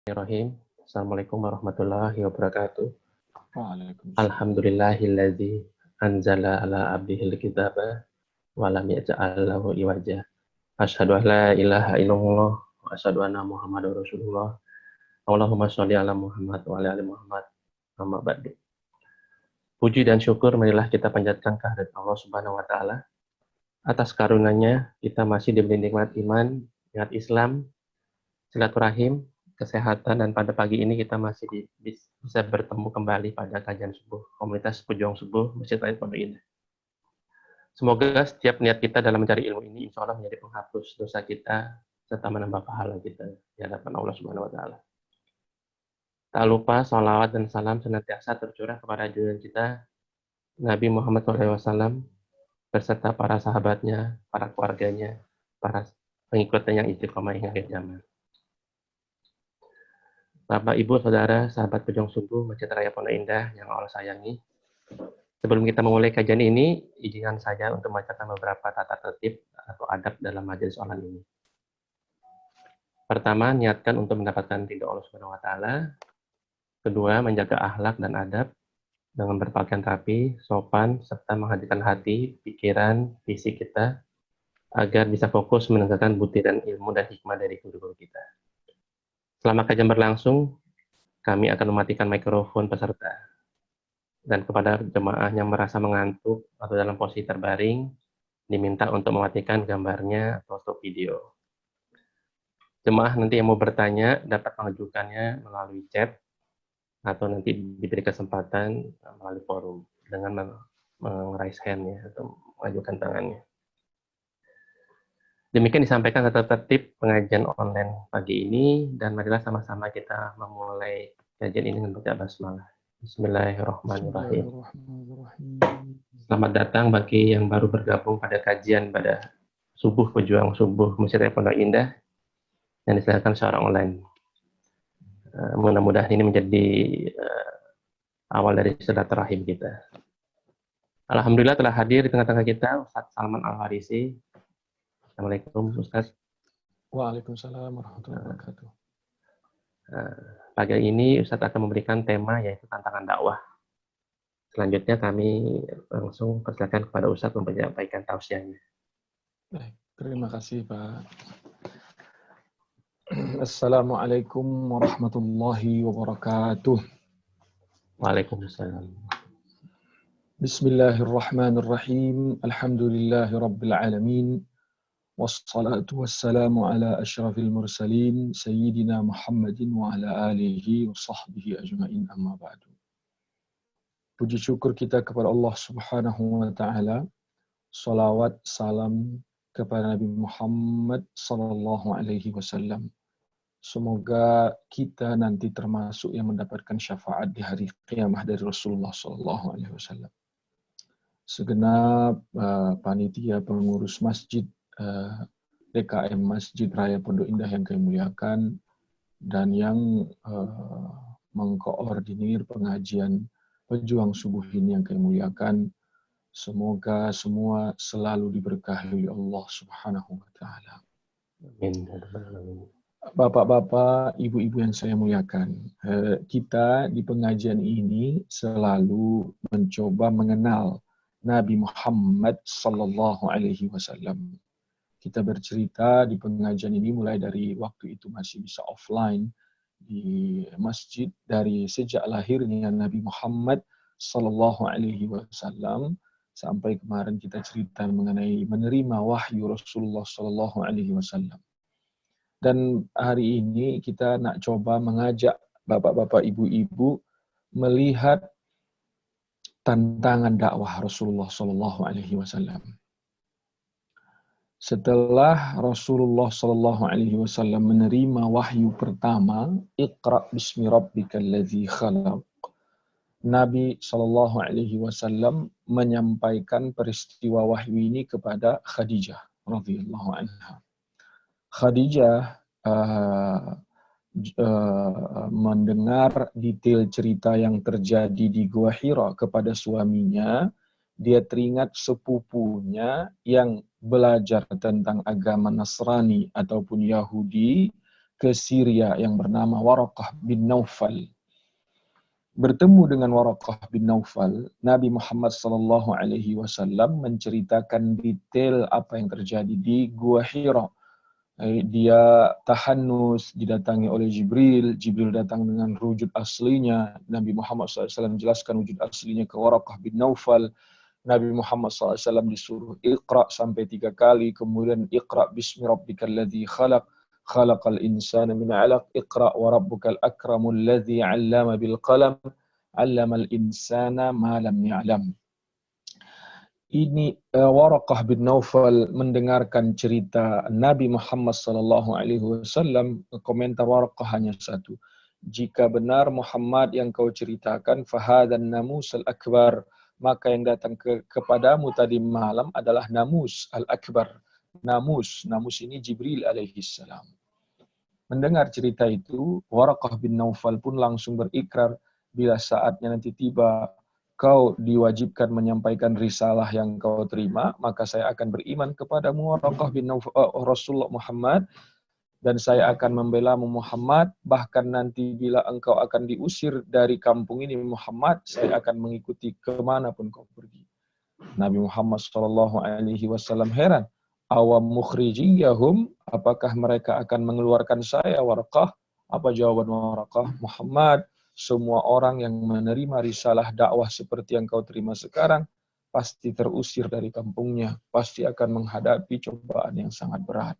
Bismillahirrahmanirrahim. Assalamualaikum warahmatullahi wabarakatuh. Waalaikumsalam. Alhamdulillahilladzi anzala ala abdihil kitaba wa lam yaj'al lahu iwaja. Asyhadu an la ilaha illallah wa asyhadu anna Muhammadar Rasulullah. Allahumma sholli ala Muhammad wa ala ali Muhammad. Amma ba'du. Puji dan syukur marilah kita panjatkan kehadirat Allah Subhanahu wa taala. Atas karunia-Nya kita masih diberi nikmat iman, nikmat Islam, silaturahim, kesehatan, dan pada pagi ini kita masih bisa bertemu kembali pada kajian subuh komunitas Pejuang Subuh Masjid Raya Pondok Indah. Semoga setiap niat kita dalam mencari ilmu ini insya Allah menjadi penghapus dosa kita serta menambah pahala kita di hadapan Allah Subhanahu wa taala. Tak lupa sholawat dan salam senantiasa tercurah kepada junjungan kita Nabi Muhammad SAW beserta para sahabatnya, para keluarganya, para pengikutnya yang istiqomah hingga akhir zaman. Bapak, Ibu, Saudara, sahabat Pejuang Subuh Masjid Raya Pondok Indah yang Allah sayangi. Sebelum kita memulai kajian ini, izinkan saya untuk membacakan beberapa tata tertib atau adab dalam majelis online ini. Pertama, niatkan untuk mendapatkan ridho Allah Subhanahu wa taala. Kedua, menjaga akhlak dan adab dengan berpakaian rapi, sopan, serta menghadirkan hati, pikiran, fisik kita agar bisa fokus menegakkan butiran ilmu dan hikmah dari guru-guru kita. Selama kajian berlangsung, kami akan mematikan mikrofon peserta. Dan kepada jemaah yang merasa mengantuk atau dalam posisi terbaring, diminta untuk mematikan gambarnya atau stop video. Jemaah nanti yang mau bertanya dapat mengajukannya melalui chat atau nanti diberi kesempatan melalui forum dengan meng-raise hand ya, atau mengajukan tangannya. Demikian disampaikan tata tertib pengajian online pagi ini, dan marilah sama-sama kita memulai kajian ini dengan baca basmalah. Bismillahirrahmanirrahim. Selamat datang bagi yang baru bergabung pada kajian pada Subuh Pejuang Subuh Masjid Raya Pondok Indah yang diselenggarakan secara online. Mudah-mudahan ini menjadi awal dari silaturahim kita. Alhamdulillah telah hadir di tengah-tengah kita Ustaz Salman Al-Farisi. Assalamualaikum Ustaz. Waalaikumsalam warahmatullahi wabarakatuh. Pagi ini Ustaz akan memberikan tema yaitu tantangan dakwah. Selanjutnya kami langsung persilakan kepada Ustaz untuk menyampaikan tausiahnya. Baik, terima kasih Pak. Assalamualaikum warahmatullahi wabarakatuh. Waalaikumsalam. Bismillahirrahmanirrahim. Alhamdulillahi rabbil alamin. Wassalatu wassalamu ala asyrafil mursalin sayyidina Muhammadin wa ala alihi wa sahbihi ajma'in, amma ba'du. Puji syukur kita kepada Allah Subhanahu wa taala. Salawat salam kepada Nabi Muhammad sallallahu alaihi wasallam. Semoga kita nanti termasuk yang mendapatkan syafaat di hari kiamah dari Rasulullah sallallahu alaihi wasallam. Segenap panitia pengurus masjid DKM Masjid Raya Pondok Indah yang kami muliakan, dan yang mengkoordinir pengajian Pejuang Subuh ini yang kami muliakan, semoga semua selalu diberkahi oleh Allah Subhanahu wa taala. Amin. Bapak-bapak, ibu-ibu yang saya muliakan, kita di pengajian ini selalu mencoba mengenal Nabi Muhammad sallallahu alaihi wasallam. Kita bercerita di pengajian ini mulai dari waktu itu masih bisa offline di masjid, dari sejak lahirnya Nabi Muhammad sallallahu alaihi wasallam sampai kemarin kita cerita mengenai menerima wahyu Rasulullah sallallahu alaihi wasallam. Dan hari ini kita nak coba mengajak bapak-bapak, ibu-ibu melihat tantangan dakwah Rasulullah sallallahu alaihi wasallam. Setelah Rasulullah sallallahu alaihi wasallam menerima wahyu pertama, Iqra bismi rabbikal ladzi khalaq, Nabi sallallahu alaihi wasallam menyampaikan peristiwa wahyu ini kepada Khadijah radhiyallahu anha. Khadijah mendengar detail cerita yang terjadi di Gua Hira kepada suaminya. Dia teringat sepupunya yang belajar tentang agama Nasrani ataupun Yahudi ke Syria yang bernama Waraqah bin Naufal. Bertemu dengan Waraqah bin Naufal, Nabi Muhammad SAW menceritakan detail apa yang terjadi di Gua Hira. Dia tahanus, didatangi oleh Jibril, Jibril datang dengan wujud aslinya, Nabi Muhammad SAW menjelaskan wujud aslinya ke Waraqah bin Naufal, Nabi Muhammad SAW disuruh Iqra sampai 3 kali, kemudian Iqra bismi rabbikal ladzi khalaq, khalaqal insana min 'alaq, Iqra wa rabbukal akramul ladzi 'allama bil qalam, 'allamal insana ma lam ya'lam. Ini Waraqah bin Naufal mendengarkan cerita Nabi Muhammad SAW. Komentar Waraqah hanya satu. Jika benar Muhammad yang kau ceritakan, fahadan namus al-akbar, maka yang datang kepadamu tadi malam adalah namus al-akbar. Namus ini Jibril alaihi salam. Mendengar cerita itu, Waraqah bin Naufal pun langsung berikrar, bila saatnya nanti tiba, kau diwajibkan menyampaikan risalah yang kau terima, maka saya akan beriman kepadamu Waraqah bin Naufal, Rasulullah Muhammad, dan saya akan membela Muhammad, bahkan nanti bila engkau akan diusir dari kampung ini Muhammad, saya akan mengikuti kemanapun kau pergi. Nabi Muhammad SAW heran, awam mukhrijiyahum, apakah mereka akan mengeluarkan saya Waraqah? Apa jawaban Waraqah? Muhammad, semua orang yang menerima risalah dakwah seperti yang kau terima sekarang, pasti terusir dari kampungnya, pasti akan menghadapi cobaan yang sangat berat.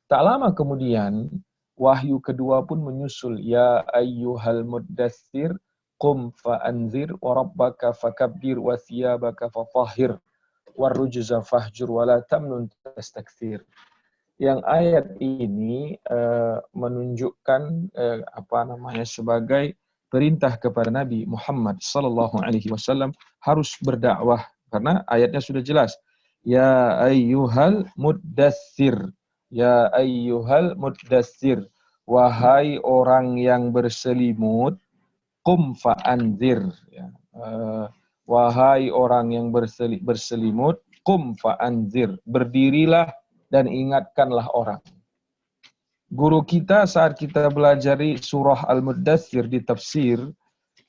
Tak lama kemudian, wahyu kedua pun menyusul. Ya ayyuhal muddathir, qum fa'anzir, wa rabbaka fakabbir, wa thiyabaka fatahhir, wa rujza fahjur, wa la tamnun tastakthir. Yang ayat ini menunjukkan sebagai perintah kepada Nabi Muhammad SAW harus berdakwah, karena ayatnya sudah jelas. Ya ayyuhal muddathir, ya ayyuhal muddathir, wahai orang yang berselimut, qum fa'anzir, ya. Wahai orang yang berselimut, qum fa'anzir, berdirilah dan ingatkanlah orang. Guru kita saat kita belajar surah Al-Muddathir di tafsir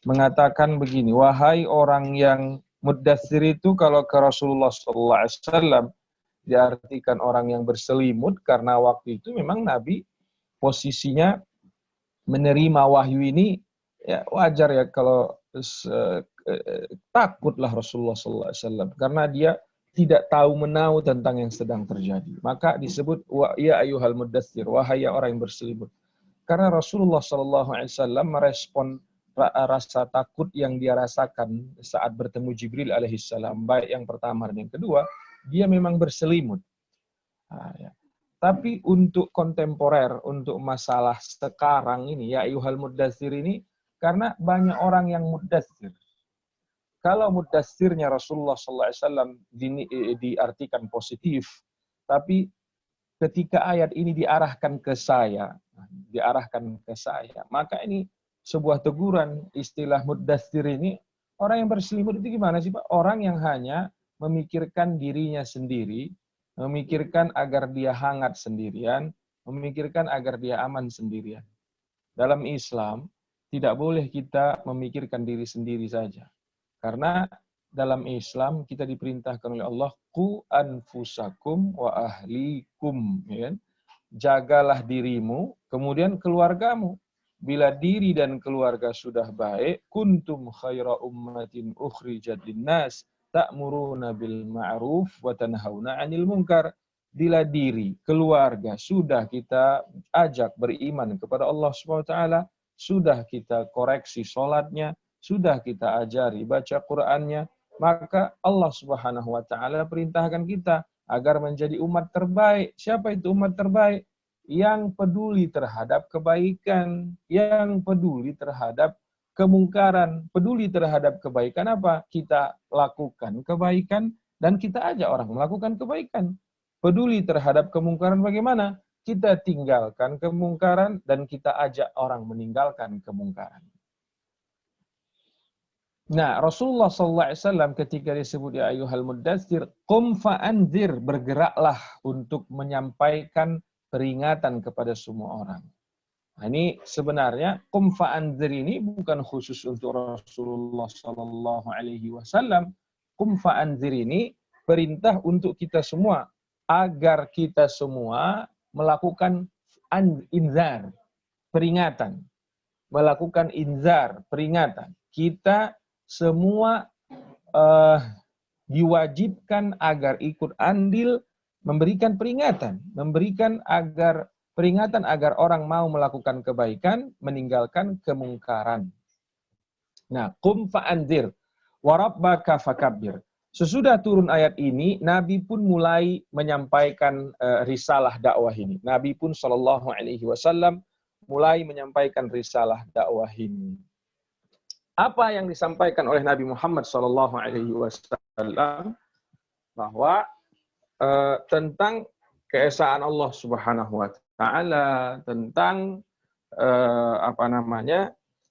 mengatakan begini, wahai orang yang muddathir itu kalau ke Rasulullah SAW diartikan orang yang berselimut, karena waktu itu memang Nabi posisinya menerima wahyu ini, ya wajar ya kalau takutlah Rasulullah SAW karena dia tidak tahu menahu tentang yang sedang terjadi. Maka disebut ya ayyuhal muddathir, wahai orang yang berselimut. Karena Rasulullah SAW merespon rasa takut yang dia rasakan saat bertemu Jibril alaihissalam, baik yang pertama dan yang kedua, dia memang berselimut. Ya. Tapi untuk kontemporer, untuk masalah sekarang ini, ya ayyuhal muddathir ini, karena banyak orang yang muddathir. Kalau muddathirnya Rasulullah SAW diartikan positif, tapi ketika ayat ini diarahkan ke saya, maka ini sebuah teguran. Istilah muddathir ini, orang yang berselimut itu gimana sih Pak? Orang yang hanya memikirkan dirinya sendiri, memikirkan agar dia hangat sendirian, memikirkan agar dia aman sendirian. Dalam Islam, tidak boleh kita memikirkan diri sendiri saja. Karena dalam Islam kita diperintahkan oleh Allah, qu anfusakum wa ahlikum, ya kan? Jagalah dirimu, kemudian keluargamu. Bila diri dan keluarga sudah baik, kuntum khaira ummatin ukhrijat linnas, ta'muruna bil ma'ruf wa tanhauna 'anil munkar. Bila diri, keluarga sudah kita ajak beriman kepada Allah Subhanahu wa taala, sudah kita koreksi salatnya, sudah kita ajari baca Qur'annya, maka Allah Subhanahu wa taala perintahkan kita agar menjadi umat terbaik. Siapa itu umat terbaik? Yang peduli terhadap kebaikan, yang peduli terhadap kemungkaran, peduli terhadap kebaikan apa? Kita lakukan kebaikan dan kita ajak orang melakukan kebaikan. Peduli terhadap kemungkaran bagaimana? Kita tinggalkan kemungkaran dan kita ajak orang meninggalkan kemungkaran. Nah, Rasulullah SAW ketika disebut ya ayyuhal muddathir, qum fa'anzir, bergeraklah untuk menyampaikan peringatan kepada semua orang. Nah, ini sebenarnya qum fa'anzir ini bukan khusus untuk Rasulullah Sallallahu Alaihi Wasallam. Qum fa'anzir ini perintah untuk kita semua agar kita semua melakukan inzar, peringatan, melakukan inzar, peringatan. Kita semua eh, diwajibkan agar ikut andil memberikan peringatan agar orang mau melakukan kebaikan, meninggalkan kemungkaran. Nah, qum fa'anzir wa rabbaka fakabbir. Sesudah turun ayat ini, Nabi pun mulai menyampaikan risalah dakwah ini. Nabi pun sallallahu alaihi wasallam mulai menyampaikan risalah dakwah ini. Apa yang disampaikan oleh Nabi Muhammad sallallahu alaihi wasallam bahwa tentang keesaan Allah Subhanahu wa taala, tentang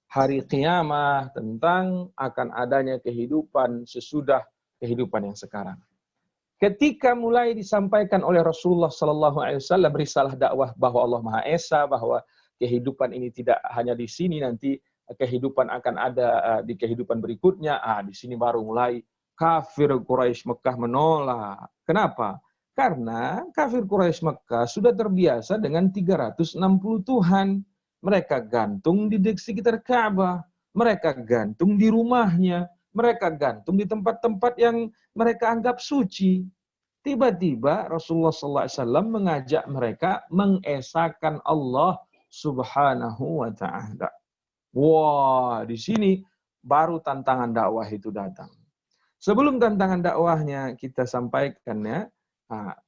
hari kiamah, tentang akan adanya kehidupan sesudah kehidupan yang sekarang. Ketika mulai disampaikan oleh Rasulullah sallallahu alaihi wasallam risalah dakwah bahwa Allah Maha Esa, bahwa kehidupan ini tidak hanya di sini, nanti kehidupan akan ada di kehidupan berikutnya. Di sini baru mulai kafir Quraisy Mekah menolak. Kenapa? Karena kafir Quraisy Mekah sudah terbiasa dengan 360 Tuhan. Mereka gantung di sekitar Ka'bah, mereka gantung di rumahnya, mereka gantung di tempat-tempat yang mereka anggap suci. Tiba-tiba Rasulullah SAW mengajak mereka mengesahkan Allah Subhanahu wa taala. Wah, di sini baru tantangan dakwah itu datang. Sebelum tantangan dakwahnya kita sampaikan ya,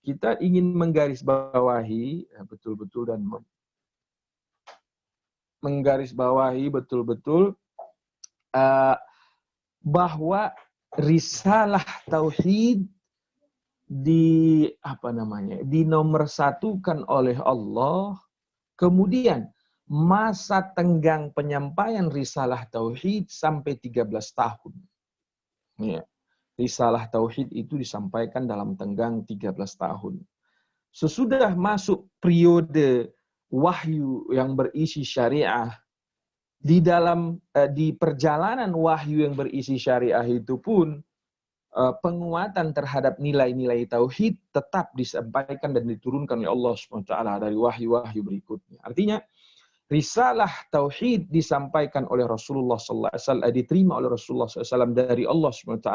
kita ingin menggarisbawahi betul-betul dan menggarisbawahi betul-betul bahwa risalah tauhid dinomorsatukan oleh Allah, kemudian masa tenggang penyampaian risalah tauhid sampai 13 tahun. Ya. Risalah tauhid itu disampaikan dalam tenggang 13 tahun. Sesudah masuk periode wahyu yang berisi syariah, di perjalanan wahyu yang berisi syariah itu pun penguatan terhadap nilai-nilai tauhid tetap disampaikan dan diturunkan oleh Allah SWT dari wahyu-wahyu berikutnya. Artinya risalah tauhid disampaikan oleh Rasulullah SAW, diterima oleh Rasulullah SAW dari Allah SWT,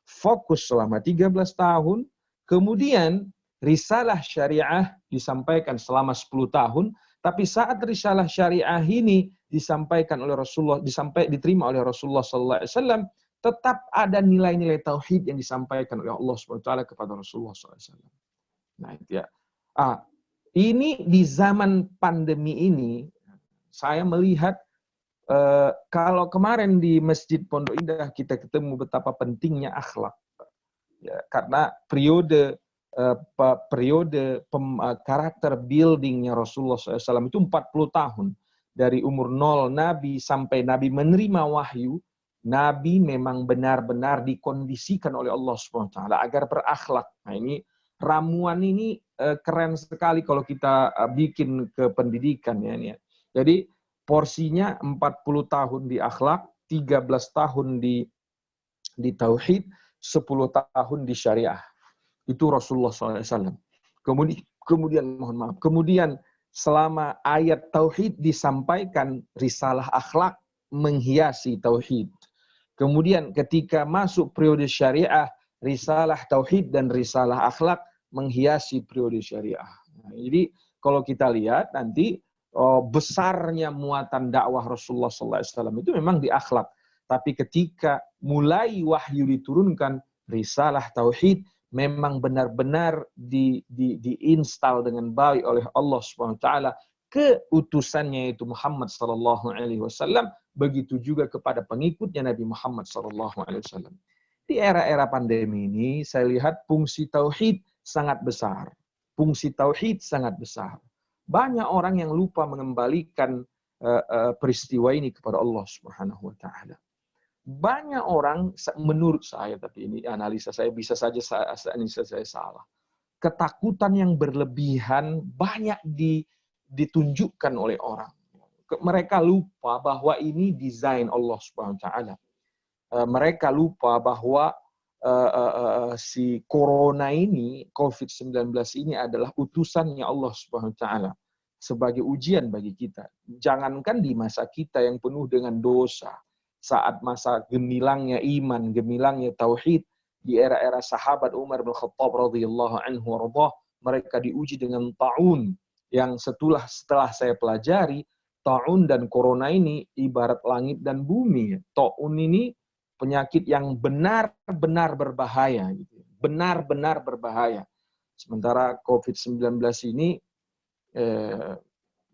fokus selama 13 tahun, kemudian risalah syariah disampaikan selama 10 tahun, tapi saat risalah syariah ini disampaikan oleh Rasulullah, diterima oleh Rasulullah SAW, tetap ada nilai-nilai tauhid yang disampaikan oleh Allah SWT kepada Rasulullah SAW. Nah, itu ya. Ini di zaman pandemi ini, saya melihat kalau kemarin di Masjid Pondok Indah kita ketemu betapa pentingnya akhlak. Ya, karena periode karakter buildingnya Rasulullah SAW itu 40 tahun. Dari umur 0 Nabi sampai Nabi menerima wahyu, Nabi memang benar-benar dikondisikan oleh Allah SWT agar berakhlak. Nah, ini ramuan ini keren sekali kalau kita bikin ke pendidikan ya. Jadi porsinya 40 tahun di akhlak, 13 tahun di tauhid, 10 tahun di syariah. Itu Rasulullah SAW. Kemudian selama ayat tauhid disampaikan, risalah akhlak menghiasi tauhid. Kemudian ketika masuk periode syariah, risalah tauhid dan risalah akhlak menghiasi periode syariah. Nah, jadi kalau kita lihat nanti besarnya muatan dakwah Rasulullah SAW itu memang di akhlak. Tapi ketika mulai wahyu diturunkan, risalah tauhid memang benar-benar diinstal dengan baik oleh Allah SWT ke utusannya yaitu Muhammad SAW. Begitu juga kepada pengikutnya Nabi Muhammad SAW. Di era-era pandemi ini, saya lihat fungsi tauhid sangat besar. Fungsi tauhid sangat besar. Banyak orang yang lupa mengembalikan peristiwa ini kepada Allah Subhanahu wa taala. Banyak orang, menurut saya, tapi ini analisa saya, bisa saja analisa saya salah. Ketakutan yang berlebihan banyak ditunjukkan oleh orang. mereka lupa bahwa ini desain Allah Subhanahu wa taala. Mereka lupa bahwa si corona ini, COVID-19 ini adalah utusannya Allah Subhanahu wa taala sebagai ujian bagi kita. Jangankan di masa kita yang penuh dengan dosa, saat masa gemilangnya iman, gemilangnya tauhid, di era-era sahabat Umar bin Khattab radhiyallahu anhu warḍah, mereka diuji dengan taun yang setelah saya pelajari, taun dan corona ini ibarat langit dan bumi. Taun ini penyakit yang benar-benar berbahaya, gitu. Benar-benar berbahaya. Sementara COVID-19 ini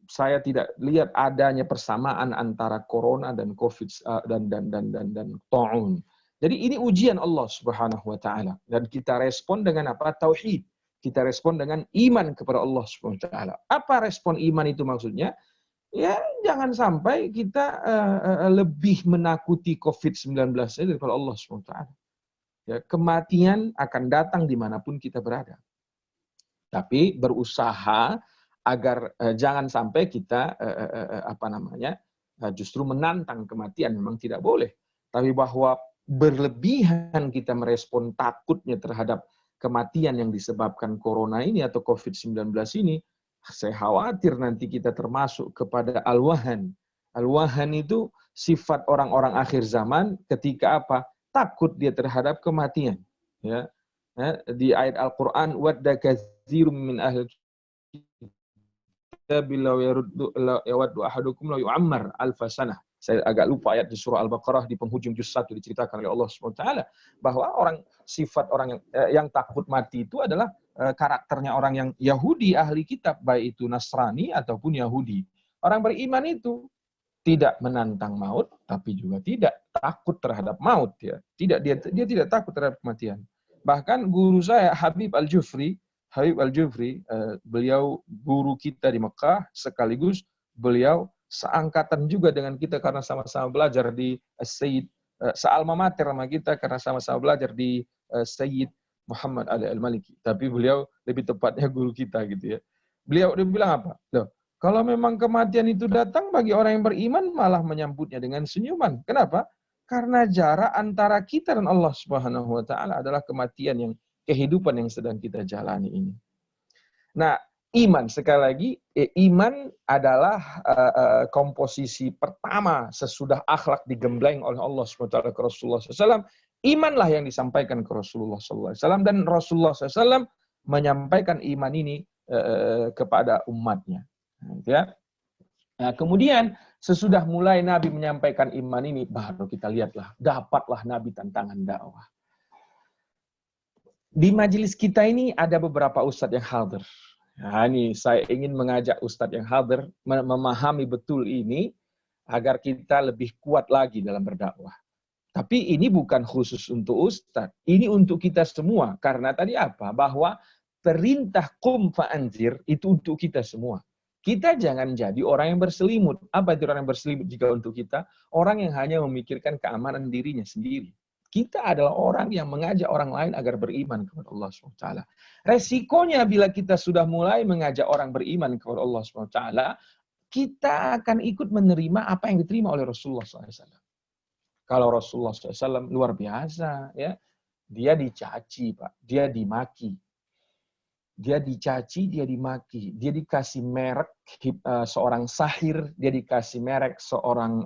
saya tidak lihat adanya persamaan antara corona dan COVID dan taun. Jadi ini ujian Allah Subhanahu wa taala dan kita respon dengan apa? Tauhid. Kita respon dengan iman kepada Allah Subhanahu wa taala. Apa respon iman itu maksudnya? Ya, jangan sampai kita lebih menakuti COVID-19 daripada Allah Subhanahu wa taala. Ya, kematian akan datang dimanapun kita berada. Tapi berusaha agar jangan sampai kita justru menantang kematian, memang tidak boleh. Tapi bahwa berlebihan kita merespon takutnya terhadap kematian yang disebabkan corona ini atau COVID-19 ini, saya khawatir nanti kita termasuk kepada al-wahan. Al-wahan itu sifat orang-orang akhir zaman ketika apa? Takut dia terhadap kematian. Ya. Di ayat Al-Quran, wadda katsirun min ahli kitab law yawaddu ahadukum law yu'ammar alfa sanah. Saya agak lupa ayat di surah Al-Baqarah di penghujung juz 1 diceritakan oleh Allah SWT bahwa sifat orang yang takut mati itu adalah karakternya orang yang Yahudi ahli kitab, baik itu Nasrani ataupun Yahudi. Orang beriman itu tidak menantang maut, tapi juga tidak takut terhadap maut. Ya. Dia tidak takut terhadap kematian. Bahkan guru saya Habib Al-Jufri, beliau guru kita di Mekah, sekaligus beliau seangkatan juga dengan kita karena sama-sama belajar di Sayyid, sealma mater sama kita karena sama-sama belajar di Sayyid Muhammad Ali Al-Maliki. Tapi beliau lebih tepatnya guru kita gitu ya. Dia bilang apa? Loh, kalau memang kematian itu datang bagi orang yang beriman malah menyambutnya dengan senyuman. Kenapa? Karena jarak antara kita dan Allah Subhanahu wa taala adalah kematian yang kehidupan yang sedang kita jalani ini. Nah, iman sekali lagi, iman adalah komposisi pertama sesudah akhlak digembleng oleh Allah SWT ke Rasulullah SAW. Imanlah yang disampaikan ke Rasulullah SAW dan Rasulullah SAW menyampaikan iman ini kepada umatnya. Ya. Nah, kemudian sesudah mulai Nabi menyampaikan iman ini, baru kita lihatlah, dapatlah Nabi tantangan dakwah. Di majelis kita ini ada beberapa ustadz yang hadir. Nah, ini saya ingin mengajak ustadz yang hadir memahami betul ini agar kita lebih kuat lagi dalam berdakwah. Tapi ini bukan khusus untuk ustadz, ini untuk kita semua. Karena tadi apa? Bahwa perintah qum fa'anzir itu untuk kita semua. Kita jangan jadi orang yang berselimut. Apa itu orang yang berselimut jika untuk kita? Orang yang hanya memikirkan keamanan dirinya sendiri. Kita adalah orang yang mengajak orang lain agar beriman kepada Allah SWT. Resikonya bila kita sudah mulai mengajak orang beriman kepada Allah SWT, kita akan ikut menerima apa yang diterima oleh Rasulullah SAW. Kalau Rasulullah SAW luar biasa, ya, dia dicaci, Pak, dia dimaki. Dia dicaci, dia dimaki. Dia dikasih merek seorang sahir, dia dikasih merek seorang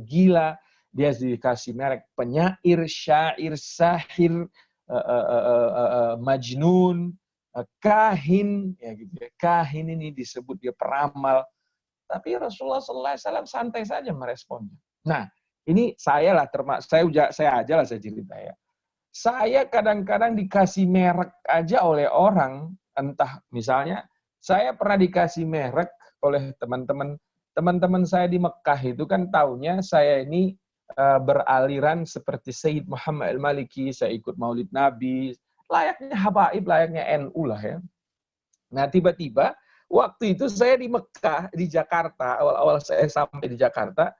gila. Dia dikasih merek penyair, syair, sahir, majnun, kahin, ya gitu ya. Kahin ini disebut dia peramal. Tapi Rasulullah SAW santai saja meresponnya. Nah, ini saya aja lah saya cerita ya. Saya kadang-kadang dikasih merek aja oleh orang, entah misalnya saya pernah dikasih merek oleh teman-teman saya di Mekah itu kan taunya saya ini beraliran seperti Sayyid Muhammad Al-Maliki, saya ikut Maulid Nabi, layaknya habaib, layaknya NU lah ya. Nah, tiba-tiba waktu itu saya di Mekah, di Jakarta, awal-awal saya sampai di Jakarta,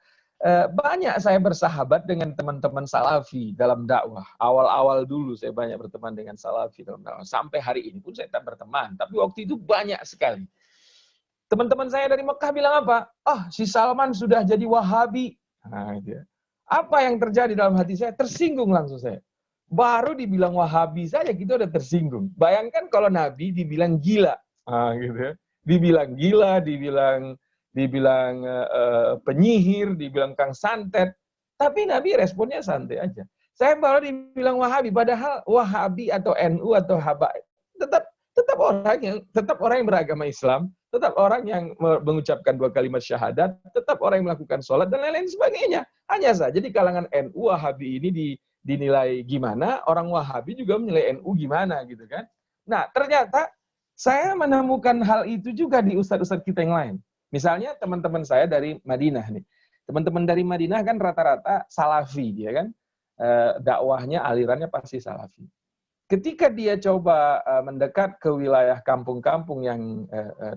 banyak saya bersahabat dengan teman-teman Salafi dalam dakwah. Awal-awal dulu saya banyak berteman dengan Salafi dalam dakwah. Sampai hari ini pun saya tak berteman, tapi waktu itu banyak sekali. Teman-teman saya dari Mekah bilang apa? Ah, si Salman sudah jadi Wahabi. Nah, gitu ya. Apa yang terjadi dalam hati saya? Tersinggung langsung saya. Baru dibilang Wahabi saja kita udah tersinggung. Bayangkan kalau Nabi dibilang gila. Ah, gitu ya. Dibilang gila, dibilang penyihir, dibilang kang santet. Tapi Nabi responnya santai aja. Saya baru dibilang Wahabi, padahal Wahabi atau NU atau Habaib tetap orang yang beragama Islam, tetap orang yang mengucapkan 2 kalimat syahadat, tetap orang yang melakukan sholat dan lain-lain sebagainya. Hanya saja di kalangan NU Wahabi ini dinilai gimana, orang Wahabi juga menilai NU gimana gitu kan. Nah, ternyata saya menemukan hal itu juga di ustadz-ustadz kita yang lain. Misalnya teman-teman saya dari Madinah nih. Teman-teman dari Madinah kan rata-rata salafi dia kan. Dakwahnya, alirannya pasti salafi. Ketika dia coba mendekat ke wilayah kampung-kampung yang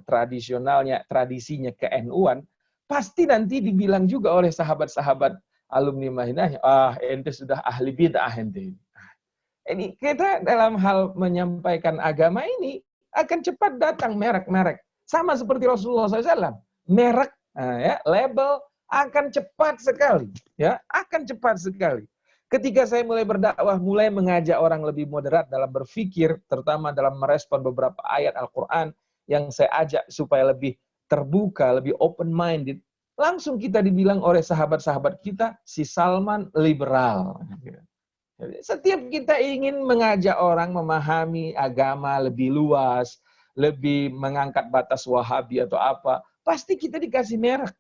tradisinya ke-NU-an, pasti nanti dibilang juga oleh sahabat-sahabat alumni Madinah, ente sudah ahli bid'ah ente. Ini kita dalam hal menyampaikan agama ini akan cepat datang merek-merek. Sama seperti Rasulullah SAW. Merek, label akan cepat sekali. Ya, akan cepat sekali. Ketika saya mulai berdakwah, mulai mengajak orang lebih moderat dalam berpikir, terutama dalam merespon beberapa ayat Al-Quran yang saya ajak supaya lebih terbuka, lebih open-minded, langsung kita dibilang oleh sahabat-sahabat kita, si Salman liberal. Jadi, setiap kita ingin mengajak orang memahami agama lebih luas, lebih mengangkat batas Wahabi atau apa, pasti kita dikasih merek.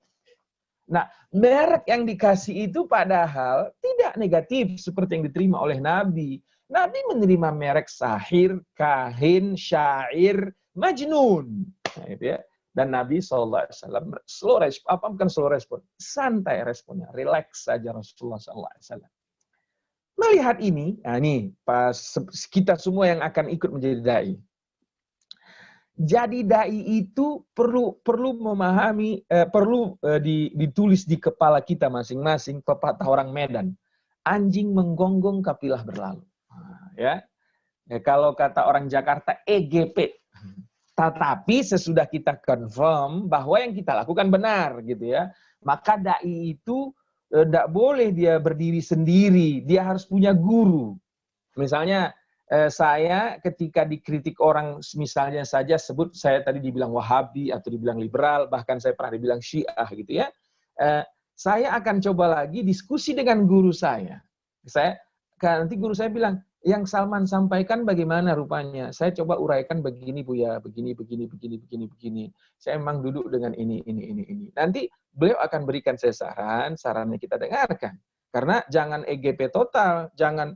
Nah, merek yang dikasih itu padahal tidak negatif seperti yang diterima oleh Nabi. Nabi menerima merek sahir, kahin, syair, majnun. Nah, itu ya. Dan Nabi SAW slow respon, bukan slow respon, santai responnya, relax saja Rasulullah SAW. Melihat ini, nah ini pas kita semua yang akan ikut menjadi dai. Jadi dai itu perlu memahami, ditulis di kepala kita masing-masing pepatah orang Medan. Anjing menggonggong kapilah berlalu. Ya. Kalau kata orang Jakarta EGP. Tetapi sesudah kita confirm bahwa yang kita lakukan benar gitu ya. Maka dai itu tidak boleh dia berdiri sendiri, dia harus punya guru. Misalnya saya ketika dikritik orang, misalnya saja sebut saya tadi dibilang Wahabi atau dibilang liberal, bahkan saya pernah dibilang Syiah gitu ya. Saya akan coba lagi diskusi dengan guru saya. Nanti guru saya bilang, yang Salman sampaikan bagaimana rupanya? Saya coba uraikan begini Buya, begini. Saya memang duduk dengan ini. Nanti beliau akan berikan saya sarannya kita dengarkan. Karena jangan EGP total, jangan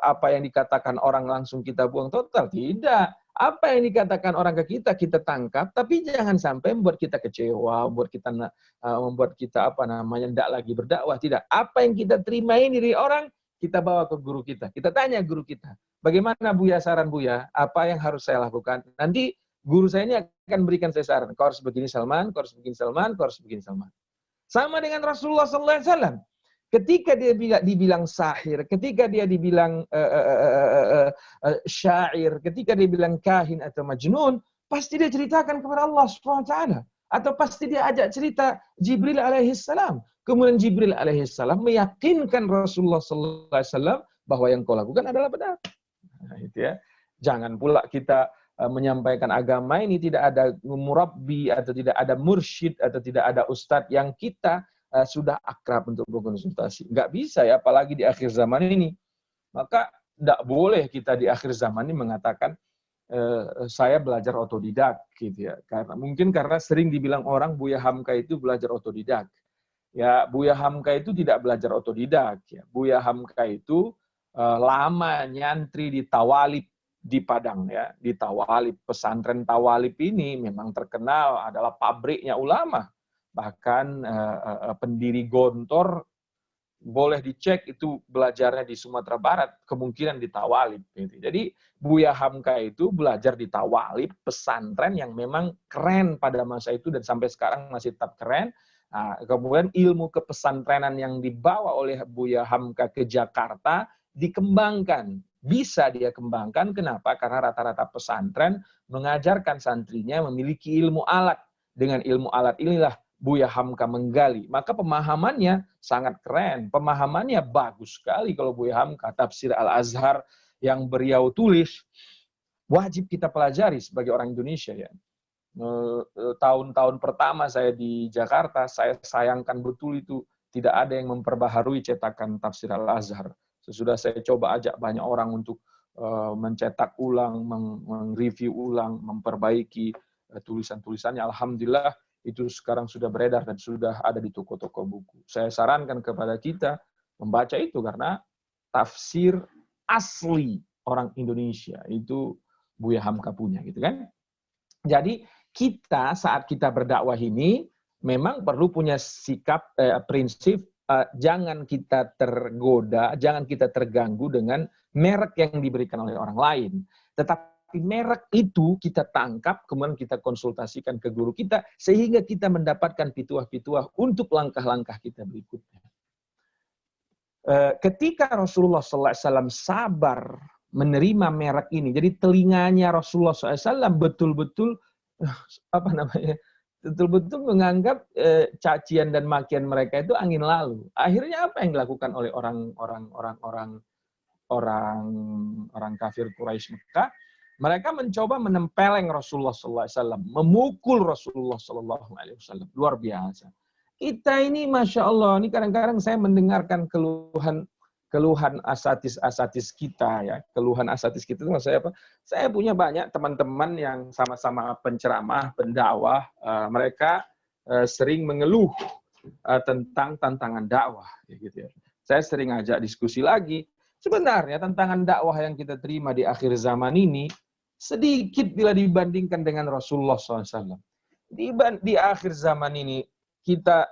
apa yang dikatakan orang langsung kita buang total. Tidak. Apa yang dikatakan orang ke kita, kita tangkap, tapi jangan sampai membuat kita kecewa, membuat kita tidak lagi berdakwah. Tidak. Apa yang kita terima ini dari orang, kita bawa ke guru kita. Kita tanya guru kita, bagaimana Buya, saran Buya, apa yang harus saya lakukan? Nanti guru saya ini akan berikan saya saran. Kau harus begini Salman, kau harus begini Salman, kau harus begini Salman. Sama dengan Rasulullah SAW. Ketika dia dibilang sahir, ketika dia dibilang syair, ketika dia bilang kahin atau majnun, pasti dia ceritakan kepada Allah SWT. Atau pasti dia ajak cerita Jibril alaihissalam. Kemudian Jibril alaihissalam meyakinkan Rasulullah SAW bahwa yang kau lakukan adalah benar. Nah, itu ya. Jangan pula kita menyampaikan agama ini tidak ada murabbi atau tidak ada mursyid atau tidak ada ustadz yang kita sudah akrab untuk berkonsultasi. Nggak bisa ya, apalagi di akhir zaman ini. Maka tidak boleh kita di akhir zaman ini mengatakan saya belajar otodidak gitu ya. Karena sering dibilang orang Buya Hamka itu belajar otodidak. Ya, Buya Hamka itu tidak belajar otodidak ya. Buya Hamka itu lama nyantri di Tawalib di Padang ya. Di Tawalib, pesantren Tawalib ini memang terkenal adalah pabriknya ulama. Bahkan pendiri Gontor boleh dicek itu belajarnya di Sumatera Barat, kemungkinan di Tawalib. Gitu. Jadi Buya Hamka itu belajar di Tawalib, pesantren yang memang keren pada masa itu dan sampai sekarang masih tetap keren. Nah, kemudian ilmu kepesantrenan yang dibawa oleh Buya Hamka ke Jakarta dikembangkan. Bisa dia kembangkan, kenapa? Karena rata-rata pesantren mengajarkan santrinya memiliki ilmu alat. dengan ilmu alat inilah Buya Hamka menggali. Maka pemahamannya sangat keren. Pemahamannya bagus sekali kalau Buya Hamka. Tafsir Al-Azhar yang beliau tulis, wajib kita pelajari sebagai orang Indonesia ya. Tahun-tahun pertama saya di Jakarta, saya sayangkan betul itu tidak ada yang memperbaharui cetakan Tafsir Al-Azhar. Sesudah saya coba ajak banyak orang untuk mencetak ulang, mereview ulang, memperbaiki tulisan-tulisannya. Alhamdulillah itu sekarang sudah beredar dan sudah ada di toko-toko buku. Saya sarankan kepada kita membaca itu karena tafsir asli orang Indonesia itu Buya Hamka punya, gitu kan? Jadi kita saat kita berdakwah ini memang perlu punya sikap prinsip jangan kita tergoda, jangan kita terganggu dengan merek yang diberikan oleh orang lain. Tetapi merek itu kita tangkap, kemudian kita konsultasikan ke guru kita sehingga kita mendapatkan pituah-pituah untuk langkah-langkah kita berikutnya. Ketika Rasulullah SAW sabar menerima merek ini, jadi telinganya Rasulullah SAW betul-betul betul-betul menganggap cacian dan makian mereka itu angin lalu. Akhirnya apa yang dilakukan oleh orang kafir Quraisy Mekah? Mereka mencoba menempeleng Rasulullah SAW, memukul Rasulullah SAW. Luar biasa. Kita ini Masya Allah, ini kadang-kadang saya mendengarkan keluhan asatis kita ya. Keluhan asatis kita itu maksud saya apa? Saya punya banyak teman-teman yang sama-sama penceramah, pendakwah, mereka sering mengeluh tentang tantangan dakwah gitu ya. Saya sering ajak diskusi lagi. Sebenarnya tantangan dakwah yang kita terima di akhir zaman ini sedikit bila dibandingkan dengan Rasulullah SAW. Di akhir zaman ini kita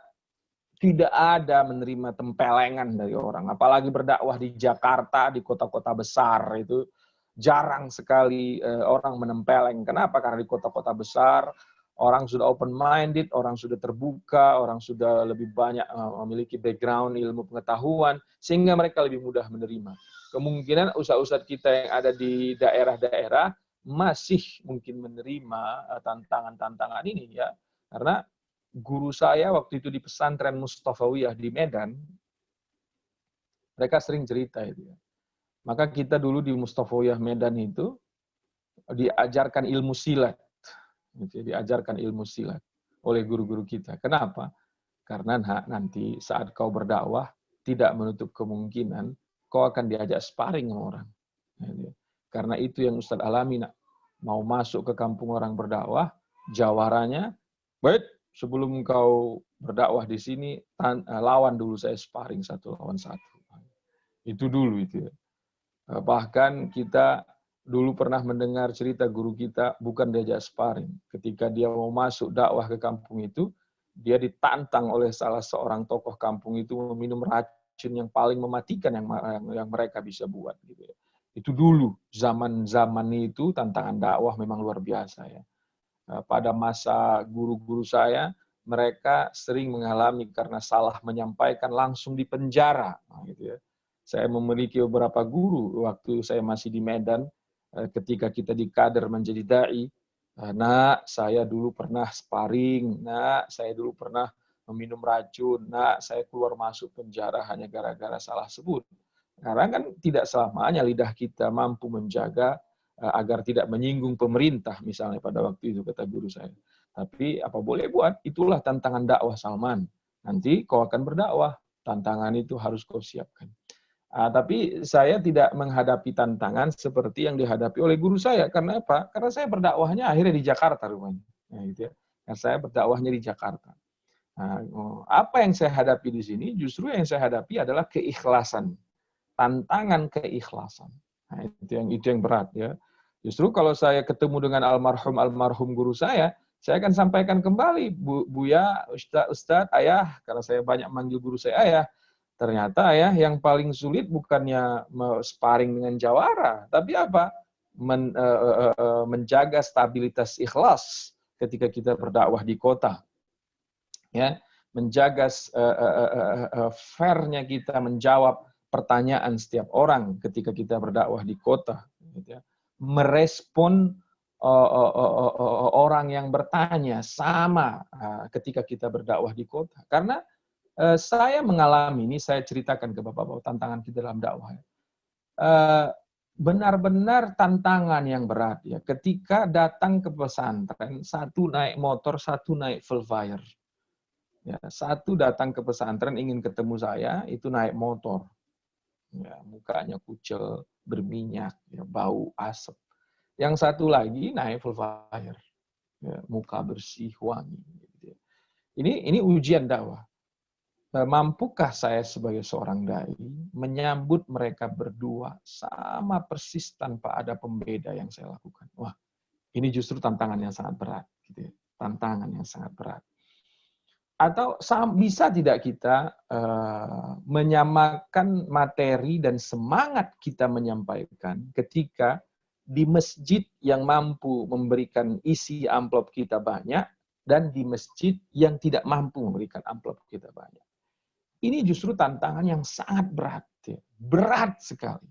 tidak ada menerima tempelengan dari orang. Apalagi berdakwah di Jakarta, di kota-kota besar, itu jarang sekali orang menempeleng. Kenapa? Karena di kota-kota besar, orang sudah open-minded, orang sudah terbuka, orang sudah lebih banyak memiliki background, ilmu pengetahuan, sehingga mereka lebih mudah menerima. Kemungkinan ustadz-ustadz kita yang ada di daerah-daerah masih mungkin menerima tantangan-tantangan ini ya. Karena guru saya waktu itu di pesantren Mustafawiyah di Medan, mereka sering cerita itu ya. Maka kita dulu di Mustafawiyah Medan itu diajarkan ilmu silat. Diajarkan ilmu silat oleh guru-guru kita. Kenapa? Karena nanti saat kau berdakwah, tidak menutup kemungkinan kau akan diajak sparring sama orang. Karena itu yang Ustadz alami, mau masuk ke kampung orang berdakwah, jawarannya, baik, sebelum kau berdakwah di sini, lawan dulu saya sparring 1 lawan 1. Itu dulu itu ya. Bahkan kita dulu pernah mendengar cerita guru kita bukan diajak sparring. Ketika dia mau masuk dakwah ke kampung itu, dia ditantang oleh salah seorang tokoh kampung itu meminum racun yang paling mematikan yang mereka bisa buat. Gitu ya. Itu dulu, zaman-zaman itu tantangan dakwah memang luar biasa ya. Pada masa guru-guru saya, mereka sering mengalami karena salah menyampaikan langsung dipenjara. Gitu ya. Saya memiliki beberapa guru waktu saya masih di Medan, ketika kita dikader menjadi dai. Nak, saya dulu pernah sparring. Nak, saya dulu pernah meminum racun. Nak, saya keluar masuk penjara hanya gara-gara salah sebut. Karena kan tidak selamanya lidah kita mampu menjaga agar tidak menyinggung pemerintah, misalnya pada waktu itu kata guru saya. Tapi apa boleh buat, itulah tantangan dakwah Salman. Nanti kau akan berdakwah, tantangan itu harus kau siapkan. Tapi saya tidak menghadapi tantangan seperti yang dihadapi oleh guru saya. Karena apa? Karena saya berdakwahnya akhirnya di Jakarta rumahnya. Nah, gitu ya. Karena saya berdakwahnya di Jakarta. Nah, apa yang saya hadapi di sini? Justru yang saya hadapi adalah keikhlasan. Tantangan keikhlasan. Nah, itu yang berat ya. Justru kalau saya ketemu dengan almarhum guru saya akan sampaikan kembali, Buya, Ustadz, Ayah, karena saya banyak manggil guru saya Ayah. Ternyata ya yang paling sulit bukannya sparring dengan jawara, tapi apa? Menjaga stabilitas ikhlas ketika kita berdakwah di kota. Ya, menjaga fairnya kita menjawab pertanyaan setiap orang ketika kita berdakwah di kota, gitu ya. Merespon orang yang bertanya sama ketika kita berdakwah di kota. Karena saya mengalami ini, saya ceritakan ke Bapak-Bapak tantangan kita dalam dakwah. Benar-benar tantangan yang berat ya. Ketika datang ke pesantren, satu naik motor, satu naik Velfire. Ya, satu datang ke pesantren ingin ketemu saya, itu naik motor. Ya, mukanya kucel, berminyak, ya, bau asap. Yang satu lagi naik Velfire. Ya, muka bersih, wangi. Ini ujian dakwah. Mampukah saya sebagai seorang dai menyambut mereka berdua sama persis tanpa ada pembeda yang saya lakukan? Wah, ini justru tantangan yang sangat berat. Gitu ya. Tantangan yang sangat berat. Atau bisa tidak kita menyamakan materi dan semangat kita menyampaikan ketika di masjid yang mampu memberikan isi amplop kita banyak dan di masjid yang tidak mampu memberikan amplop kita banyak. Ini justru tantangan yang sangat berat. Ya. Berat sekali.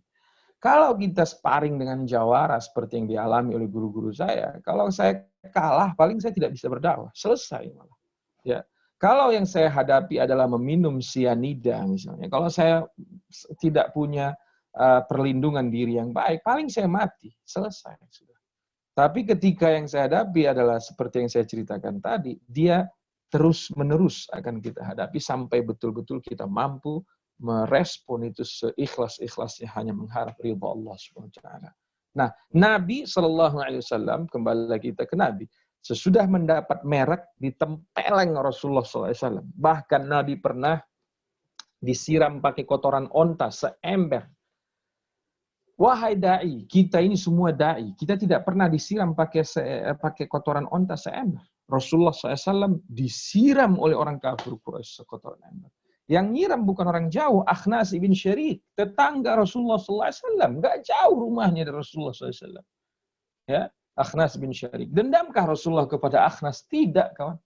Kalau kita sparring dengan jawara seperti yang dialami oleh guru-guru saya, kalau saya kalah, paling saya tidak bisa berdakwah. Selesai malah. Ya. Kalau yang saya hadapi adalah meminum sianida misalnya, kalau saya tidak punya perlindungan diri yang baik, paling saya mati. Selesai. Sudah. Tapi ketika yang saya hadapi adalah seperti yang saya ceritakan tadi, dia terus-menerus akan kita hadapi sampai betul-betul kita mampu merespon itu seikhlas-ikhlasnya hanya mengharap ridha Allah Subhanahu wa taala. Nah, Nabi Shallallahu alaihi wasallam, kembali lagi kita ke Nabi, sesudah mendapat merek ditempeleng Rasulullah sallallahu alaihi wasallam. Bahkan Nabi pernah disiram pakai kotoran onta seember. Wahai dai, kita ini semua dai, kita tidak pernah disiram pakai kotoran onta seember. Rasulullah SAW disiram oleh orang kafir Quraisy sekotoran ember. Yang nyiram bukan orang jauh, Akhnas ibn Syarik, tetangga Rasulullah SAW, nggak jauh rumahnya dari Rasulullah SAW. Ya, Akhnas bin Syarik. Dendamkah Rasulullah kepada Akhnas? Tidak, kawan.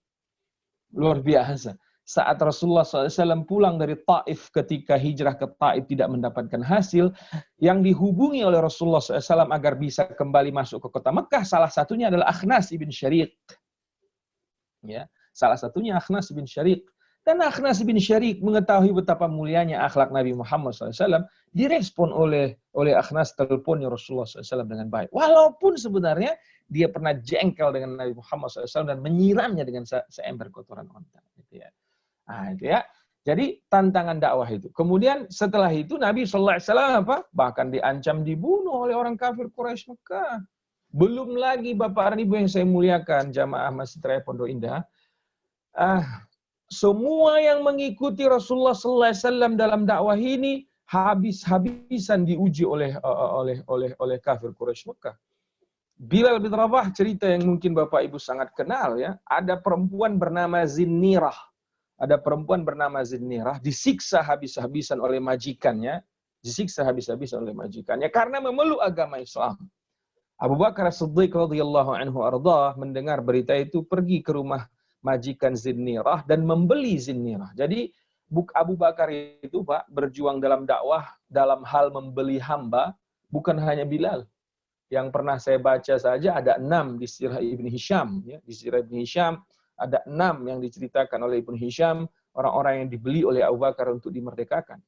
Luar biasa. Saat Rasulullah SAW pulang dari Taif ketika hijrah ke Taif tidak mendapatkan hasil, yang dihubungi oleh Rasulullah SAW agar bisa kembali masuk ke kota Mekah, salah satunya adalah Akhnas ibn Syarik. Ya, salah satunya Akhnas bin Syarik. Dan Akhnas bin Syarik mengetahui betapa mulianya akhlak Nabi Muhammad SAW, direspon oleh Akhnas teleponnya Rasulullah SAW dengan baik. Walaupun sebenarnya dia pernah jengkel dengan Nabi Muhammad SAW dan menyiramnya dengan seember kotoran onta. Gitu ya. Nah, itu ya. Jadi tantangan dakwah itu. Kemudian setelah itu Nabi SAW bahkan diancam dibunuh oleh orang kafir Quraisy Mekah. Belum lagi Bapak dan Ibu yang saya muliakan, jamaah Masjid Raya Pondok Indah, semua yang mengikuti Rasulullah SAW dalam dakwah ini habis-habisan diuji oleh kafir Quraisy Mekah. Bilal bin Rabah, cerita yang mungkin Bapak Ibu sangat kenal ya, ada perempuan bernama Zinnirah. Ada perempuan bernama Zinnirah disiksa habis-habisan oleh majikannya, karena memeluk agama Islam. Abu Bakar As-Siddiq radhiyallahu anhu arda mendengar berita itu, pergi ke rumah majikan Zinnirah dan membeli Zinnirah. Jadi Abu Bakar itu Pak berjuang dalam dakwah dalam hal membeli hamba, bukan hanya Bilal. Yang pernah saya baca saja ada 6 di Sirah Ibn Hisham. Ya. Di Sirah Ibn Hisham ada 6 yang diceritakan oleh Ibn Hisham, orang-orang yang dibeli oleh Abu Bakar untuk dimerdekakan.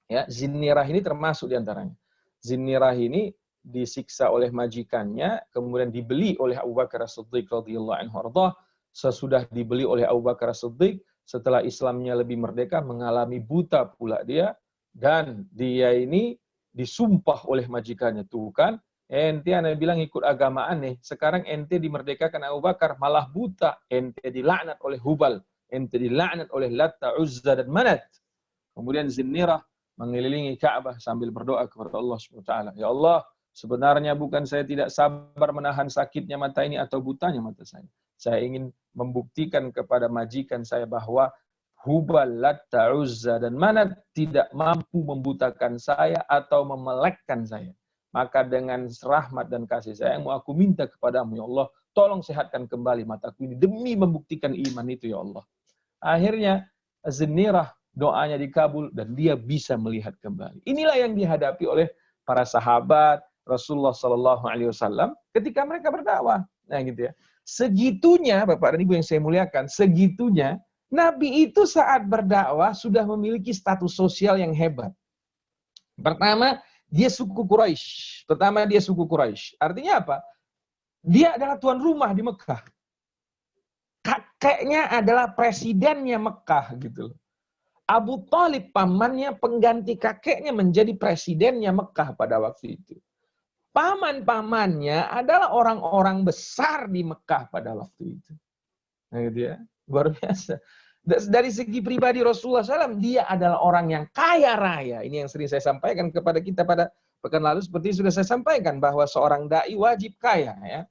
Ya, Zinnirah ini termasuk diantaranya. Zinnirah ini disiksa oleh majikannya, kemudian dibeli oleh Abu Bakar As-Siddiq radhiyallahu anhu arda. Sesudah dibeli oleh Abu Bakar As-Siddiq, setelah Islamnya lebih merdeka, mengalami buta pula dia, dan dia ini disumpah oleh majikannya, tuh kan, ente ana bilang ikut agama aneh, sekarang ente dimerdekakan Abu Bakar malah buta, ente dilaknat oleh Hubal, ente dilaknat oleh Latta, Uzza dan Manat. Kemudian Zinnirah mengelilingi Ka'bah sambil berdoa kepada Allah SWT. Ya Allah, sebenarnya bukan saya tidak sabar menahan sakitnya mata ini atau butanya mata saya. Saya ingin membuktikan kepada majikan saya bahwa Hubal, Latta, Uzza, dan Manat tidak mampu membutakan saya atau memelekkan saya. Maka dengan rahmat dan kasih sayangmu, aku minta kepadamu, ya Allah, tolong sehatkan kembali mataku ini demi membuktikan iman itu, ya Allah. Akhirnya, Zinnirah doanya dikabul dan dia bisa melihat kembali. Inilah yang dihadapi oleh para sahabat, Rasulullah Shallallahu Alaihi Wasallam ketika mereka berdakwah. Nah gitu ya. Segitunya Bapak dan Ibu yang saya muliakan, segitunya Nabi itu saat berdakwah sudah memiliki status sosial yang hebat. Pertama, dia suku Quraisy. Artinya apa? Dia adalah tuan rumah di Mekah. Kakeknya adalah presidennya Mekah gitu loh. Abu Thalib pamannya pengganti kakeknya menjadi presidennya Mekah pada waktu itu. Paman-pamannya adalah orang-orang besar di Mekah pada waktu itu. Nah, gitu ya. Luar biasa. Dari segi pribadi Rasulullah SAW, dia adalah orang yang kaya raya. Ini yang sering saya sampaikan kepada kita pada pekan lalu, seperti sudah saya sampaikan, bahwa seorang da'i wajib kaya. Ya.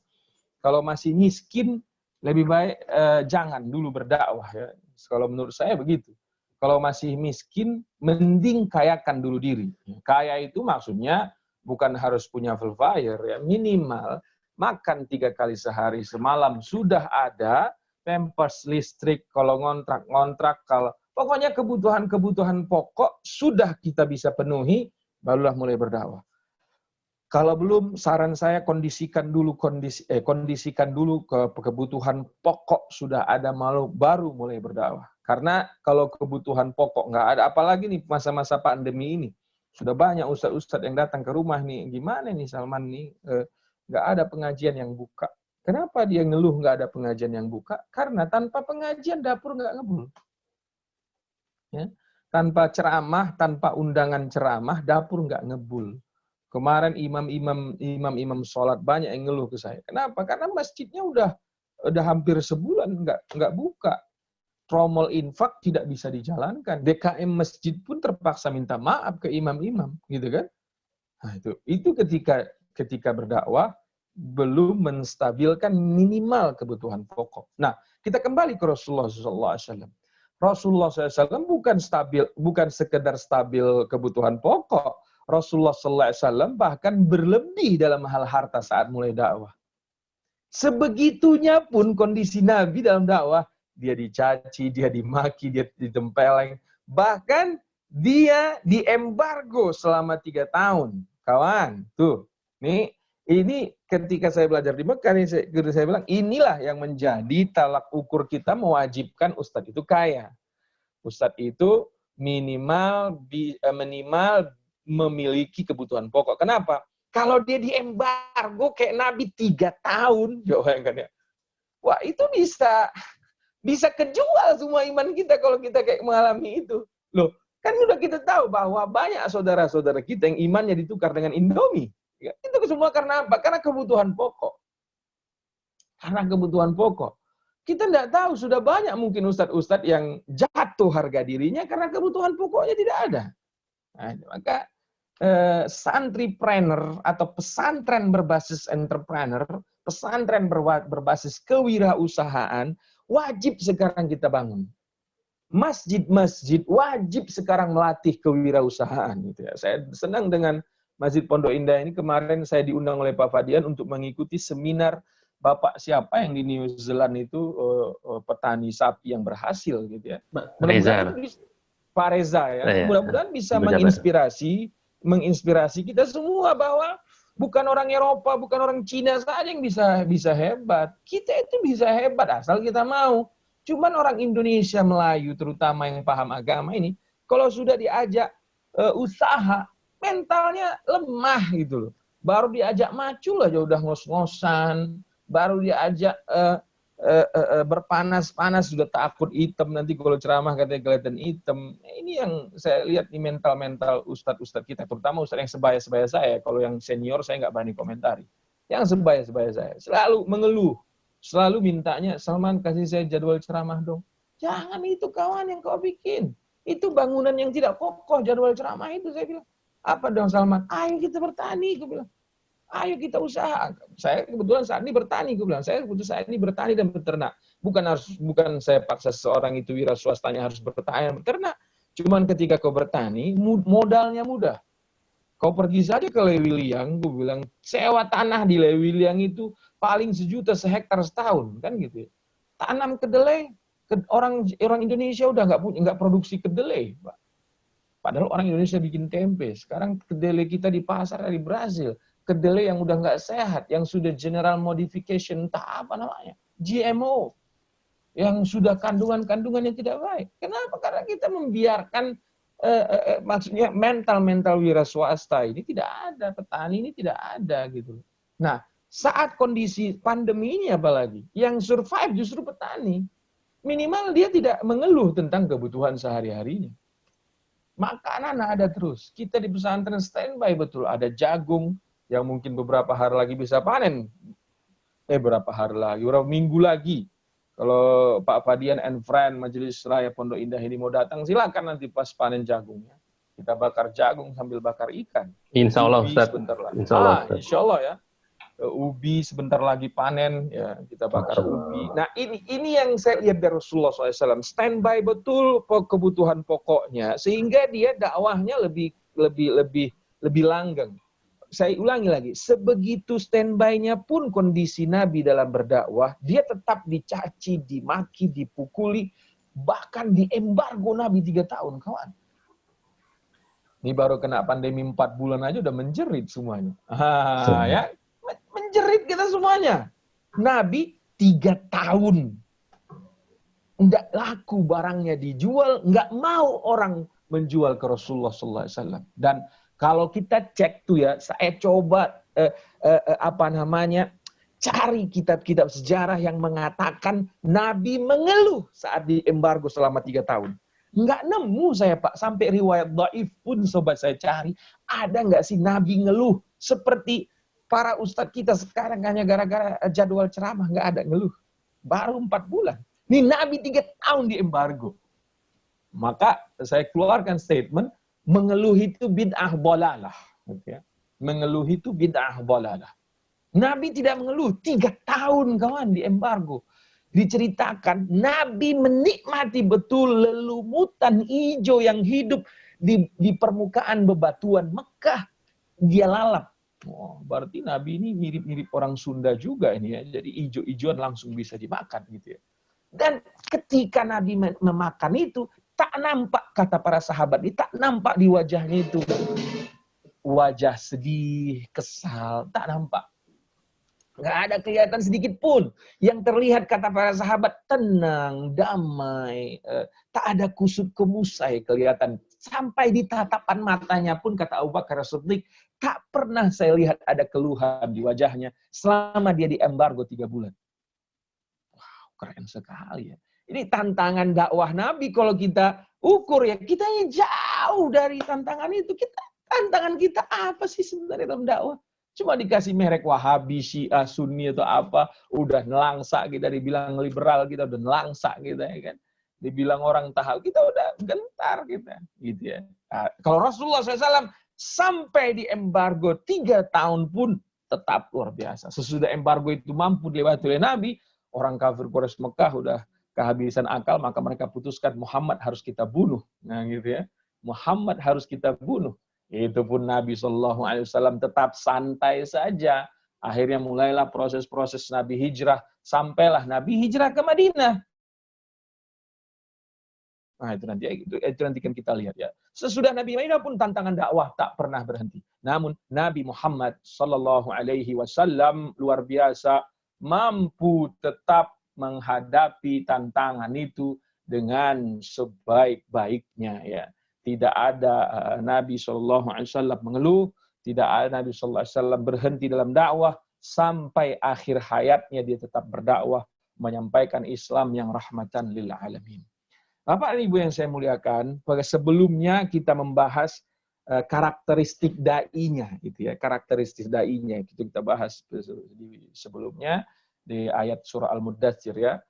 Kalau masih miskin, lebih baik jangan dulu berdakwah. Ya. Kalau menurut saya begitu. Kalau masih miskin, mending kayakan dulu diri. Kaya itu maksudnya bukan harus punya Velfire, ya. Minimal makan 3 kali sehari semalam sudah ada, pampers, listrik, kalau ngontrak, kalau pokoknya kebutuhan-kebutuhan pokok sudah kita bisa penuhi, barulah mulai berdakwah. Kalau belum, saran saya kondisikan dulu kebutuhan pokok sudah ada, baru mulai berdakwah. Karena kalau kebutuhan pokok nggak ada, apalagi nih masa-masa pandemi ini, sudah banyak ustadz-ustadz yang datang ke rumah nih, gimana nih Salman nih, nggak ada pengajian yang buka. Kenapa dia ngeluh nggak ada pengajian yang buka? Karena tanpa pengajian dapur nggak ngebul. Ya. Tanpa ceramah, tanpa undangan ceramah, dapur nggak ngebul. Kemarin imam-imam sholat banyak yang ngeluh ke saya. Kenapa? Karena masjidnya udah hampir sebulan nggak buka. Tromol infak tidak bisa dijalankan. DKM masjid pun terpaksa minta maaf ke imam-imam, gitu kan? Nah, itu ketika berdakwah belum menstabilkan minimal kebutuhan pokok. Nah, kita kembali ke Rasulullah SAW. Rasulullah SAW bukan sekedar stabil kebutuhan pokok. Rasulullah SAW bahkan berlebih dalam hal harta saat mulai dakwah. Sebegitunya pun kondisi Nabi dalam dakwah, dia dicaci, dia dimaki, dia ditempeleng, bahkan dia diembargo selama 3 tahun. Kawan, tuh, ini ketika saya belajar di Mekah, saya bilang inilah yang menjadi talak ukur kita mewajibkan ustadz itu kaya. Ustadz itu minimal memiliki kebutuhan pokok. Kenapa? Kalau dia diembargo kayak Nabi 3 tahun, bayangkan ya. Wah, itu bisa kejual semua iman kita kalau kita kayak mengalami itu. Loh, kan udah kita tahu bahwa banyak saudara-saudara kita yang imannya ditukar dengan Indomie. Ya, itu semua karena apa? Karena kebutuhan pokok. Karena kebutuhan pokok. Kita tidak tahu, sudah banyak mungkin ustadz-ustadz yang jatuh harga dirinya karena kebutuhan pokoknya tidak ada. Nah, maka santripreneur atau pesantren berbasis entrepreneur, pesantren berbasis kewirausahaan, wajib sekarang kita bangun. Masjid-masjid wajib sekarang melatih kewirausahaan. Gitu ya. Saya senang dengan Masjid Pondok Indah ini. Kemarin saya diundang oleh Pak Fadian untuk mengikuti seminar Bapak siapa yang di New Zealand itu petani sapi yang berhasil gitu ya. Mudah-mudahan Pak Reza ya. Mudah-mudahan bisa menginspirasi kita semua bahwa bukan orang Eropa, bukan orang Cina saja yang bisa hebat. Kita itu bisa hebat asal kita mau. Cuman orang Indonesia, Melayu terutama yang paham agama ini, kalau sudah diajak usaha, mentalnya lemah gitu loh. Baru diajak macul aja udah ngos-ngosan. Baru diajak berpanas-panas sudah takut hitam, nanti kalau ceramah katanya kelihatan hitam. Ini yang saya lihat di mental-mental ustadz-ustadz kita, terutama ustadz yang sebaya-sebaya saya. Kalau yang senior saya nggak berani komentari. Yang sebaya-sebaya saya selalu mengeluh, selalu mintanya, Salman kasih saya jadwal ceramah dong. Jangan, itu kawan yang kau bikin. Itu bangunan yang tidak kokoh jadwal ceramah itu, saya bilang. Apa dong Salman? Ayo kita bertani, aku bilang. Ayo kita usaha. Saya kebetulan saat ini bertani, gue bilang. Saya kebetulan saat ini bertani dan beternak. Bukan saya paksa seorang itu wira swastanya harus bertani dan beternak. Cuman ketika kau bertani, modalnya mudah. Kau pergi saja ke Lewiliang, gue bilang, sewa tanah di Lewiliang itu paling 1 juta sehektar setahun, kan gitu. Tanam kedelai, orang Indonesia udah nggak produksi kedelai, Pak. Padahal orang Indonesia bikin tempe. Sekarang kedelai kita di pasar dari Brasil. kedelai yang udah nggak sehat, yang sudah general modification, entah apa namanya, GMO, yang sudah kandungan-kandungan yang tidak baik. Kenapa? Karena kita membiarkan maksudnya mental wira swasta ini tidak ada, petani ini tidak ada gitu. Nah, saat kondisi pandemi ini apalagi, yang survive justru petani. Minimal dia tidak mengeluh tentang kebutuhan sehari-harinya. Makanan ada terus. Kita di pesantren standby betul. Ada jagung yang mungkin beberapa hari lagi bisa panen. Berapa hari lagi, beberapa minggu lagi. Kalau Pak Fadian and friend Majelis Raya Pondok Indah ini mau datang, silakan nanti pas panen jagungnya. Kita bakar jagung sambil bakar ikan. Insya Allah, Ubi Ustaz. sebentar lagi. Insya Allah, Ustaz. Insya Allah ya. Ubi sebentar lagi panen, ya kita bakar ubi. Nah ini yang saya lihat dari Rasulullah SAW. Standby betul kebutuhan pokoknya, sehingga dia dakwahnya lebih langgeng. Saya ulangi lagi, sebegitu standby-nya pun kondisi Nabi dalam berdakwah, dia tetap dicaci, dimaki, dipukuli, bahkan diembargo Nabi 3 tahun, kawan. Ini baru kena pandemi 4 bulan aja udah menjerit semuanya. Ya, menjerit kita semuanya. Nabi 3 tahun. Nggak laku barangnya dijual, nggak mau orang menjual ke Rasulullah SAW. Dan kalau kita cek tuh ya, saya coba cari kitab-kitab sejarah yang mengatakan Nabi mengeluh saat diembargo selama 3 tahun. Nggak nemu saya Pak, sampai riwayat dhaif pun sobat saya cari, ada nggak sih Nabi ngeluh seperti para ustadz kita sekarang hanya gara-gara jadwal ceramah, nggak ada ngeluh. Baru 4 bulan. Ini Nabi 3 tahun diembargo. Maka saya keluarkan statement, mengeluh itu bid'ah dhalalah. Mengeluh itu bid'ah dhalalah. Nabi tidak mengeluh, 3 tahun kawan diembargo. Diceritakan Nabi menikmati betul lelumutan hijau yang hidup di permukaan bebatuan Mekah. Dia lalap. Berarti Nabi ini mirip-mirip orang Sunda juga ini ya. Jadi hijau-hijauan langsung bisa dimakan gitu ya. Dan ketika Nabi memakan itu, tak nampak, kata para sahabat, tak nampak di wajahnya itu wajah sedih, kesal, tak nampak. Nggak ada kelihatan sedikit pun. Yang terlihat, kata para sahabat, tenang, damai, tak ada kusut kemusai kelihatan. Sampai di tatapan matanya pun, kata Abu Bakar As-Siddiq, tak pernah saya lihat ada keluhan di wajahnya selama dia diembargo 3 bulan. Wow, keren sekali ya. Ini tantangan dakwah Nabi kalau kita ukur ya, kita jauh dari tantangan itu. Tantangan kita apa sih sebenarnya dalam dakwah? Cuma dikasih merek Wahabi, Syiah, Sunni atau apa, udah nelangsa kita, dibilang liberal kita udah nelangsa kita ya kan. Dibilang orang tahu, kita udah gentar kita gitu ya. Nah, kalau Rasulullah SAW sampai di embargo 3 tahun pun tetap luar biasa. Sesudah embargo itu mampu dilewati oleh Nabi, orang kafir Quraisy Mekah udah kehabisan akal, maka mereka putuskan Muhammad harus kita bunuh. Nah gitu ya. Muhammad harus kita bunuh. Itu pun Nabi SAW tetap santai saja. Akhirnya mulailah proses-proses Nabi hijrah. Sampailah Nabi hijrah ke Madinah. Nah itu nanti kan kita lihat ya. Sesudah Nabi Madinah pun tantangan dakwah tak pernah berhenti. Namun Nabi Muhammad SAW luar biasa mampu tetap menghadapi tantangan itu dengan sebaik-baiknya ya. Tidak ada Nabi SAW mengeluh, tidak ada Nabi SAW berhenti dalam dakwah, sampai akhir hayatnya dia tetap berdakwah, menyampaikan Islam yang rahmatan lil alamin. Bapak dan Ibu yang saya muliakan, sebelumnya kita membahas karakteristik dai-nya, gitu ya, karakteristik dai-nya itu kita bahas sebelumnya di ayat surah Al-Muddatsir ya,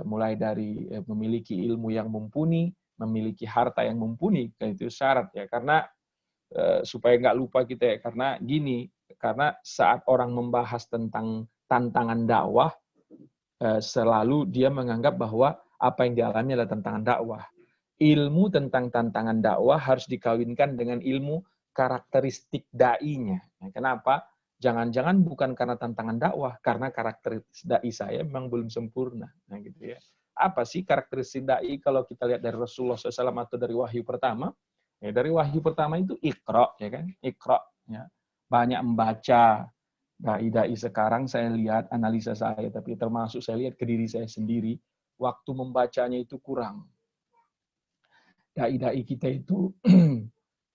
mulai dari memiliki ilmu yang mumpuni, memiliki harta yang mumpuni, itu syarat ya, karena supaya nggak lupa kita ya, karena gini, karena saat orang membahas tentang tantangan dakwah, selalu dia menganggap bahwa apa yang dialami adalah tantangan dakwah. Ilmu tentang tantangan dakwah harus dikawinkan dengan ilmu karakteristik dai-nya. Nah, kenapa? Jangan-jangan bukan karena tantangan dakwah, karena karakteristik dai saya memang belum sempurna. Nah, gitu ya. Apa sih karakteristik dai kalau kita lihat dari Rasulullah SAW atau dari wahyu pertama? Ya, dari wahyu pertama itu Iqra, ya kan? Iqra, ya. banyak membaca. Dai-dai sekarang saya lihat, analisa saya, tapi termasuk saya lihat ke diri saya sendiri, waktu membacanya itu kurang. Dai-dai kita itu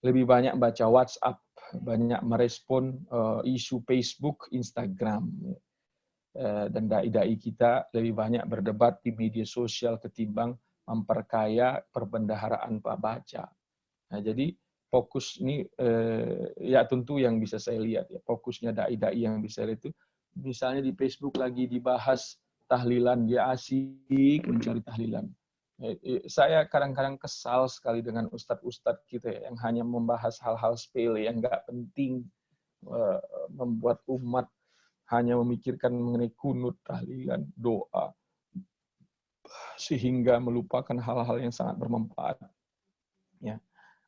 lebih banyak baca WhatsApp, banyak merespon isu Facebook, Instagram. Dan dai-dai kita lebih banyak berdebat di media sosial ketimbang memperkaya perbendaharaan baca. Nah, jadi fokus ini ya tentu yang bisa saya lihat ya, fokusnya dai-dai yang bisa lihat itu misalnya di Facebook lagi dibahas tahlilan, dia asik mencari tahlilan. Saya kadang-kadang kesal sekali dengan ustadz-ustadz kita ya, yang hanya membahas hal-hal sepele yang nggak penting, membuat umat hanya memikirkan mengenai kunut, tahlilan, doa, sehingga melupakan hal-hal yang sangat bermanfaat. Ya.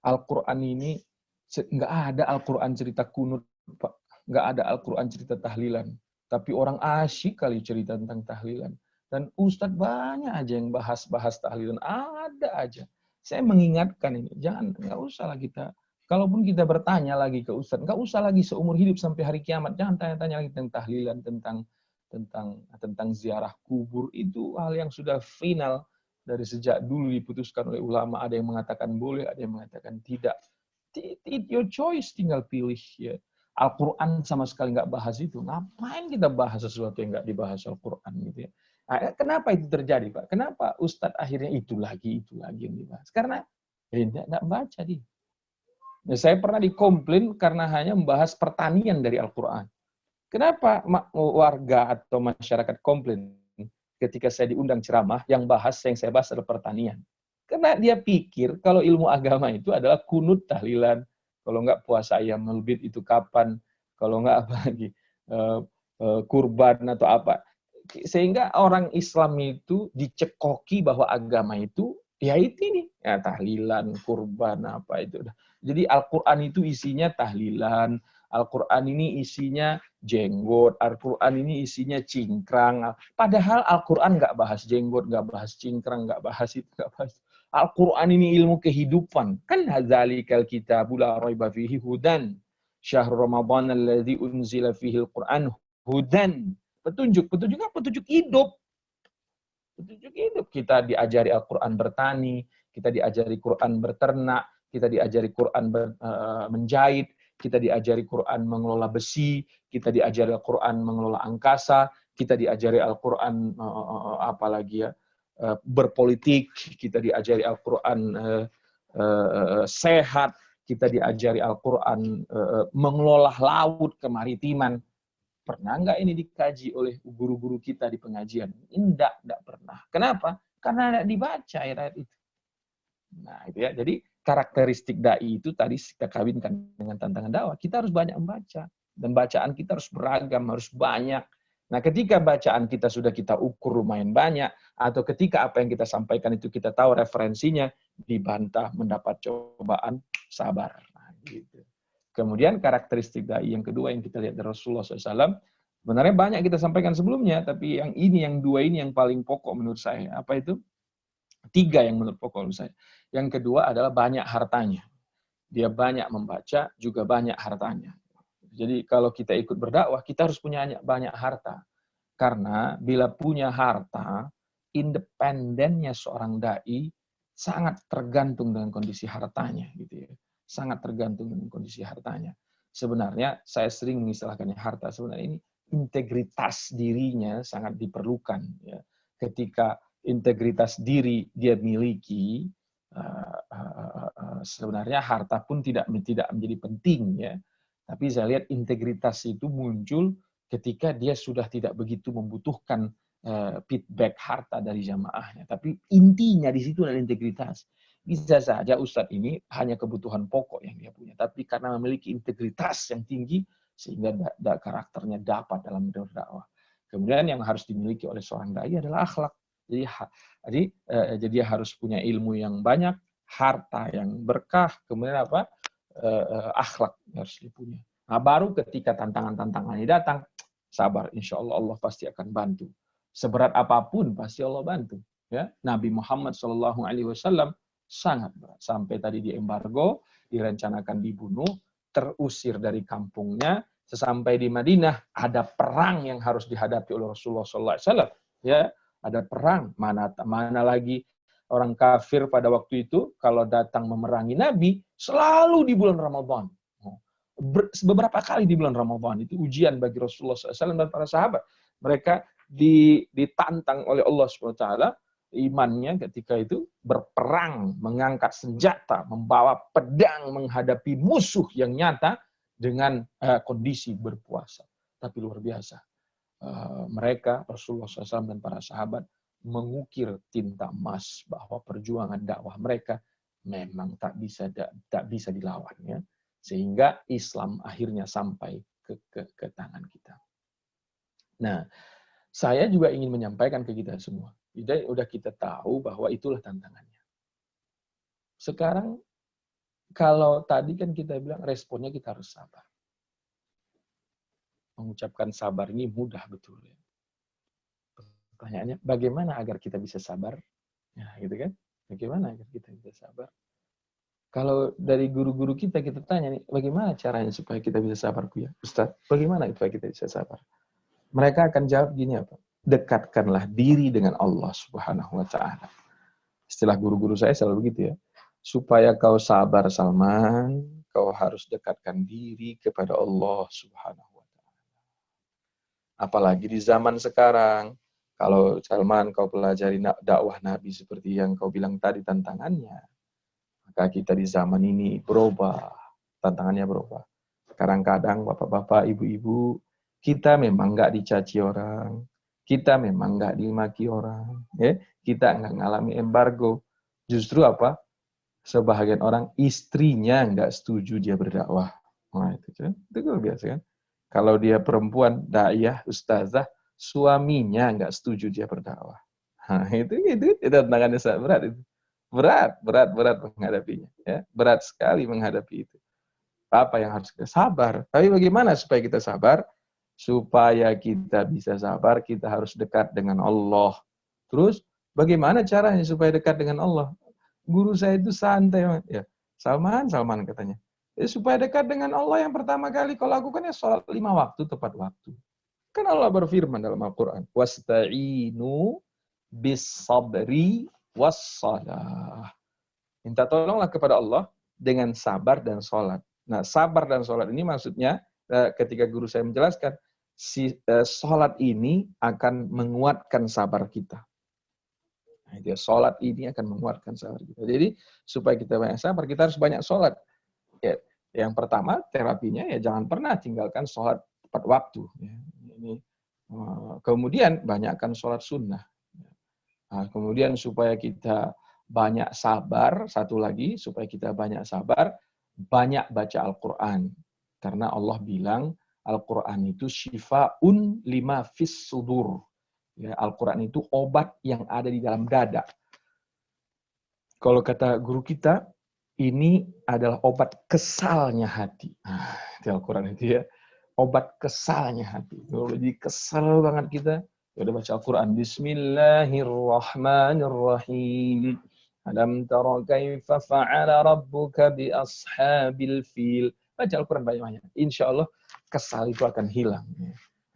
Al-Quran ini, nggak ada Al-Quran cerita kunut, Pak. Nggak ada Al-Quran cerita tahlilan. Tapi orang asyik kali cerita tentang tahlilan. Dan Ustadz banyak aja yang bahas-bahas tahlilan. Ada aja. Saya mengingatkan ini, nggak usah lah kita, kalaupun kita bertanya lagi ke Ustadz, nggak usah lagi seumur hidup sampai hari kiamat, jangan tanya-tanya lagi tentang tahlilan, tentang ziarah kubur. Itu hal yang sudah final. Dari sejak dulu diputuskan oleh ulama, ada yang mengatakan boleh, ada yang mengatakan tidak. It your choice, tinggal pilih. Ya. Al-Quran sama sekali nggak bahas itu. Ngapain kita bahas sesuatu yang nggak dibahas Al-Quran gitu ya? Nah, kenapa itu terjadi, Pak? Kenapa Ustadz akhirnya itu lagi yang dibahas? Karena tidak baca dia. Nah, saya pernah dikomplain karena hanya membahas pertanian dari Al-Quran. Kenapa warga atau masyarakat komplain ketika saya diundang ceramah yang saya bahas adalah pertanian? Karena dia pikir kalau ilmu agama itu adalah kunut tahlilan, kalau enggak puasa ayam melbit itu kapan, kalau enggak apa lagi, kurban atau apa. Sehingga orang Islam itu dicekoki bahwa agama itu ya itu ini, ya tahlilan, kurban apa itu. Jadi Al-Quran itu isinya tahlilan, Al-Quran ini isinya jenggot, Al-Quran ini isinya cingkrang. Padahal Al-Quran nggak bahas jenggot, nggak bahas cingkrang, nggak bahas itu, nggak bahas. Al-Quran ini ilmu kehidupan. Kan hadzalikal kitabu la raiba fihi hudan. Syahrul Ramadan alladzi unzila fihi al-Quran hudan. Petunjuk. Petunjuk apa? Petunjuk hidup. Petunjuk hidup. Kita diajari Al-Quran bertani, kita diajari Quran berternak, kita diajari Quran menjahit, kita diajari Quran mengelola besi, kita diajari Al-Quran mengelola angkasa, kita diajari Al-Quran apalagi ya, berpolitik, kita diajari Al-Quran sehat, kita diajari Al-Quran mengelola laut, kemaritiman. Pernah nggak ini dikaji oleh guru-guru kita di pengajian? Tidak pernah. Kenapa? Karena tidak dibaca ayat-ayat itu. Nah, itu ya. Jadi karakteristik dai itu tadi kita kawinkan dengan tantangan dakwah. Kita harus banyak membaca. Dan bacaan kita harus beragam, harus banyak. Nah, ketika bacaan kita sudah kita ukur lumayan banyak, atau ketika apa yang kita sampaikan itu kita tahu referensinya, dibantah, mendapat cobaan, sabar. Nah, gitu. Kemudian karakteristik dai yang kedua yang kita lihat dari Rasulullah SAW, sebenarnya banyak kita sampaikan sebelumnya, tapi yang dua ini yang paling pokok menurut saya. Apa itu? 3 yang menurut pokok menurut saya. Yang kedua adalah banyak hartanya. Dia banyak membaca, juga banyak hartanya. Jadi kalau kita ikut berdakwah, kita harus punya banyak harta. Karena bila punya harta, independennya seorang dai sangat tergantung dengan kondisi hartanya, gitu ya. Sangat tergantung dengan kondisi hartanya. Sebenarnya saya sering mengistilahkannya harta. Sebenarnya ini integritas dirinya sangat diperlukan. Ya. Ketika integritas diri dia miliki, sebenarnya harta pun tidak menjadi penting, ya. Tapi saya lihat integritas itu muncul ketika dia sudah tidak begitu membutuhkan feedback harta dari jamaahnya. Tapi intinya di situ adalah integritas. Bisa saja Ustadz ini hanya kebutuhan pokok yang dia punya, tapi karena memiliki integritas yang tinggi, sehingga karakternya dapat dalam berdakwah. Kemudian yang harus dimiliki oleh seorang dai adalah akhlak. Jadi dia harus punya ilmu yang banyak, harta yang berkah, kemudian apa? Akhlak harus dipunya. Nah, baru ketika tantangan-tantangan ini datang, sabar, insya Allah Allah pasti akan bantu. Seberat apapun pasti Allah bantu. Ya, Nabi Muhammad SAW sangat berat. Sampai tadi di embargo, direncanakan dibunuh, terusir dari kampungnya. Sesampai di Madinah, ada perang yang harus dihadapi oleh Rasulullah SAW. Ya, ada perang. Mana lagi orang kafir pada waktu itu, kalau datang memerangi Nabi, selalu di bulan Ramadan. Beberapa kali di bulan Ramadan. Itu ujian bagi Rasulullah SAW dan para sahabat. Mereka ditantang oleh Allah SWT, imannya ketika itu berperang, mengangkat senjata, membawa pedang, menghadapi musuh yang nyata, dengan kondisi berpuasa. Tapi luar biasa. Mereka, Rasulullah SAW dan para sahabat, mengukir tinta emas bahwa perjuangan dakwah mereka memang tak bisa dilawan. Ya. Sehingga Islam akhirnya sampai ke tangan kita. Nah, saya juga ingin menyampaikan ke kita semua. Jadi udah kita tahu bahwa itulah tantangannya. Sekarang, kalau tadi kan kita bilang responnya kita harus sabar. Mengucapkan sabar ini mudah betul. Ya. Pertanyaannya, bagaimana agar kita bisa sabar? Ya, gitu kan? Bagaimana agar kita bisa sabar? Kalau dari guru-guru kita tanya nih, bagaimana caranya supaya kita bisa sabar, ya Ustaz? Bagaimana supaya kita bisa sabar? Mereka akan jawab gini apa? Dekatkanlah diri dengan Allah Subhanahu wa Ta'ala. Istilah guru-guru saya selalu begitu ya. Supaya kau sabar, Salman, kau harus dekatkan diri kepada Allah Subhanahu wa Ta'ala. Apalagi di zaman sekarang, kalau Salman kau pelajari dakwah Nabi seperti yang kau bilang tadi tantangannya, maka kita di zaman ini berubah, tantangannya berubah. Kadang-kadang bapak-bapak, ibu-ibu, kita memang nggak dicaci orang, kita memang nggak dimaki orang, ya, kita nggak ngalami embargo. Justru apa? Sebagian orang istrinya nggak setuju dia berdakwah. Nah, itu luar biasa kan? Kalau dia perempuan, daiyah, ustazah, suaminya nggak setuju dia berdakwah. Nah, itu tantangannya sangat berat itu. Berat menghadapinya. Ya. Berat sekali menghadapi itu. Apa yang harus kita sabar? Tapi bagaimana supaya kita sabar? Supaya kita bisa sabar, kita harus dekat dengan Allah. Terus, bagaimana caranya supaya dekat dengan Allah? Guru saya itu santai. Ya, Salman katanya. Supaya dekat dengan Allah, yang pertama kali kau lakukan ya sholat 5 waktu tepat waktu. Kan Allah berfirman dalam Al-Quran, wasta'inu bis-sabri was-salah. Minta tolonglah kepada Allah dengan sabar dan sholat. Nah, sabar dan sholat ini maksudnya, ketika guru saya menjelaskan, sholat ini akan menguatkan sabar kita. Nah, sholat ini akan menguatkan sabar kita. Jadi, supaya kita banyak sabar, kita harus banyak sholat. Ya, yang pertama, terapinya ya jangan pernah tinggalkan sholat tepat waktu. Ya, ini. Kemudian, banyakkan sholat sunnah. Nah, kemudian supaya kita banyak sabar, satu lagi, supaya kita banyak sabar, banyak baca Al-Quran. Karena Allah bilang, Al-Quran itu syifa'un lima fis sudur. Ya, Al-Quran itu obat yang ada di dalam dada. Kalau kata guru kita, ini adalah obat kesalnya hati. Nah, itu Al-Quran itu ya. Obat kesalnya hati. Kalau jadi kesal banget kita, ya udah baca Al-Quran. Bismillahirrahmanirrahim. Alam tara kaifa fa'ala rabbuka bi ashabil fil. Baca Al-Quran banyak-banyak. Insya Allah kesal itu akan hilang.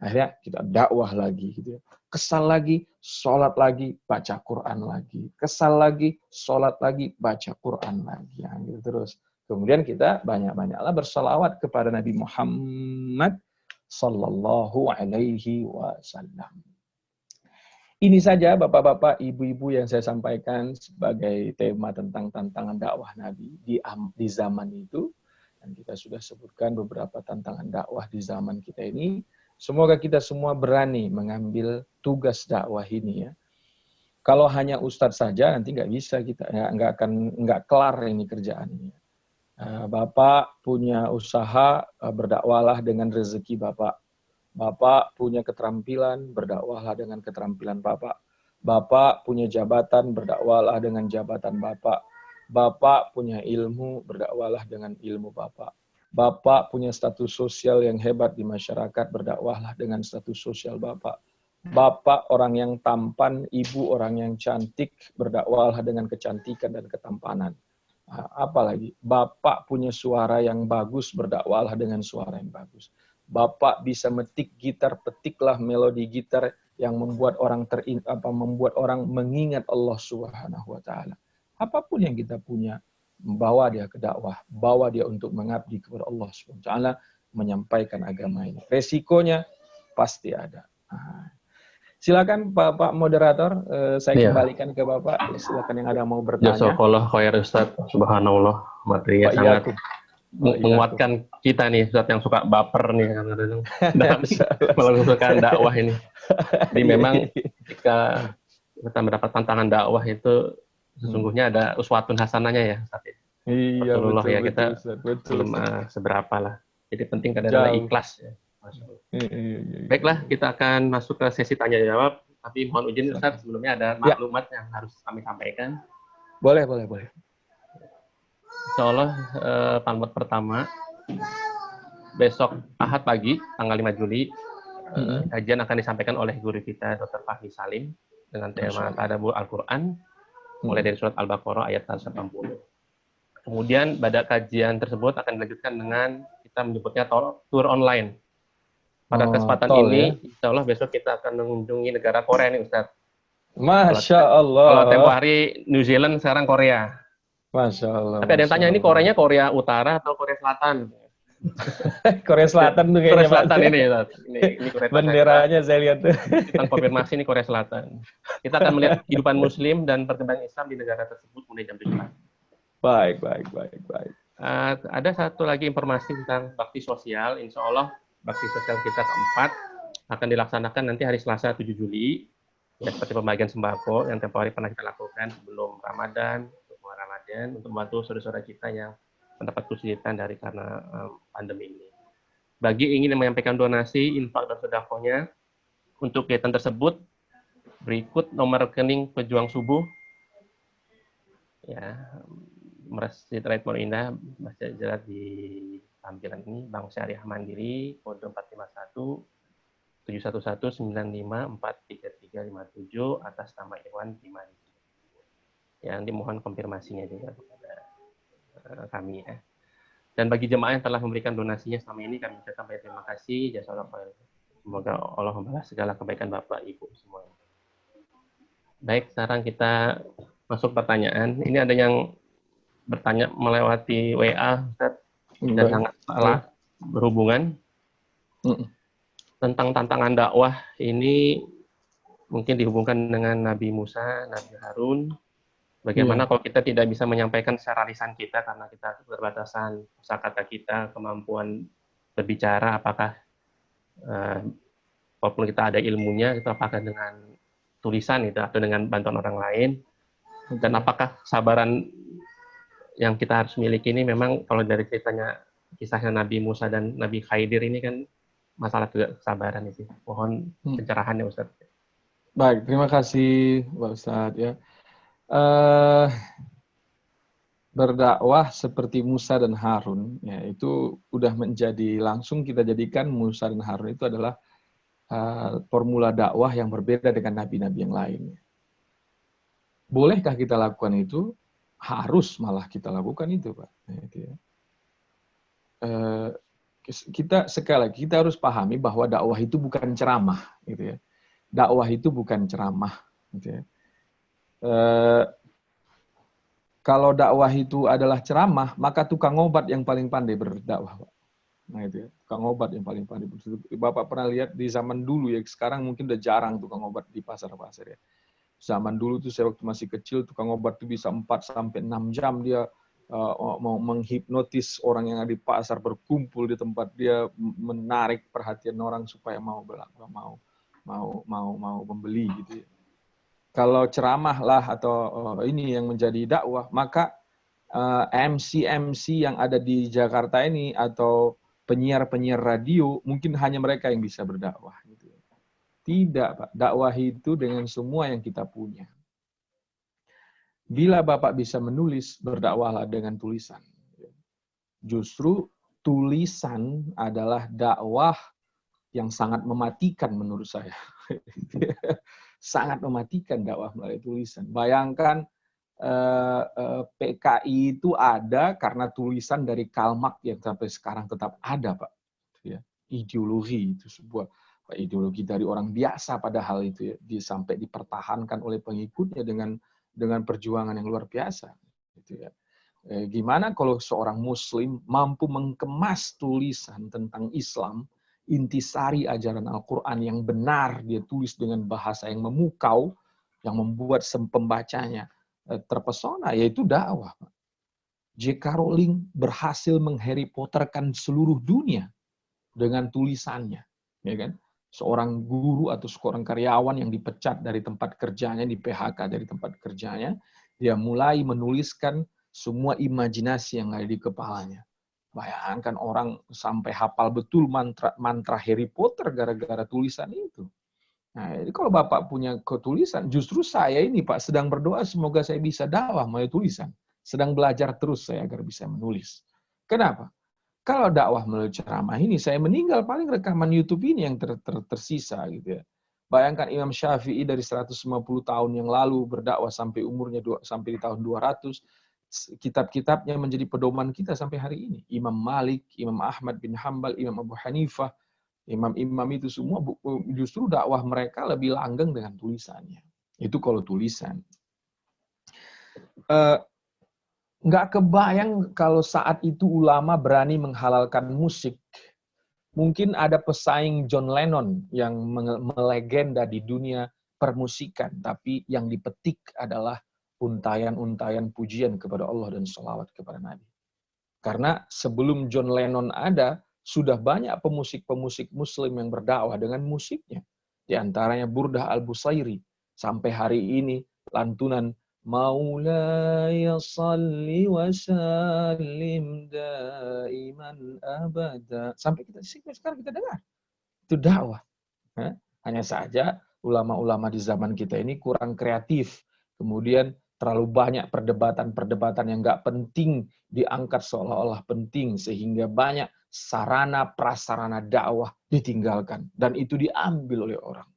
Akhirnya kita dakwah lagi. Gitu ya. Kesal lagi, sholat lagi, baca Quran lagi. Kesal lagi, sholat lagi, baca Quran lagi. Ya, gitu terus. Kemudian kita banyak-banyaklah bersalawat kepada Nabi Muhammad Sallallahu Alaihi Wasallam. Ini saja Bapak-Bapak, Ibu-Ibu yang saya sampaikan sebagai tema tentang tantangan dakwah Nabi di zaman itu. Dan kita sudah sebutkan beberapa tantangan dakwah di zaman kita ini. Semoga kita semua berani mengambil tugas dakwah ini ya. Kalau hanya ustadz saja nanti nggak bisa kita, ya, nggak kelar ini kerjaan ini. Bapak punya usaha, berdakwalah dengan rezeki Bapak. Bapak punya keterampilan, berdakwalah dengan keterampilan Bapak. Bapak punya jabatan, berdakwalah dengan jabatan Bapak. Bapak punya ilmu, berdakwalah dengan ilmu Bapak. Bapak punya status sosial yang hebat di masyarakat, berdakwahlah dengan status sosial Bapak. Bapak orang yang tampan, ibu orang yang cantik, berdakwahlah dengan kecantikan dan ketampanan. Apalagi Bapak punya suara yang bagus, berdakwahlah dengan suara yang bagus. Bapak bisa metik gitar, petiklah melodi gitar yang membuat membuat orang mengingat Allah Subhanahu wa taala. Apapun yang kita punya, bawa dia ke dakwah, bawa dia untuk mengabdi kepada Allah Subhanahu wa taala, menyampaikan agama ini. Resikonya pasti ada. Silakan Pak Moderator, saya Iya. kembalikan ke Bapak. Silakan yang ada mau bertanya. Jazakallah khair Ustaz. Subhanallah. Materi Pak sangat Iyakum. menguatkan kita nih Ustaz yang suka baper nih kadang-kadang dalam melakukan dakwah ini. Jadi memang ketika kita mendapat tantangan dakwah itu sesungguhnya ada uswatun hasanahnya ya Ustaz. Iya, Rasulullah betul, ya, kita betul, Ustaz. Betul, belum Ustaz. seberapa lah. Jadi penting adalah Jauh. ikhlas ya. Iya. Baiklah, kita akan masuk ke sesi tanya jawab. Tapi mohon izin Ustaz, sebelumnya ada maklumat yang harus kami sampaikan. Boleh. Insya Allah maklumat pertama, besok Ahad pagi, tanggal 5 Juli, kajian akan disampaikan oleh guru kita, Dr. Fahmi Salim, dengan tema Tadabbur Al-Quran, mulai dari surat Al-Baqarah ayat 180. Kemudian pada kajian tersebut akan dilanjutkan dengan kita menyebutnya tour online. Pada kesempatan ini, insya Allah besok kita akan mengunjungi negara Korea nih Ustaz. Masya Allah. Kalau tempo hari New Zealand, sekarang Korea. Masya Allah. Tapi ada yang tanya, ini Koreanya Korea Utara atau Korea Selatan? Korea Selatan tuh kayaknya. Korea Selatan ini Korea Selatan. Benderanya saya lihat tuh. Kita konfirmasi ini Korea Selatan. Kita akan melihat kehidupan Muslim dan perkembangan Islam di negara tersebut mulai jam 7 pagi. Baik. Ada satu lagi informasi tentang bakti sosial. Insya Allah bakti sosial kita keempat akan dilaksanakan nanti hari Selasa 7 Juli. Ya, seperti pembagian sembako yang tempo hari pernah kita lakukan sebelum Ramadan, untuk membantu saudara-saudara kita yang mendapat kesulitan karena pandemi ini. Bagi ingin menyampaikan donasi, infak dan sedekahnya untuk kegiatan tersebut, berikut nomor rekening pejuang subuh. Ya, Masjid Raid Pondok Indah, Masjid jelas di tampilan ini, Bank Syariah Mandiri, kode 451 711 95 43357 atas nama Irwan Timani. Yang dimohon konfirmasinya juga kepada kami ya. Dan bagi jemaah yang telah memberikan donasinya selama ini, kami ucapkan banyak terima kasih. Jazakallahu. Semoga Allah membalas segala kebaikan Bapak Ibu semuanya. Baik, sekarang kita masuk pertanyaan. Ini ada yang bertanya melewati WA, Ustaz, dan sangat salah berhubungan tentang tantangan dakwah ini, mungkin dihubungkan dengan Nabi Musa, Nabi Harun. Bagaimana kalau kita tidak bisa menyampaikan secara lisan kita karena kita keterbatasan kosakata kita, kemampuan berbicara, apakah walaupun kita ada ilmunya, itu apakah dengan tulisan itu atau dengan bantuan orang lain, dan apakah kesabaran yang kita harus miliki ini memang kalau dari kisahnya Nabi Musa dan Nabi Khidir ini kan masalah juga kesabaran itu. Mohon pencerahannya Ustaz. Baik, terima kasih Pak Ustaz ya. Berdakwah seperti Musa dan Harun, ya itu udah menjadi, langsung kita jadikan Musa dan Harun itu adalah formula dakwah yang berbeda dengan nabi-nabi yang lain. Bolehkah kita lakukan itu? Harus malah kita lakukan itu, Pak. Kita sekali lagi kita harus pahami bahwa dakwah itu bukan ceramah, gitu ya. Dakwah itu bukan ceramah, gitu ya. Kalau dakwah itu adalah ceramah, maka tukang obat yang paling pandai berdakwah, Pak. Nah itu ya, tukang obat yang paling pandai. Bapak pernah lihat di zaman dulu ya, sekarang mungkin udah jarang tukang obat di pasar-pasar ya. Zaman dulu tuh saya waktu masih kecil, tukang obat tuh bisa 4-6 jam dia mau menghipnotis orang yang ada di pasar, berkumpul di tempat dia, menarik perhatian orang supaya mau membeli gitu ya. Kalau ceramah lah atau ini yang menjadi dakwah, maka MC yang ada di Jakarta ini atau penyiar-penyiar radio mungkin hanya mereka yang bisa berdakwah. Gitu. Tidak, Pak. Dakwah itu dengan semua yang kita punya. Bila Bapak bisa menulis, berdakwahlah dengan tulisan. Justru tulisan adalah dakwah yang sangat mematikan menurut saya. Sangat mematikan dakwah melalui tulisan. Bayangkan PKI itu ada karena tulisan dari Karl Marx yang sampai sekarang tetap ada, Pak. Ya, ideologi itu sebuah ideologi dari orang biasa, padahal itu ya, sampai dipertahankan oleh pengikutnya dengan perjuangan yang luar biasa. Gitu ya. Gimana kalau seorang Muslim mampu mengemas tulisan tentang Islam, intisari ajaran Al-Quran yang benar, dia tulis dengan bahasa yang memukau, yang membuat pembacanya terpesona, yaitu dakwah. J.K. Rowling berhasil mengharry Potterkan seluruh dunia dengan tulisannya, ya kan? Seorang guru atau seorang karyawan yang dipecat dari tempat kerjanya, di PHK dari tempat kerjanya, dia mulai menuliskan semua imajinasi yang ada di kepalanya. Bayangkan orang sampai hafal betul mantra Harry Potter gara-gara tulisan itu. Nah, jadi kalau Bapak punya ketulisan, justru saya ini Pak sedang berdoa semoga saya bisa dakwah melalui tulisan. Sedang belajar terus saya agar bisa menulis. Kenapa? Kalau dakwah melalui ceramah ini, saya meninggal paling rekaman YouTube ini yang tersisa gitu ya. Bayangkan Imam Syafi'i dari 150 tahun yang lalu berdakwah sampai umurnya sampai di tahun 200, kitab-kitabnya menjadi pedoman kita sampai hari ini. Imam Malik, Imam Ahmad bin Hambal, Imam Abu Hanifah, imam-imam itu semua justru dakwah mereka lebih langgeng dengan tulisannya. Itu kalau tulisan. Nggak kebayang kalau saat itu ulama berani menghalalkan musik. Mungkin ada pesaing John Lennon yang melegenda di dunia permusikan, tapi yang dipetik adalah untayan-untayan pujian kepada Allah dan sholawat kepada Nabi. Karena sebelum John Lennon ada, sudah banyak pemusik-pemusik Muslim yang berdakwah dengan musiknya. Di antaranya Burdah Al-Busairi. Sampai hari ini lantunan Maulaya salli wa sallim daiman abada. Sampai sekarang kita dengar. Itu dakwah. Hanya saja ulama-ulama di zaman kita ini kurang kreatif. Kemudian terlalu banyak perdebatan-perdebatan yang nggak penting diangkat seolah-olah penting, sehingga banyak sarana prasarana dakwah ditinggalkan dan itu diambil oleh orang.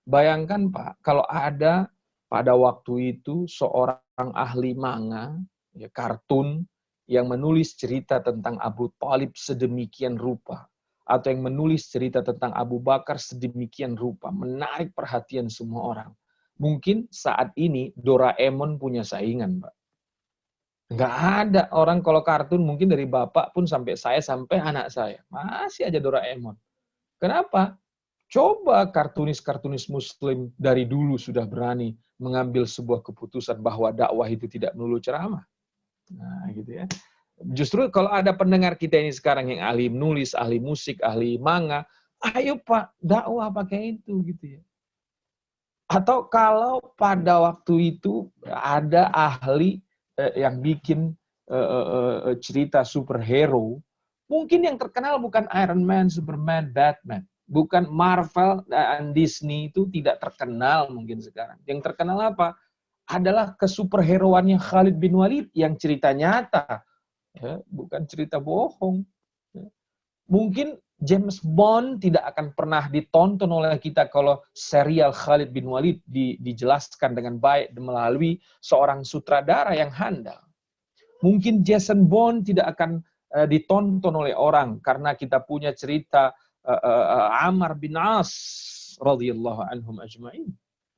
Bayangkan Pak, kalau ada pada waktu itu seorang ahli manga, ya, kartun, yang menulis cerita tentang Abu Thalib sedemikian rupa, atau yang menulis cerita tentang Abu Bakar sedemikian rupa, menarik perhatian semua orang. Mungkin saat ini Doraemon punya saingan, Pak. Nggak ada orang kalau kartun, mungkin dari bapak pun sampai saya, sampai anak saya. Masih aja Doraemon. Kenapa? Coba kartunis-kartunis Muslim dari dulu sudah berani mengambil sebuah keputusan bahwa dakwah itu tidak melulu ceramah. Nah, gitu ya. Justru kalau ada pendengar kita ini sekarang yang ahli menulis, ahli musik, ahli manga, ayo Pak, dakwah pakai itu gitu ya. Atau kalau pada waktu itu ada ahli yang bikin cerita superhero, mungkin yang terkenal bukan Iron Man, Superman, Batman. Bukan Marvel dan Disney, itu tidak terkenal mungkin sekarang. Yang terkenal apa? Adalah kesuperheroannya Khalid bin Walid yang cerita nyata. Ya, bukan cerita bohong. Ya. Mungkin James Bond tidak akan pernah ditonton oleh kita kalau serial Khalid bin Walid dijelaskan dengan baik melalui seorang sutradara yang handal. Mungkin Jason Bond tidak akan ditonton oleh orang karena kita punya cerita Ammar bin As radhiyallahu anhum ajma'in.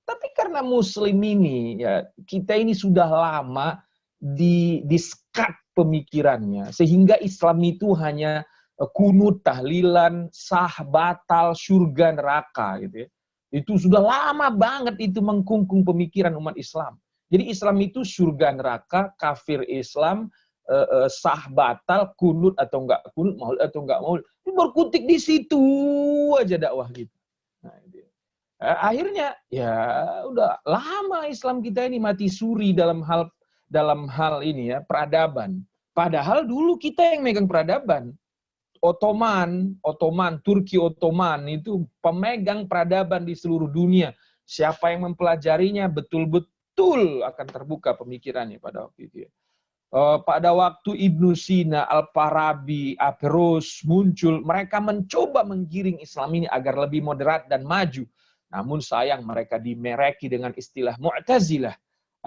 Tapi karena Muslim ini, ya, kita ini sudah lama di-skat pemikirannya, sehingga Islam itu hanya kunut, tahlilan, sah, batal, surga, neraka gitu ya. Itu sudah lama banget itu mengkungkung pemikiran umat Islam. Jadi Islam itu surga, neraka, kafir Islam, sah, batal, kunut atau enggak kunut, maulid atau enggak maulid. Itu berkutik di situ aja dakwah gitu. Nah, akhirnya ya udah lama Islam kita ini mati suri dalam hal ini ya, peradaban. Padahal dulu kita yang megang peradaban. Turki Ottoman itu pemegang peradaban di seluruh dunia. Siapa yang mempelajarinya betul-betul akan terbuka pemikirannya pada waktu itu. Pada waktu Ibnu Sina, Al-Farabi, Averroes muncul, mereka mencoba menggiring Islam ini agar lebih moderat dan maju. Namun sayang mereka dimereki dengan istilah Mu'tazilah.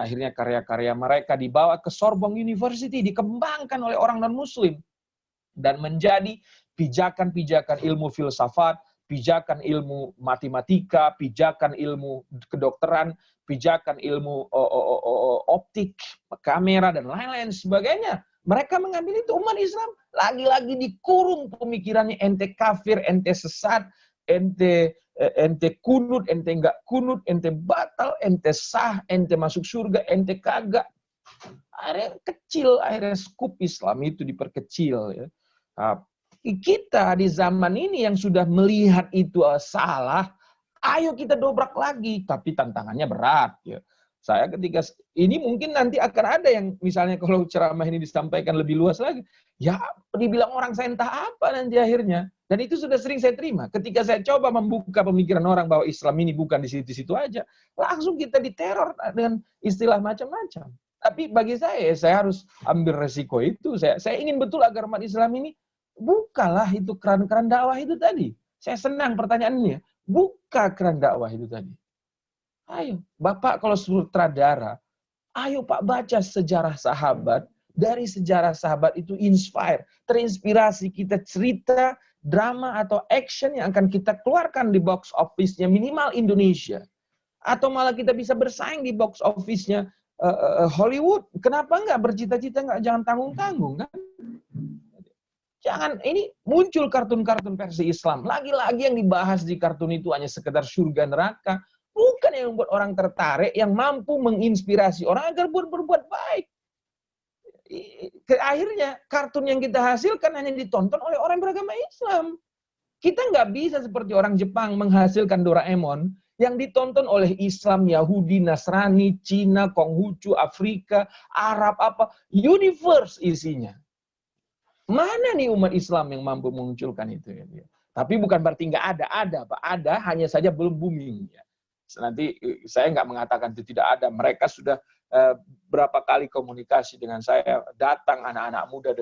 Akhirnya karya-karya mereka dibawa ke Sorbonne University, dikembangkan oleh orang non-Muslim. Dan menjadi pijakan-pijakan ilmu filsafat, pijakan ilmu matematika, pijakan ilmu kedokteran, pijakan ilmu optik, kamera, dan lain-lain sebagainya. Mereka mengambil itu. Umat Islam lagi-lagi dikurung pemikirannya, ente kafir, ente sesat, ente kunut, ente enggak kunut, ente batal, ente sah, ente masuk surga, ente kagak. Akhirnya kecil, akhirnya skup Islam itu diperkecil. Ya. Kita di zaman ini yang sudah melihat itu salah, ayo kita dobrak lagi, tapi tantangannya berat. Ya. Saya ketika ini mungkin nanti akan ada yang misalnya kalau ceramah ini disampaikan lebih luas lagi, ya dibilang orang saya entah apa nanti akhirnya. Dan itu sudah sering saya terima. Ketika saya coba membuka pemikiran orang bahwa Islam ini bukan di situ-situ aja, langsung kita diteror dengan istilah macam-macam. Tapi bagi saya harus ambil resiko itu. Saya ingin betul agar umat Islam ini bukalah itu keran-keran dakwah itu tadi. Saya senang pertanyaannya. Buka keran dakwah itu tadi. Ayo, Bapak kalau sutradara, ayo Pak baca sejarah sahabat. Dari sejarah sahabat itu inspire, terinspirasi kita cerita, drama atau action yang akan kita keluarkan di box office-nya minimal Indonesia. Atau malah kita bisa bersaing di box office-nya Hollywood. Kenapa enggak bercita-cita, enggak, jangan tanggung-tanggung kan? Jangan, ini muncul kartun-kartun versi Islam. Lagi-lagi yang dibahas di kartun itu hanya sekedar surga neraka. Bukan yang membuat orang tertarik, yang mampu menginspirasi orang agar berbuat baik. Akhirnya, kartun yang kita hasilkan hanya ditonton oleh orang beragama Islam. Kita nggak bisa seperti orang Jepang menghasilkan Doraemon yang ditonton oleh Islam, Yahudi, Nasrani, Cina, Konghucu, Afrika, Arab, apa. Universe isinya. Mana nih umat Islam yang mampu mengunculkan itu? Tapi bukan berarti nggak ada, Pak. Ada, hanya saja belum booming. Nanti saya nggak mengatakan itu tidak ada. Mereka sudah berapa kali komunikasi dengan saya, datang anak-anak muda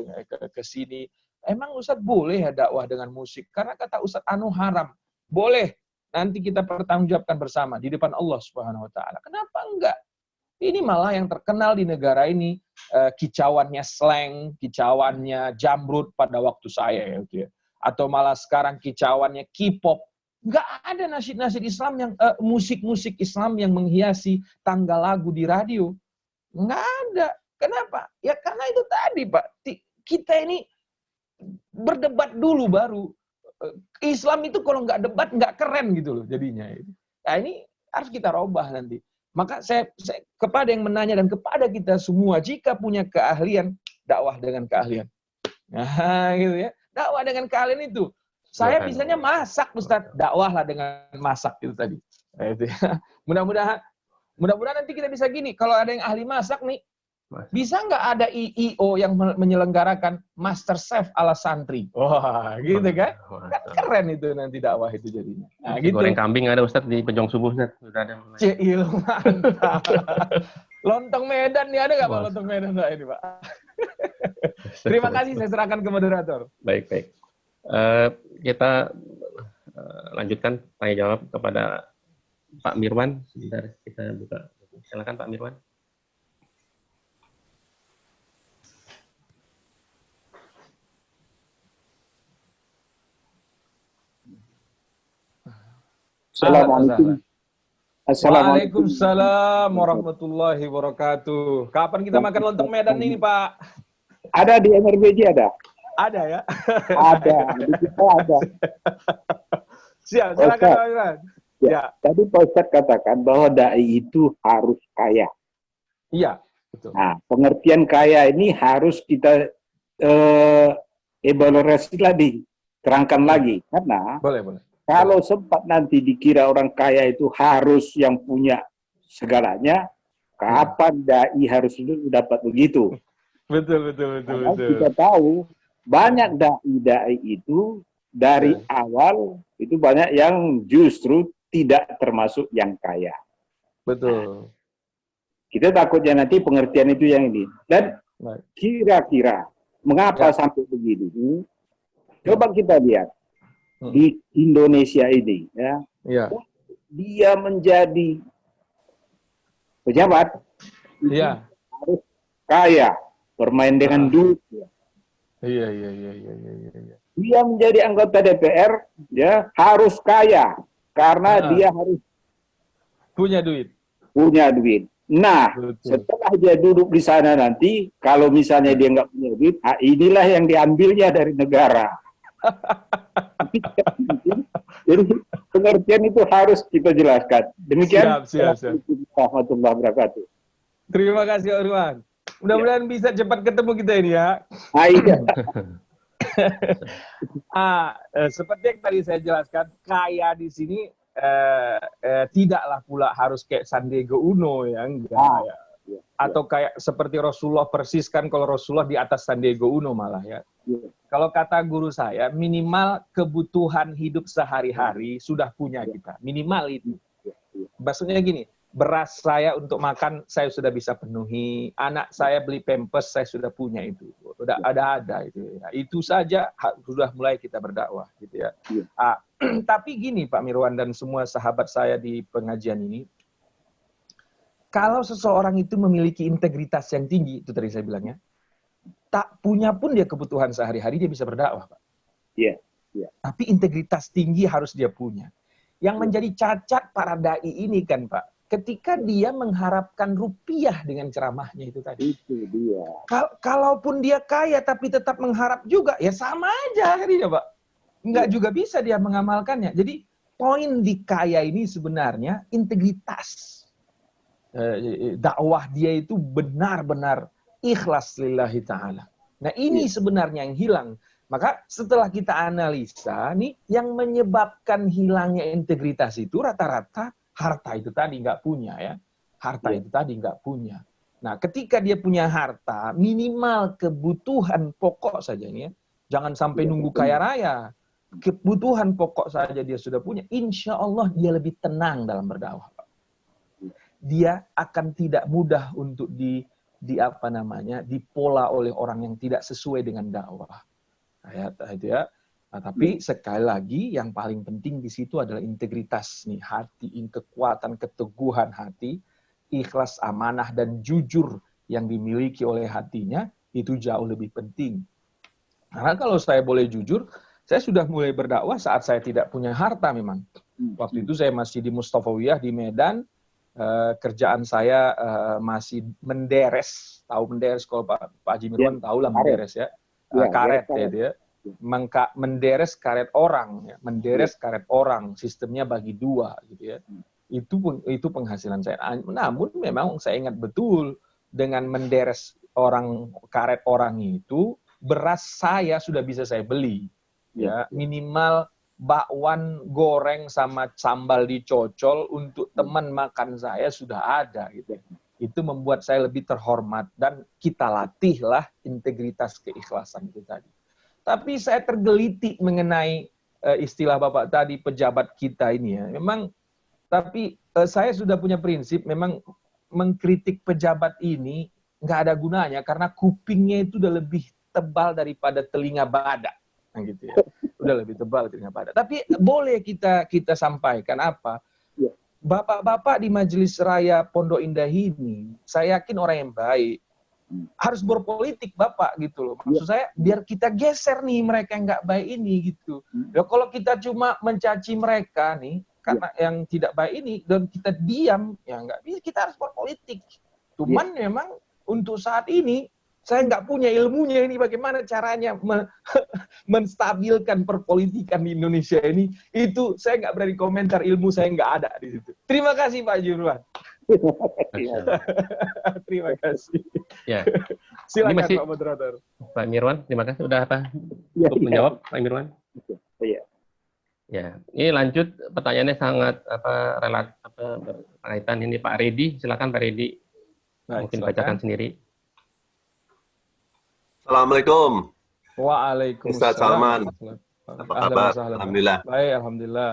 ke sini. Emang Ustadz boleh ya dakwah dengan musik? Karena kata Ustadz Anu haram. Boleh. Nanti kita pertanggungjawabkan bersama di depan Allah Subhanahu Wa Taala. Kenapa enggak? Ini malah yang terkenal di negara ini kicauannya slang, kicauannya jamrut pada waktu saya, gitu ya. Atau malah sekarang kicauannya K-pop. Nggak ada nasyid-nasyid Islam yang musik-musik Islam yang menghiasi tanggal lagu di radio. Nggak ada. Kenapa? Ya karena itu tadi, Pak. Kita ini berdebat dulu baru. Islam itu kalau nggak debat nggak keren gitu loh jadinya. Nah ini harus kita robah nanti. Maka saya kepada yang menanya dan kepada kita semua, jika punya keahlian, dakwah dengan keahlian. Nah gitu ya. Dakwah dengan keahlian itu. Saya misalnya masak, Ustaz, dakwahlah dengan masak itu tadi. Itu ya. Mudah-mudahan nanti kita bisa gini. Kalau ada yang ahli masak nih, bisa nggak ada IO yang menyelenggarakan Master Chef ala santri? Wah, gitu kan? Kan keren itu nanti dakwah itu jadinya. Nah, gitu. Goreng kambing ada Ustaz di Pejong Subuh, Ustaz. Sudah ada. Cil, mantap. Lontong Medan nih, ada nggak Pak lontong Medan ini, Pak? Terima kasih, saya serahkan ke moderator. Baik. Kita lanjutkan tanya jawab kepada Pak Mirwan. Sebentar kita buka. Silakan Pak Mirwan. Assalamualaikum. Waalaikumsalam warahmatullahi wabarakatuh. Kapan kita makan lontong Medan ini, Pak? Ada di MRBJ ada. Ada ya? Ada, di kita ada. Siap, silakan Pak Irwan. Ya. Tadi Pak Ustadz katakan bahwa dai itu harus kaya. Iya, betul. Nah, pengertian kaya ini harus kita evaluasi lagi, terangkan lagi. Karena boleh. Kalau sempat nanti dikira orang kaya itu harus yang punya segalanya, kapan dai harus dapat begitu? Betul. Kita tahu banyak dai itu dari awal itu banyak yang justru tidak termasuk yang kaya. Betul. Kita takutnya nanti pengertian itu yang ini. Dan kira-kira mengapa sampai begini? Coba kita lihat. Di Indonesia ini, ya, dia menjadi pejabat, Iya. harus kaya, bermain dengan duit. Iya. Dia menjadi anggota DPR, ya harus kaya karena dia harus punya duit. Nah, Betul. setelah dia duduk di sana nanti, kalau misalnya dia nggak punya duit, inilah yang diambilnya dari negara. Jadi pengertian itu harus kita jelaskan. Demikian. Siap. Assalamualaikum warahmatullahi wabarakatuh. Terima kasih, Pak Irwan. Mudah-mudahan bisa cepat ketemu kita ini ya. Iya. Seperti yang tadi saya jelaskan, kaya di sini tidaklah pula harus kayak Sandiaga Uno ya, enggak ya. Atau kayak seperti Rasulullah persis kan, kalau Rasulullah di atas Sandiaga Uno malah ya. Kalau kata guru saya, minimal kebutuhan hidup sehari-hari sudah punya kita, minimal itu. Maksudnya gini, beras saya untuk makan saya sudah bisa penuhi, anak saya beli pampers saya sudah punya itu, udah ada itu ya. Itu saja sudah mulai kita berdakwah gitu ya. Tapi gini Pak Mirwan dan semua sahabat saya di pengajian ini, kalau seseorang itu memiliki integritas yang tinggi, itu tadi saya bilangnya, tak punya pun dia kebutuhan sehari-hari dia bisa berdakwah Pak. Iya. Tapi integritas tinggi harus dia punya. Yang menjadi cacat para dai ini kan Pak, ketika dia mengharapkan rupiah dengan ceramahnya itu tadi. Itu dia. Kalaupun dia kaya tapi tetap mengharap juga, ya sama aja dia Pak. Enggak juga bisa dia mengamalkannya. Jadi poin di kaya ini sebenarnya integritas. Dakwah dia itu benar-benar ikhlas lillahi ta'ala. Nah ini sebenarnya yang hilang. Maka setelah kita analisa nih, yang menyebabkan hilangnya integritas itu rata-rata harta itu tadi nggak punya ya. Harta itu tadi nggak punya. Nah ketika dia punya harta, minimal kebutuhan pokok saja nih ya. Jangan sampai nunggu kaya raya. Kebutuhan pokok saja dia sudah punya. Insya Allah dia lebih tenang dalam berdakwah. Dia akan tidak mudah untuk dipola oleh orang yang tidak sesuai dengan dakwah. Itu ya. Nah, tapi sekali lagi yang paling penting di situ adalah integritas nih, hati, kekuatan, keteguhan hati, ikhlas, amanah dan jujur yang dimiliki oleh hatinya itu jauh lebih penting. Karena kalau saya boleh jujur, saya sudah mulai berdakwah saat saya tidak punya harta memang. Waktu itu saya masih di Mustafawiyah di Medan. Kerjaan saya masih menderes, tahu menderes kalau Pak Haji Mirwan tahu lah menderes ya, karet ya, menderes karet orang, ya. Menderes karet orang, sistemnya bagi dua gitu ya. Itu penghasilan saya. Namun memang saya ingat betul dengan menderes karet orang itu, beras saya sudah bisa saya beli, ya minimal bakwan goreng sama sambal dicocol untuk teman makan saya sudah ada gitu. Itu membuat saya lebih terhormat dan kita latihlah integritas keikhlasan itu tadi. Tapi saya tergelitik mengenai istilah Bapak tadi pejabat kita ini ya. Memang tapi saya sudah punya prinsip memang mengkritik pejabat ini nggak ada gunanya karena kupingnya itu udah lebih tebal daripada telinga badak. Nah, gitu ya. Udah lebih tebal telinga badak. Tapi boleh kita sampaikan apa? Bapak-bapak di Majelis Raya Pondok Indah ini, saya yakin orang yang baik. Harus berpolitik Bapak gitu loh. Maksud saya biar kita geser nih mereka yang nggak baik ini gitu. Ya kalau kita cuma mencaci mereka nih karena yang tidak baik ini dan kita diam, ya nggak bisa. Kita harus berpolitik. Cuman memang untuk saat ini saya nggak punya ilmunya ini bagaimana caranya menstabilkan perpolitikan di Indonesia ini. Itu saya nggak berani komentar, ilmu saya nggak ada di situ. Terima kasih Pak Jurwan. Terima kasih. Ya. Silakan Pak Moderator. Pak Mirwan, terima kasih sudah untuk menjawab Pak Mirwan. Iya. Ya, ini lanjut pertanyaannya sangat berkaitan ini Pak Redi. Silakan Pak Redi. Mungkin bacakan sendiri. Assalamualaikum. Waalaikumsalam. Ustaz Salman. Apa kabar? Alhamdulillah. Baik, alhamdulillah.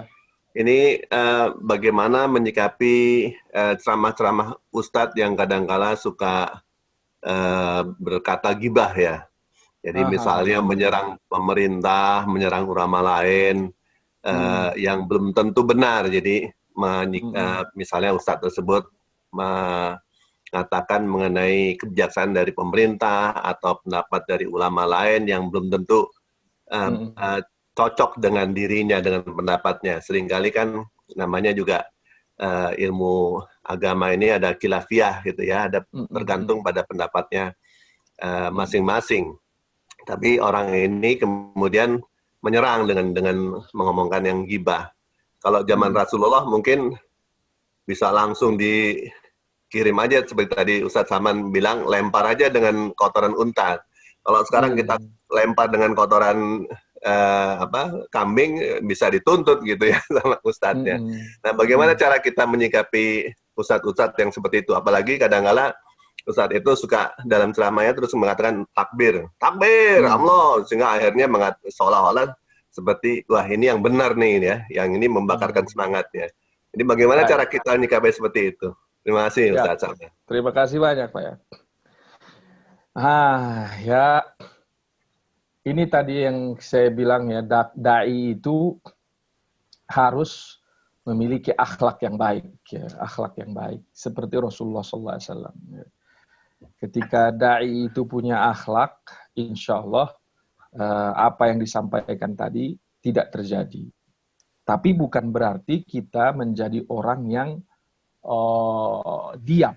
Ini bagaimana menyikapi ceramah-ceramah Ustadz yang kadang-kala suka berkata gibah ya. Jadi misalnya menyerang pemerintah, menyerang ulama lain yang belum tentu benar. Jadi misalnya Ustadz tersebut mengatakan mengenai kebijaksanaan dari pemerintah atau pendapat dari ulama lain yang belum tentu cocok dengan dirinya, dengan pendapatnya. Seringkali kan namanya juga ilmu agama ini ada khilafiyah gitu ya, ada tergantung pada pendapatnya masing-masing. Tapi orang ini kemudian menyerang dengan mengomongkan yang gibah. Kalau zaman Rasulullah mungkin bisa langsung dikirim aja seperti tadi Ustadz Saman bilang, lempar aja dengan kotoran unta. Kalau sekarang kita lempar dengan kotoran kambing, bisa dituntut gitu ya sama ustadznya. Nah, bagaimana cara kita menyikapi ustadz-ustadz yang seperti itu? Apalagi kadang-kala ustadz itu suka dalam ceramahnya terus mengatakan takbir, Allah, sehingga akhirnya seolah-olah seperti wah ini yang benar nih ya, yang ini membakarkan semangatnya. Jadi bagaimana cara kita menyikapi seperti itu? Terima kasih Ustadz. Terima kasih banyak Pak ya. Ya ini tadi yang saya bilang ya, dai itu harus memiliki akhlak yang baik, ya, akhlak yang baik seperti Rasulullah SAW. Ya. Ketika dai itu punya akhlak, insya Allah apa yang disampaikan tadi tidak terjadi. Tapi bukan berarti kita menjadi orang yang diam,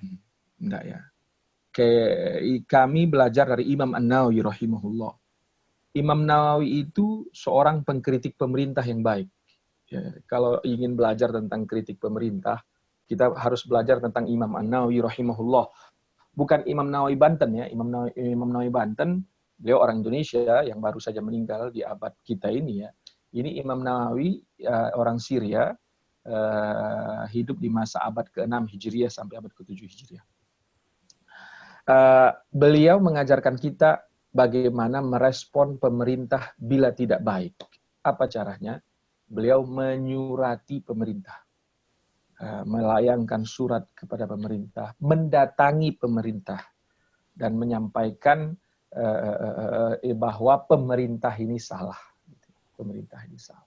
enggak ya. Kami belajar dari Imam An-Nawawi rahimahullah. Imam Nawawi itu seorang pengkritik pemerintah yang baik. Ya, kalau ingin belajar tentang kritik pemerintah, kita harus belajar tentang Imam An-Nawawi rahimahullah. Bukan Imam Nawawi Banten ya, Imam Nawawi Banten, beliau orang Indonesia yang baru saja meninggal di abad kita ini ya. Ini Imam Nawawi orang Syria, hidup di masa abad ke-6 Hijriah sampai abad ke-7 Hijriah. Beliau mengajarkan kita bagaimana merespon pemerintah bila tidak baik. Apa caranya? Beliau menyurati pemerintah. Melayangkan surat kepada pemerintah, mendatangi pemerintah, dan menyampaikan bahwa pemerintah ini salah. Pemerintah ini salah.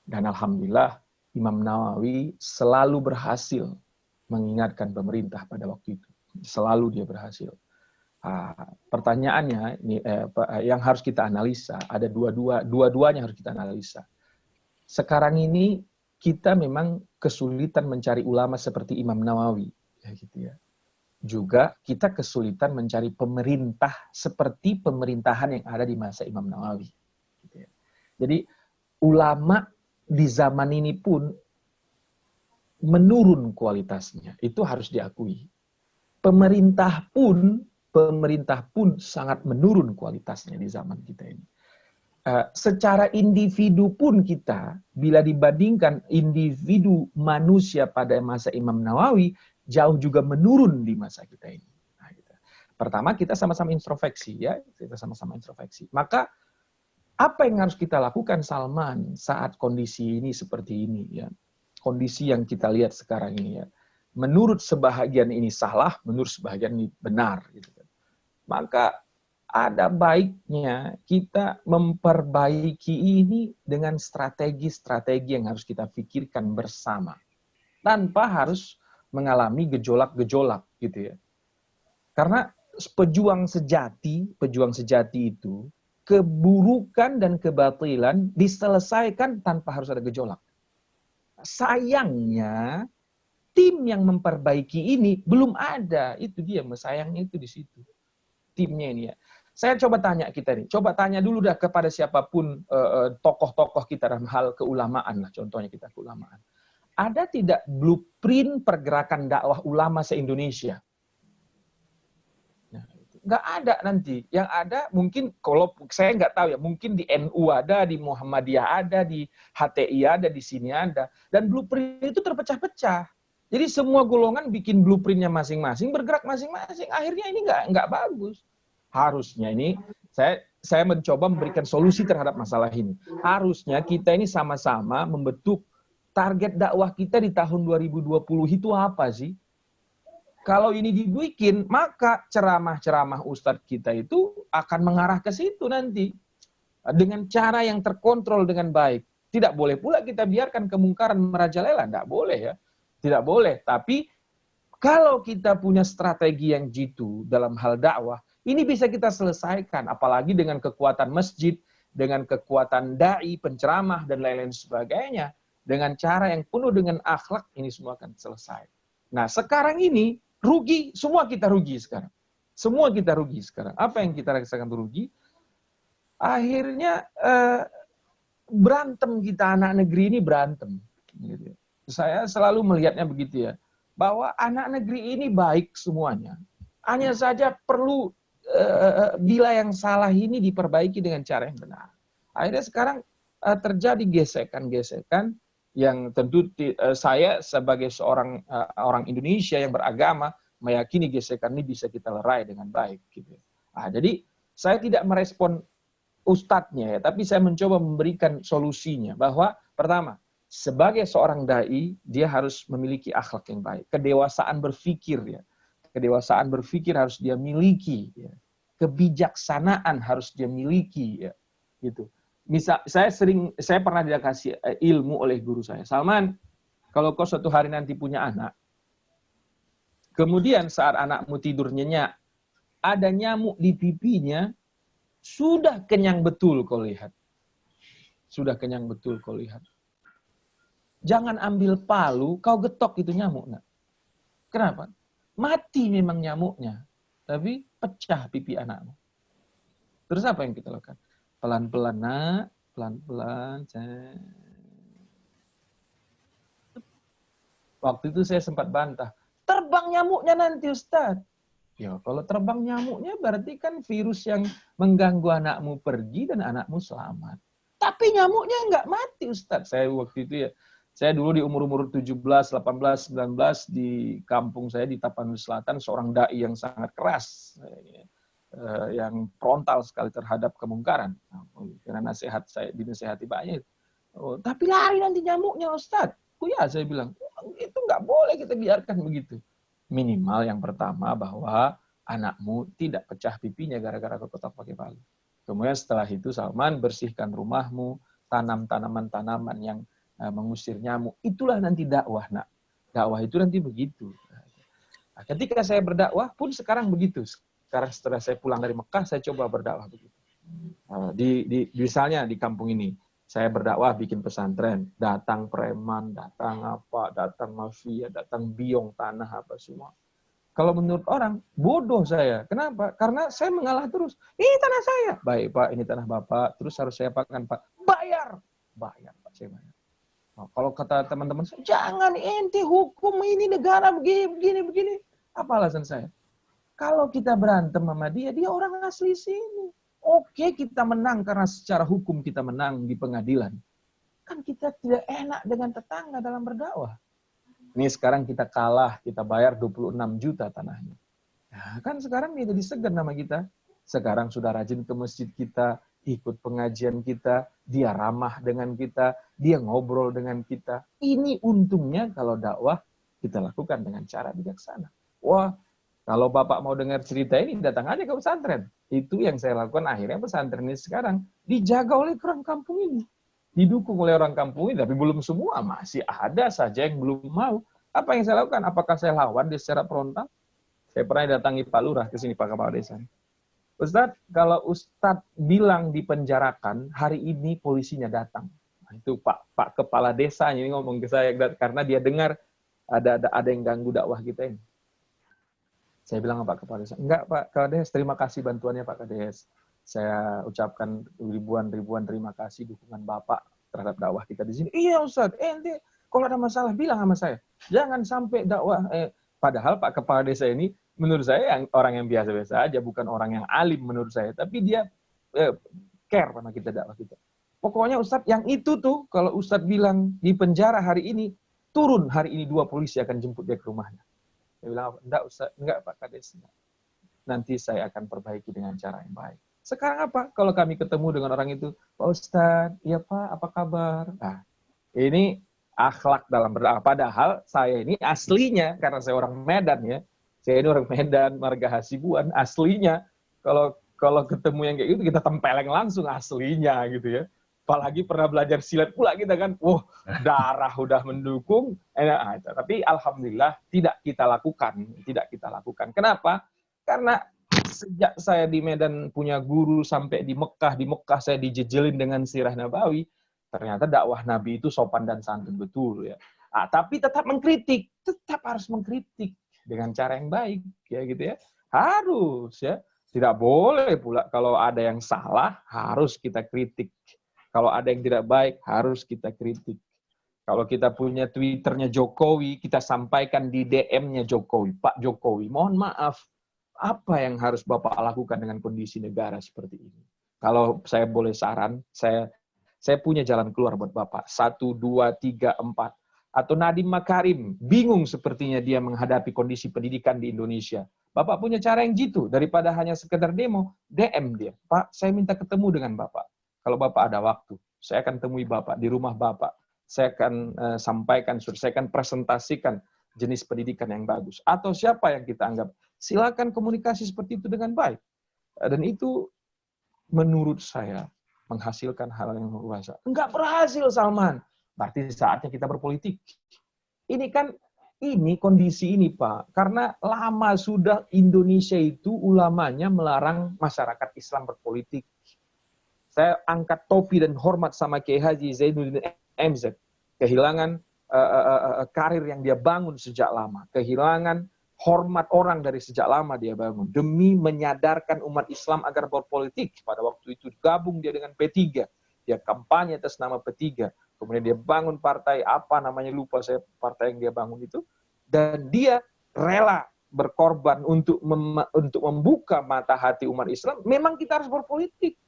Dan alhamdulillah Imam Nawawi selalu berhasil mengingatkan pemerintah pada waktu itu. Selalu dia berhasil. Pertanyaannya ini yang harus kita analisa, ada dua-duanya harus kita analisa. Sekarang ini kita memang kesulitan mencari ulama seperti Imam Nawawi, ya gitu ya. Juga kita kesulitan mencari pemerintah seperti pemerintahan yang ada di masa Imam Nawawi. Gitu ya. Jadi ulama di zaman ini pun menurun kualitasnya, itu harus diakui. Pemerintah pun sangat menurun kualitasnya di zaman kita ini. Secara individu pun kita, bila dibandingkan individu manusia pada masa Imam Nawawi, jauh juga menurun di masa kita ini. Nah, gitu. Pertama, kita sama-sama introspeksi, ya, kita sama-sama introspeksi. Maka apa yang harus kita lakukan, Salman, saat kondisi ini seperti ini, ya, kondisi yang kita lihat sekarang ini, ya, menurut sebahagian ini salah, menurut sebahagian ini benar, gitu kan. Maka ada baiknya kita memperbaiki ini dengan strategi-strategi yang harus kita pikirkan bersama. Tanpa harus mengalami gejolak-gejolak gitu ya. Karena pejuang sejati itu, keburukan dan kebatilan diselesaikan tanpa harus ada gejolak. Sayangnya, tim yang memperbaiki ini belum ada. Itu dia, sayangnya itu di situ. Timnya ini ya. Saya coba tanya kita nih, coba tanya dulu dah kepada siapapun tokoh-tokoh kita dalam hal keulamaan lah, contohnya kita keulamaan. Ada tidak blueprint pergerakan dakwah ulama se-Indonesia? Nah, nggak ada nanti. Yang ada mungkin, kalau saya nggak tahu ya, mungkin di NU ada, di Muhammadiyah ada, di HTI ada, di sini ada. Dan blueprint itu terpecah-pecah. Jadi semua golongan bikin blueprintnya masing-masing, bergerak masing-masing. Akhirnya ini nggak bagus. Harusnya ini, saya mencoba memberikan solusi terhadap masalah ini. Harusnya kita ini sama-sama membentuk target dakwah kita di tahun 2020 itu apa sih? Kalau ini dibikin, maka ceramah-ceramah ustadz kita itu akan mengarah ke situ nanti. Dengan cara yang terkontrol dengan baik. Tidak boleh pula kita biarkan kemungkaran merajalela. Tidak boleh ya. Tidak boleh. Tapi Kalau kita punya strategi yang jitu dalam hal dakwah, ini bisa kita selesaikan, apalagi dengan kekuatan masjid, dengan kekuatan dai, penceramah, dan lain-lain sebagainya. Dengan cara yang penuh dengan akhlak, ini semua akan selesai. Nah, sekarang ini, rugi, semua kita rugi sekarang. Semua kita rugi sekarang. Apa yang kita rasakan rugi? Akhirnya, berantem kita, anak negeri ini berantem. Gitu. Saya selalu melihatnya begitu ya, bahwa anak negeri ini baik semuanya. Hanya saja perlu bila yang salah ini diperbaiki dengan cara yang benar. Akhirnya sekarang terjadi gesekan-gesekan yang tentu saya sebagai seorang orang Indonesia yang beragama meyakini gesekan ini bisa kita lerai dengan baik. Gitu. Nah, jadi saya tidak merespon ustadznya ya, tapi saya mencoba memberikan solusinya bahwa pertama, sebagai seorang dai dia harus memiliki akhlak yang baik, kedewasaan berpikir ya. Kedewasaan berpikir harus dia miliki, ya. Kebijaksanaan harus dia miliki, ya. Gitu. Misal saya pernah dikasih ilmu oleh guru saya. Salman, kalau kau suatu hari nanti punya anak, kemudian saat anakmu tidur nyenyak, ada nyamuk di pipinya, sudah kenyang betul kau lihat. Sudah kenyang betul kau lihat. Jangan ambil palu, kau getok itu nyamuk. Nak. Kenapa? Mati memang nyamuknya, tapi pecah pipi anakmu. Terus apa yang kita lakukan? Pelan-pelan, nak, pelan-pelan. Waktu itu saya sempat bantah, terbang nyamuknya nanti Ustaz. Ya, kalau terbang nyamuknya berarti kan virus yang mengganggu anakmu pergi dan anakmu selamat. Tapi nyamuknya nggak mati Ustaz. Saya waktu itu ya, saya dulu di umur-umur 17, 18, 19 di kampung saya di Tapanuli Selatan, seorang dai yang sangat keras, yang frontal sekali terhadap kemungkaran. Karena nasihat saya dinasihati banyak. Oh, tapi lari nanti nyamuknya Ustaz. Oh ya, saya bilang, itu nggak boleh kita biarkan begitu. Minimal yang pertama bahwa anakmu tidak pecah pipinya gara-gara kekotak pakai palu. Kemudian setelah itu Salman, bersihkan rumahmu, tanam tanaman-tanaman yang mengusir nyamuk. Itulah nanti dakwah, nak. Dakwah itu nanti begitu. Nah, ketika saya berdakwah pun sekarang begitu. Sekarang setelah saya pulang dari Mekah, saya coba berdakwah begitu. Misalnya di kampung ini, saya berdakwah bikin pesantren. Datang preman, datang apa, datang mafia, datang biong tanah apa semua. Kalau menurut orang, bodoh saya. Kenapa? Karena saya mengalah terus. Ini tanah saya. Baik Pak, ini tanah Bapak. Terus harus saya apakan Pak? Bayar. Bayar Pak, saya bayar. Nah, kalau kata teman-teman saya, jangan ente hukum ini negara begini. Apa alasan saya? Kalau kita berantem sama dia orang asli sini. Oke, kita menang karena secara hukum kita menang di pengadilan. Kan kita tidak enak dengan tetangga dalam berdakwah. Ini sekarang kita kalah, kita bayar 26 juta tanahnya. Nah, kan sekarang dia jadi segan nama kita. Sekarang sudah rajin ke masjid kita, ikut pengajian kita, dia ramah dengan kita, dia ngobrol dengan kita. Ini untungnya kalau dakwah kita lakukan dengan cara bijaksana. Wah, kalau Bapak mau dengar cerita ini, datang aja ke pesantren. Itu yang saya lakukan, akhirnya pesantren ini sekarang dijaga oleh orang kampung ini. Didukung oleh orang kampung ini, tapi belum semua. Masih ada saja yang belum mau. Apa yang saya lakukan? Apakah saya lawan dia secara frontal? Saya pernah datangi Pak Lurah ke sini, Pak Kepala Desa. Ustadz, kalau Ustadz bilang dipenjarakan, hari ini polisinya datang. Nah, itu Pak Kepala Desa ini ngomong ke saya, karena dia dengar ada yang ganggu dakwah kita ini. Saya bilang ke Pak Kepala Desa, enggak Pak Kades, terima kasih bantuannya Pak Kades. Saya ucapkan ribuan terima kasih dukungan Bapak terhadap dakwah kita di sini. Iya Ustadz, ente kalau ada masalah bilang sama saya. Jangan sampai dakwah, padahal Pak Kepala Desa ini menurut saya orang yang biasa-biasa aja, bukan orang yang alim menurut saya, tapi dia care sama kita dakwah kita. Pokoknya Ustadz yang itu tuh, kalau Ustadz bilang di penjara hari ini, turun hari ini 2 polisi akan jemput dia ke rumahnya. Saya bilang, enggak Ustadz, enggak Pak Kades. Nanti saya akan perbaiki dengan cara yang baik. Sekarang apa? Kalau kami ketemu dengan orang itu, Pak Ustadz, iya Pak, apa kabar? Nah, ini akhlak dalam berdakwah. Padahal saya ini aslinya, karena saya orang Medan ya, saya ini orang Medan, Marga Hasibuan, aslinya kalau ketemu yang kayak gitu kita tempeleng langsung aslinya gitu ya. Apalagi pernah belajar silat pula kita kan, darah udah mendukung. Tapi alhamdulillah tidak kita lakukan. Kenapa? Karena sejak saya di Medan punya guru sampai di Mekah saya dijejelin dengan sirah Nabawi, ternyata dakwah Nabi itu sopan dan santun betul ya. Tapi tetap harus mengkritik dengan cara yang baik ya gitu ya. Harus ya. Tidak boleh pula kalau ada yang salah harus kita kritik. Kalau ada yang tidak baik, harus kita kritik. Kalau kita punya Twitternya Jokowi, kita sampaikan di DM-nya Jokowi. Pak Jokowi, mohon maaf, apa yang harus Bapak lakukan dengan kondisi negara seperti ini? Kalau saya boleh saran, saya punya jalan keluar buat Bapak. 1, 2, 3, 4. Atau Nadiem Makarim, bingung sepertinya dia menghadapi kondisi pendidikan di Indonesia. Bapak punya cara yang jitu, daripada hanya sekedar demo, DM dia. Pak, saya minta ketemu dengan Bapak. Kalau Bapak ada waktu, saya akan temui Bapak di rumah Bapak. Saya akan sampaikan, saya akan presentasikan jenis pendidikan yang bagus. Atau siapa yang kita anggap. Silakan komunikasi seperti itu dengan baik. Dan itu menurut saya menghasilkan hal yang luar biasa. Enggak berhasil, Salman. Berarti saatnya kita berpolitik. Ini kondisi ini, Pak. Karena lama sudah Indonesia itu ulamanya melarang masyarakat Islam berpolitik. Saya angkat topi dan hormat sama Kiai Haji Zainuddin MZ. Kehilangan karir yang dia bangun sejak lama. Kehilangan hormat orang dari sejak lama dia bangun. Demi menyadarkan umat Islam agar berpolitik. Pada waktu itu gabung dia dengan P3. Dia kampanye atas nama P3. Kemudian dia bangun partai, lupa saya partai yang dia bangun itu. Dan dia rela berkorban untuk membuka mata hati umat Islam. Memang kita harus berpolitik.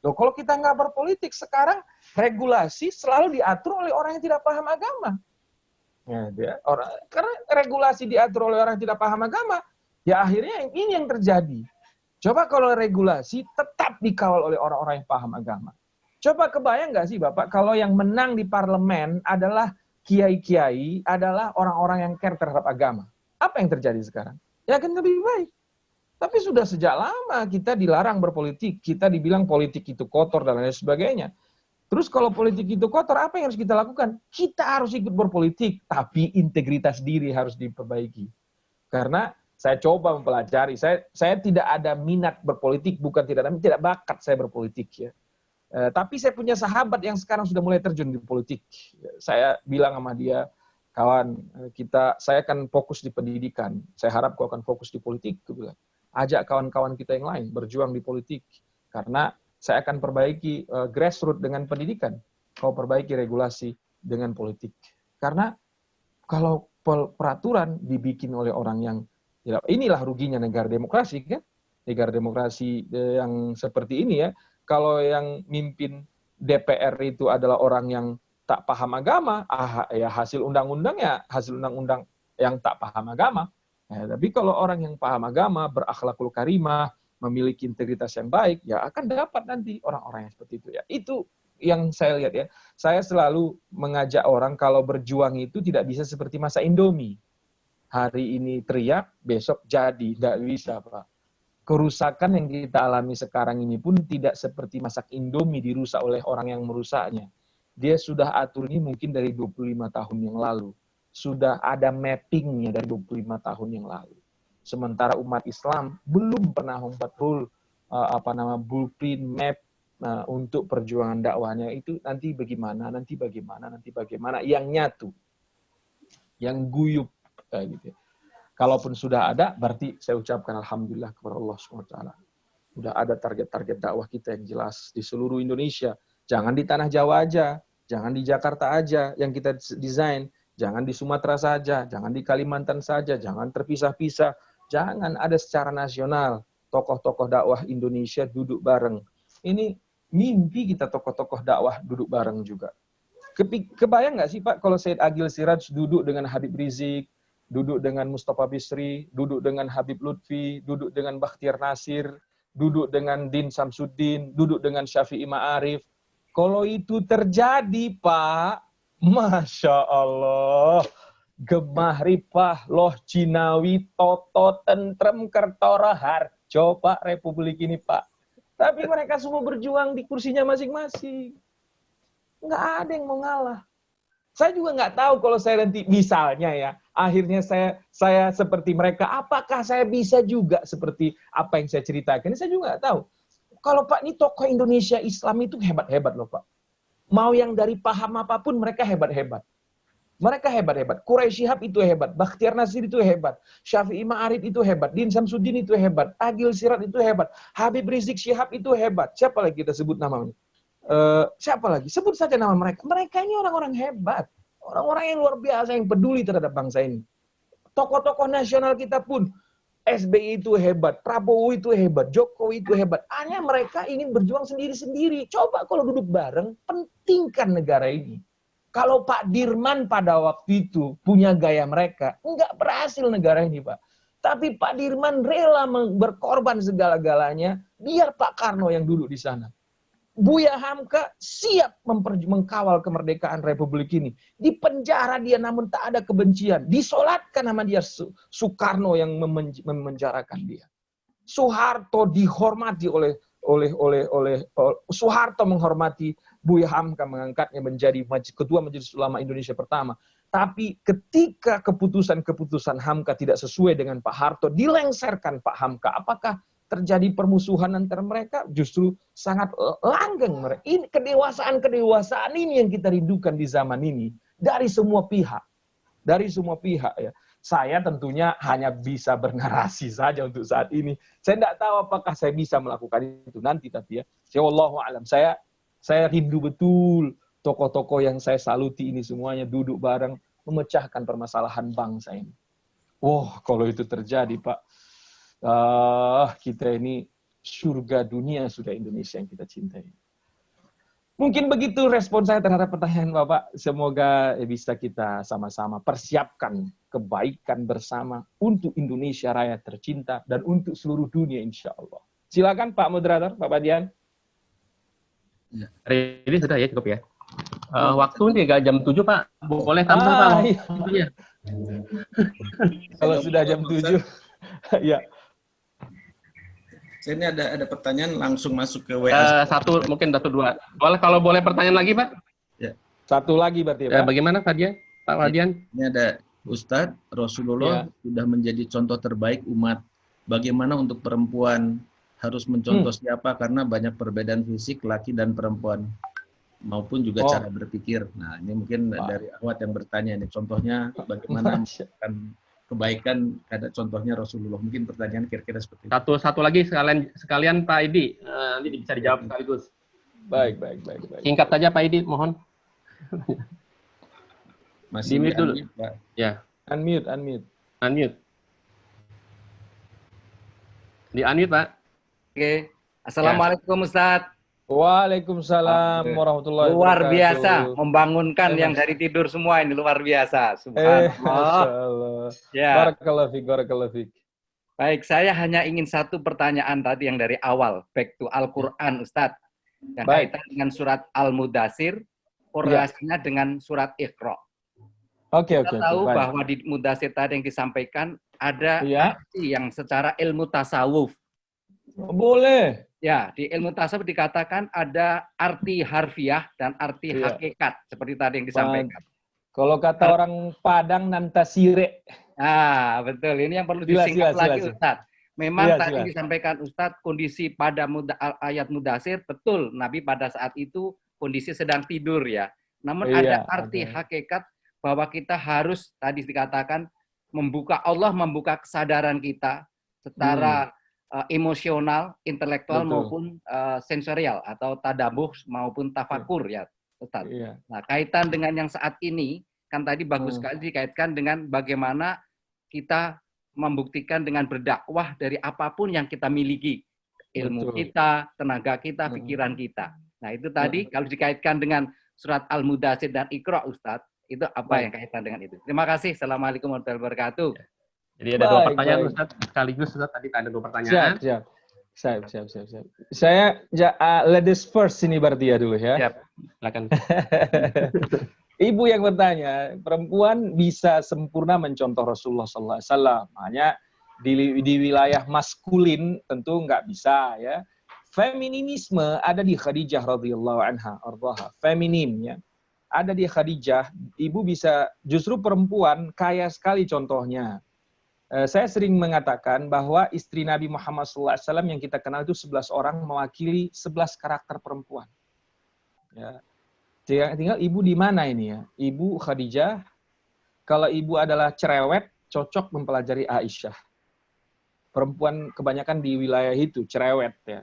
Kalau kita nggak berpolitik, sekarang regulasi selalu diatur oleh orang yang tidak paham agama. Karena regulasi diatur oleh orang yang tidak paham agama, ya akhirnya ini yang terjadi. Coba kalau regulasi tetap dikawal oleh orang-orang yang paham agama. Coba kebayang nggak sih Bapak, kalau yang menang di parlemen adalah kiai-kiai, adalah orang-orang yang care terhadap agama. Apa yang terjadi sekarang? Ya akan lebih baik. Tapi sudah sejak lama kita dilarang berpolitik. Kita dibilang politik itu kotor dan lain sebagainya. Terus kalau politik itu kotor, apa yang harus kita lakukan? Kita harus ikut berpolitik, tapi integritas diri harus diperbaiki. Karena saya coba mempelajari, saya tidak ada minat berpolitik, bukan tidak bakat saya berpolitik ya. Tapi saya punya sahabat yang sekarang sudah mulai terjun di politik. Saya bilang sama dia, kawan, saya akan fokus di pendidikan. Saya harap kau akan fokus di politik. Aku bilang, ajak kawan-kawan kita yang lain berjuang di politik. Karena saya akan perbaiki grassroots dengan pendidikan. Kau perbaiki regulasi dengan politik. Karena kalau peraturan dibikin oleh orang yang, inilah ruginya negara demokrasi kan. Negara demokrasi yang seperti ini ya. Kalau yang mimpin DPR itu adalah orang yang tak paham agama, ya hasil undang-undang yang tak paham agama. Tapi kalau orang yang paham agama, berakhlakul karimah, memiliki integritas yang baik, ya akan dapat nanti orang-orang yang seperti itu. Ya, itu yang saya lihat ya. Saya selalu mengajak orang kalau berjuang itu tidak bisa seperti masa Indomie. Hari ini teriak, besok jadi. Tidak bisa, Pak. Kerusakan yang kita alami sekarang ini pun tidak seperti masak Indomie dirusak oleh orang yang merusaknya. Dia sudah atur ini mungkin dari 25 tahun yang lalu. Sudah ada mappingnya dari 25 tahun yang lalu. Sementara umat Islam belum pernah membuat blueprint map untuk perjuangan dakwahnya itu nanti bagaimana yang nyatu, yang guyup kayak gitu. Kalaupun sudah ada, berarti saya ucapkan alhamdulillah kepada Allah SWT. Sudah ada target-target dakwah kita yang jelas di seluruh Indonesia. Jangan di tanah Jawa aja, jangan di Jakarta aja yang kita desain. Jangan di Sumatera saja, jangan di Kalimantan saja, jangan terpisah-pisah. Jangan ada secara nasional. Tokoh-tokoh dakwah Indonesia duduk bareng. Ini mimpi kita tokoh-tokoh dakwah duduk bareng juga. Kebayang nggak sih Pak kalau Said Agil Siraj duduk dengan Habib Rizik, duduk dengan Mustafa Bisri, duduk dengan Habib Lutfi, duduk dengan Bakhtiar Nasir, duduk dengan Din Samsuddin, duduk dengan Syafi'i Ma'arif. Kalau itu terjadi Pak, Masya Allah, gemah ripah, loh Cinawi, toto, tentrem, kertora, harjo, Pak, Republik ini, Pak. Tapi mereka semua berjuang di kursinya masing-masing. Nggak ada yang mau ngalah. Saya juga nggak tahu kalau saya nanti misalnya ya, akhirnya saya seperti mereka, apakah saya bisa juga seperti apa yang saya ceritakan? Saya juga nggak tahu. Kalau Pak, ini tokoh Indonesia Islam itu hebat-hebat loh Pak. Mau yang dari paham apapun mereka hebat-hebat. Mereka hebat-hebat. Quraisy Shihab itu hebat. Bakhtiar Nasir itu hebat. Syafi'i Ma'arif itu hebat. Din Samsudin itu hebat. Agil Sirat itu hebat. Habib Rizik Syihab itu hebat. Siapa lagi kita sebut namanya? Siapa lagi? Sebut saja nama mereka. Mereka ini orang-orang hebat. Orang-orang yang luar biasa yang peduli terhadap bangsa ini. Tokoh-tokoh nasional kita pun, SBY itu hebat, Prabowo itu hebat, Jokowi itu hebat. Hanya mereka ingin berjuang sendiri-sendiri. Coba kalau duduk bareng, pentingkan negara ini. Kalau Pak Dirman pada waktu itu punya gaya mereka, nggak berhasil negara ini, Pak. Tapi Pak Dirman rela berkorban segala-galanya, biar Pak Karno yang duduk di sana. Buya Hamka siap mengkawal kemerdekaan Republik ini. Di penjara dia namun tak ada kebencian. Disolatkan nama dia Soekarno yang memenjarakan dia. Soeharto dihormati oleh Soeharto menghormati Buya Hamka, mengangkatnya menjadi Ketua Majelis Ulama Indonesia pertama. Tapi ketika keputusan Hamka tidak sesuai dengan Pak Harto, dilengserkan Pak Hamka. Apakah terjadi permusuhan antara mereka? Justru sangat langgeng mereka. Ini kedewasaan ini yang kita rindukan di zaman ini dari semua pihak. Dari semua pihak ya. Saya tentunya hanya bisa bernarasi saja untuk saat ini. Saya tidak tahu apakah saya bisa melakukan itu nanti, tapi ya, wallahu alam. Saya rindu betul tokoh-tokoh yang saya saluti ini semuanya duduk bareng memecahkan permasalahan bangsa ini. Kalau itu terjadi, Pak, kita ini surga dunia sudah Indonesia yang kita cintai. Mungkin begitu respon saya terhadap pertanyaan Bapak. Semoga bisa kita sama-sama persiapkan kebaikan bersama untuk Indonesia Raya tercinta dan untuk seluruh dunia insya Allah. Silakan Pak Moderator, Pak Badian. Hari ini sudah ya, cukup ya. Waktu tinggal jam 7 Pak. Boleh tambah Pak? Iya. Kalau sudah jam 7. Ya. Saya ini ada pertanyaan langsung masuk ke WA. Mungkin satu dua. Kalau boleh pertanyaan lagi Pak? Ya. Satu lagi berarti Pak. Bagaimana Pak Wadian? Ini ada Ustadz, Rasulullah sudah menjadi contoh terbaik umat. Bagaimana untuk perempuan harus mencontoh siapa? Karena banyak perbedaan fisik laki dan perempuan. Maupun juga cara berpikir. Nah ini mungkin dari Ahwat yang bertanya. Ini contohnya bagaimana akan kebaikan, ada contohnya Rasulullah. Mungkin pertanyaan kira-kira seperti itu. Satu lagi sekalian Pak Idi, nanti bisa dijawab sekaligus. Baik. Singkat saja Pak Idi, mohon. Masih di-mute dulu. Pak. Ya. Unmute. Di-unmute Pak. Oke. Assalamualaikum Ustadz. Waalaikumsalam warahmatullahi wabarakatuh. Luar biasa, membangunkan yang dari tidur semua ini luar biasa. Subhanallah. Ya. Barakallahu fiik. Baik, saya hanya ingin satu pertanyaan tadi yang dari awal, back to Al-Quran Ustadz. Yang kaitan dengan surat Al-Mudathir, korelasinya dengan surat Iqra. Kita tahu bahwa di Mudathir tadi yang disampaikan ada arti yang secara ilmu tasawuf. Boleh. Ya, di ilmu tasawuf dikatakan ada arti harfiah dan arti hakikat seperti tadi yang disampaikan. Kalau kata orang Padang nantasire. Betul. Ini yang perlu disingkat lagi Ustadz. Memang tadi disampaikan Ustadz kondisi pada ayat Mudathir betul. Nabi pada saat itu kondisi sedang tidur ya. Namun ada arti hakikat bahwa kita harus tadi dikatakan Allah membuka kesadaran kita secara emosional, intelektual maupun sensorial atau tadabuh maupun tafakur ya, Ustaz. Nah, kaitan dengan yang saat ini kan tadi bagus sekali dikaitkan dengan bagaimana kita membuktikan dengan berdakwah dari apapun yang kita miliki, ilmu kita, tenaga kita, pikiran kita. Nah, itu tadi kalau dikaitkan dengan surat Al-Mudathir dan Iqra, Ustaz, itu apa yang kaitan dengan itu? Terima kasih. Assalamualaikum warahmatullahi wabarakatuh. Jadi ada dua pertanyaan Ustaz, sekaligus Ustaz, tadi ada dua pertanyaan. Siap. Saya ladies first ini berarti ya dulu ya. Siap, silakan. Ibu yang bertanya, perempuan bisa sempurna mencontoh Rasulullah SAW. Hanya di wilayah maskulin tentu nggak bisa ya. Feminisme ada di Khadijah radhiyallahu anha, ardhaha. Feminimnya ada di Khadijah. Ibu bisa, justru perempuan kaya sekali contohnya. Saya sering mengatakan bahwa istri Nabi Muhammad SAW yang kita kenal itu 11 orang mewakili 11 karakter perempuan. Ya. Tinggal ibu di mana ini ya? Ibu Khadijah, kalau ibu adalah cerewet, cocok mempelajari Aisyah. Perempuan kebanyakan di wilayah itu cerewet ya.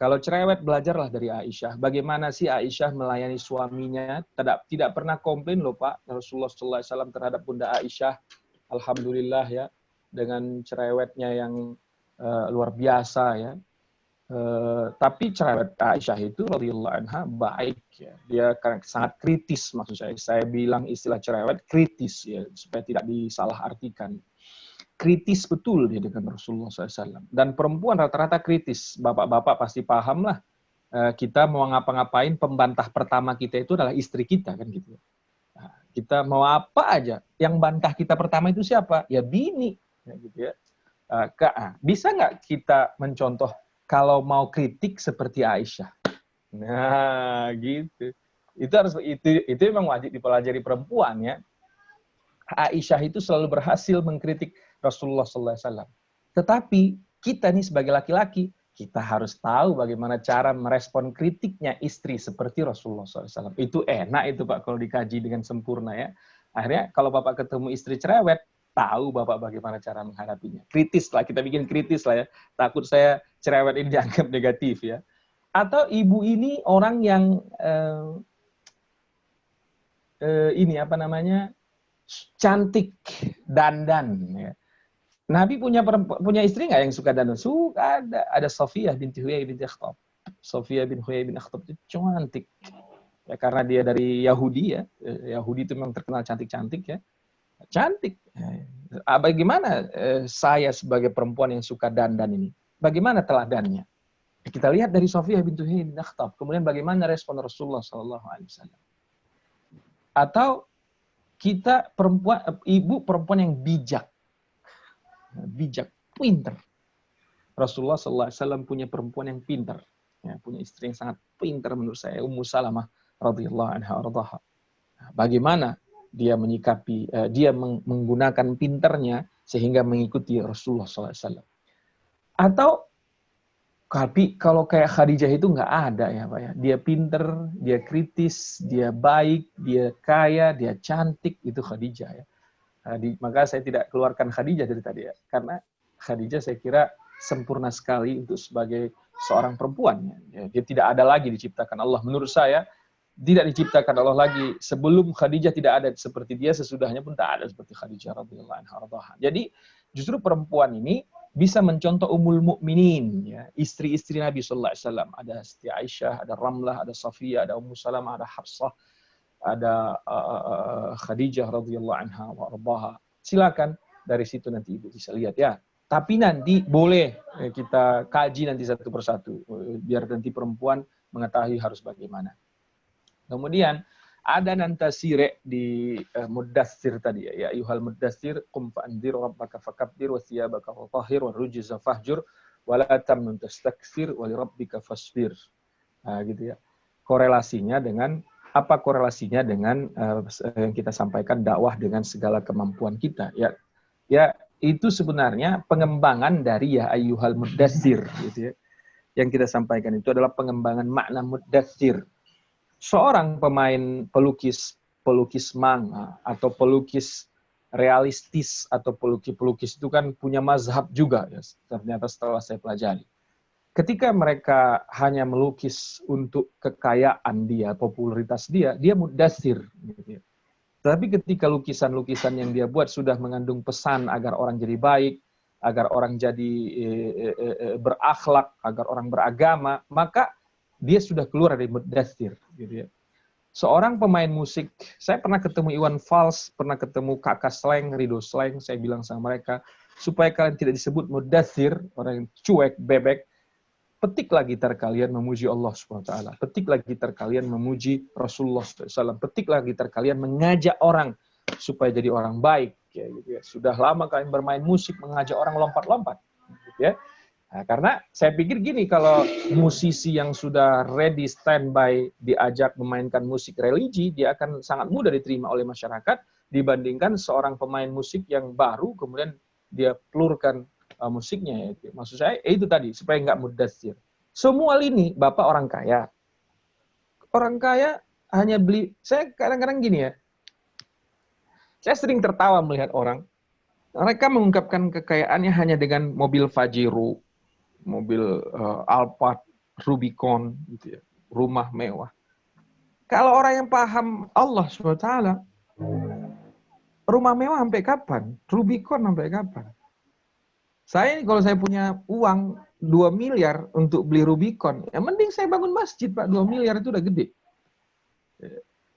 Kalau cerewet, belajarlah dari Aisyah. Bagaimana sih Aisyah melayani suaminya? Tidak pernah komplain loh Pak, Rasulullah SAW terhadap Bunda Aisyah. Alhamdulillah ya, dengan cerewetnya yang luar biasa ya. Tapi cerewet Aisyah itu radhiyallahu anha baik ya. Dia sangat kritis, maksud saya. Saya bilang istilah cerewet kritis ya, supaya tidak disalahartikan. Kritis betul dia dengan Rasulullah SAW. Dan perempuan rata-rata kritis. Bapak-bapak pasti paham lah. Kita mau ngapa-ngapain, pembantah pertama kita itu adalah istri kita kan gitu. Nah, kita mau apa aja, yang bantah kita pertama itu siapa? Ya bini. Ya, gitu ya. Bisa nggak kita mencontoh kalau mau kritik seperti Aisyah? Nah, gitu. Itu memang wajib dipelajari perempuan ya. Aisyah itu selalu berhasil mengkritik Rasulullah SAW. Tetapi kita nih sebagai laki-laki, kita harus tahu bagaimana cara merespon kritiknya istri seperti Rasulullah SAW. Itu enak itu Pak kalau dikaji dengan sempurna ya. Akhirnya kalau Bapak ketemu istri cerewet, tahu Bapak bagaimana cara menghadapinya. Kritis lah, kita bikin kritis lah ya. Takut saya cerewet ini dianggap negatif ya. Atau ibu ini orang yang cantik, dandan ya. Nabi punya istri nggak yang suka dandan? Suka, ada Sofiyah binti Huyai binti Akhtab. Sofiyah bin Huyai bin Akhtab itu cantik. Ya, karena dia dari Yahudi ya. Yahudi itu memang terkenal cantik-cantik ya. Cantik. Bagaimana saya sebagai perempuan yang suka dandan ini? Bagaimana teladannya? Kita lihat dari Sofiyah binti Huyai bin Akhtab. Kemudian bagaimana respon Rasulullah SAW. Atau kita ibu perempuan yang bijak. Bijak, pinter. Rasulullah SAW punya perempuan yang pinter, ya, punya istri yang sangat pinter menurut saya, Ummu Salamah radhiyallahu anha ardhaha. Bagaimana dia menyikapi, dia menggunakan pinternya sehingga mengikuti Rasulullah SAW. Atau kalau kayak Khadijah itu nggak ada ya Pak ya. Dia pinter, dia kritis, dia baik, dia kaya, dia cantik, itu Khadijah ya. Maka saya tidak keluarkan Khadijah dari tadi ya, karena Khadijah saya kira sempurna sekali untuk sebagai seorang perempuan. Ya, dia tidak ada lagi diciptakan Allah. Menurut saya tidak diciptakan Allah lagi sebelum Khadijah, tidak ada seperti dia, sesudahnya pun tak ada seperti Khadijah radhiyallahu anha. Jadi justru perempuan ini bisa mencontoh Ummul Mukminin, ya, istri-istri Nabi sallallahu alaihi wasallam. Ada Siti Aisyah, ada Ramlah, ada Safiyah, ada Ummu Salamah, ada Hafsah, ada Khadijah radhiyallahu anha wa ardaha. Silakan dari situ nanti Ibu bisa lihat ya. Tapi nanti boleh kita kaji nanti satu persatu biar nanti perempuan mengetahui harus bagaimana. Kemudian ada nantasire di Muddatsir tadi ya. Ya ayyuhal muddatsir qum fa'anzir rabbaka fakabbir wa thiyabaka fatahhir wa rujza fahjur wa la tamnun tastakthir wa li rabbika fasbir. Nah, gitu ya. Korelasinya dengan yang kita sampaikan dakwah dengan segala kemampuan kita ya. Ya itu sebenarnya pengembangan dari ya ayyuhal muddatsir gitu ya. Yang kita sampaikan itu adalah pengembangan makna muddatsir. Seorang pemain pelukis manga atau pelukis realistis atau pelukis itu kan punya mazhab juga ya. Ternyata setelah saya pelajari. Ketika mereka hanya melukis untuk kekayaan dia, popularitas dia muddatsir gitu ya. Tapi ketika lukisan-lukisan yang dia buat sudah mengandung pesan agar orang jadi baik, agar orang jadi berakhlak, agar orang beragama, maka dia sudah keluar dari muddatsir gitu ya. Seorang pemain musik, saya pernah ketemu Iwan Fals, pernah ketemu Kakak Sleng, Rido Sleng, saya bilang sama mereka, supaya kalian tidak disebut muddatsir, orang yang cuek, bebek, petiklah gitar kalian memuji Allah SWT. Petiklah gitar kalian memuji Rasulullah SAW. Petiklah gitar kalian mengajak orang supaya jadi orang baik. Ya, gitu ya. Sudah lama kalian bermain musik mengajak orang lompat-lompat. Gitu ya. Nah, karena saya pikir gini, kalau musisi yang sudah ready standby diajak memainkan musik religi, dia akan sangat mudah diterima oleh masyarakat dibandingkan seorang pemain musik yang baru kemudian dia pelurkan musiknya. Maksud saya itu tadi, supaya nggak mudassir. Semua lini, Bapak orang kaya. Orang kaya hanya beli, saya kadang-kadang gini ya, saya sering tertawa melihat orang, mereka mengungkapkan kekayaannya hanya dengan mobil Pajero, mobil Alphard, Rubicon, gitu ya, rumah mewah. Kalau orang yang paham Allah SWT, rumah mewah sampai kapan? Rubicon sampai kapan? Saya kalau saya punya uang 2 miliar untuk beli Rubicon, ya mending saya bangun masjid, Pak. 2 miliar itu udah gede.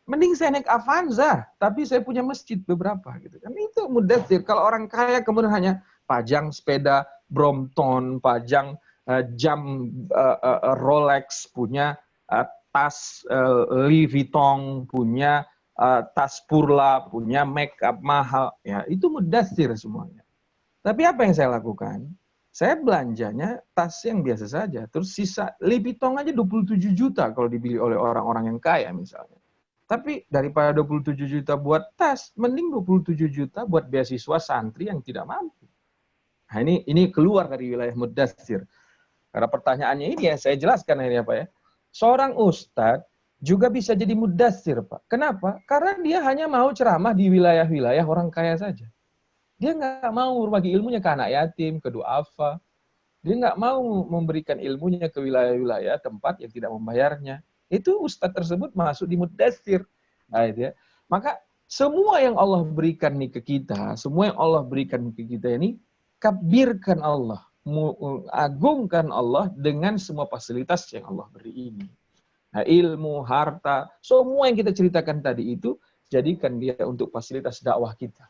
Mending saya naik Avanza, tapi saya punya masjid beberapa gitu kan. Itu mudassir. Kalau orang kaya kemudian hanya pajang sepeda Brompton, pajang jam Rolex, punya tas Louis Vuitton, punya tas Purla, punya make up mahal, ya itu mudassir semuanya. Tapi apa yang saya lakukan? Saya belanjanya tas yang biasa saja. Terus sisa Louis Vuitton aja 27 juta kalau dibeli oleh orang-orang yang kaya misalnya. Tapi daripada 27 juta buat tas, mending 27 juta buat beasiswa santri yang tidak mampu. Nah, ini keluar dari wilayah mudassir. Karena pertanyaannya ini ya, saya jelaskan ini Pak ya. Seorang ustadz juga bisa jadi mudassir, Pak. Kenapa? Karena dia hanya mau ceramah di wilayah-wilayah orang kaya saja. Dia nggak mau berbagi ilmunya ke anak yatim, ke duafa. Dia nggak mau memberikan ilmunya ke wilayah-wilayah tempat yang tidak membayarnya. Itu ustadz tersebut masuk di mudassir. Nah, itu ya. Maka semua yang Allah berikan nih ke kita, semua yang Allah berikan ke kita ini, kabirkan Allah, agungkan Allah dengan semua fasilitas yang Allah beri ini. Nah, ilmu, harta, semua yang kita ceritakan tadi itu, jadikan dia untuk fasilitas dakwah kita.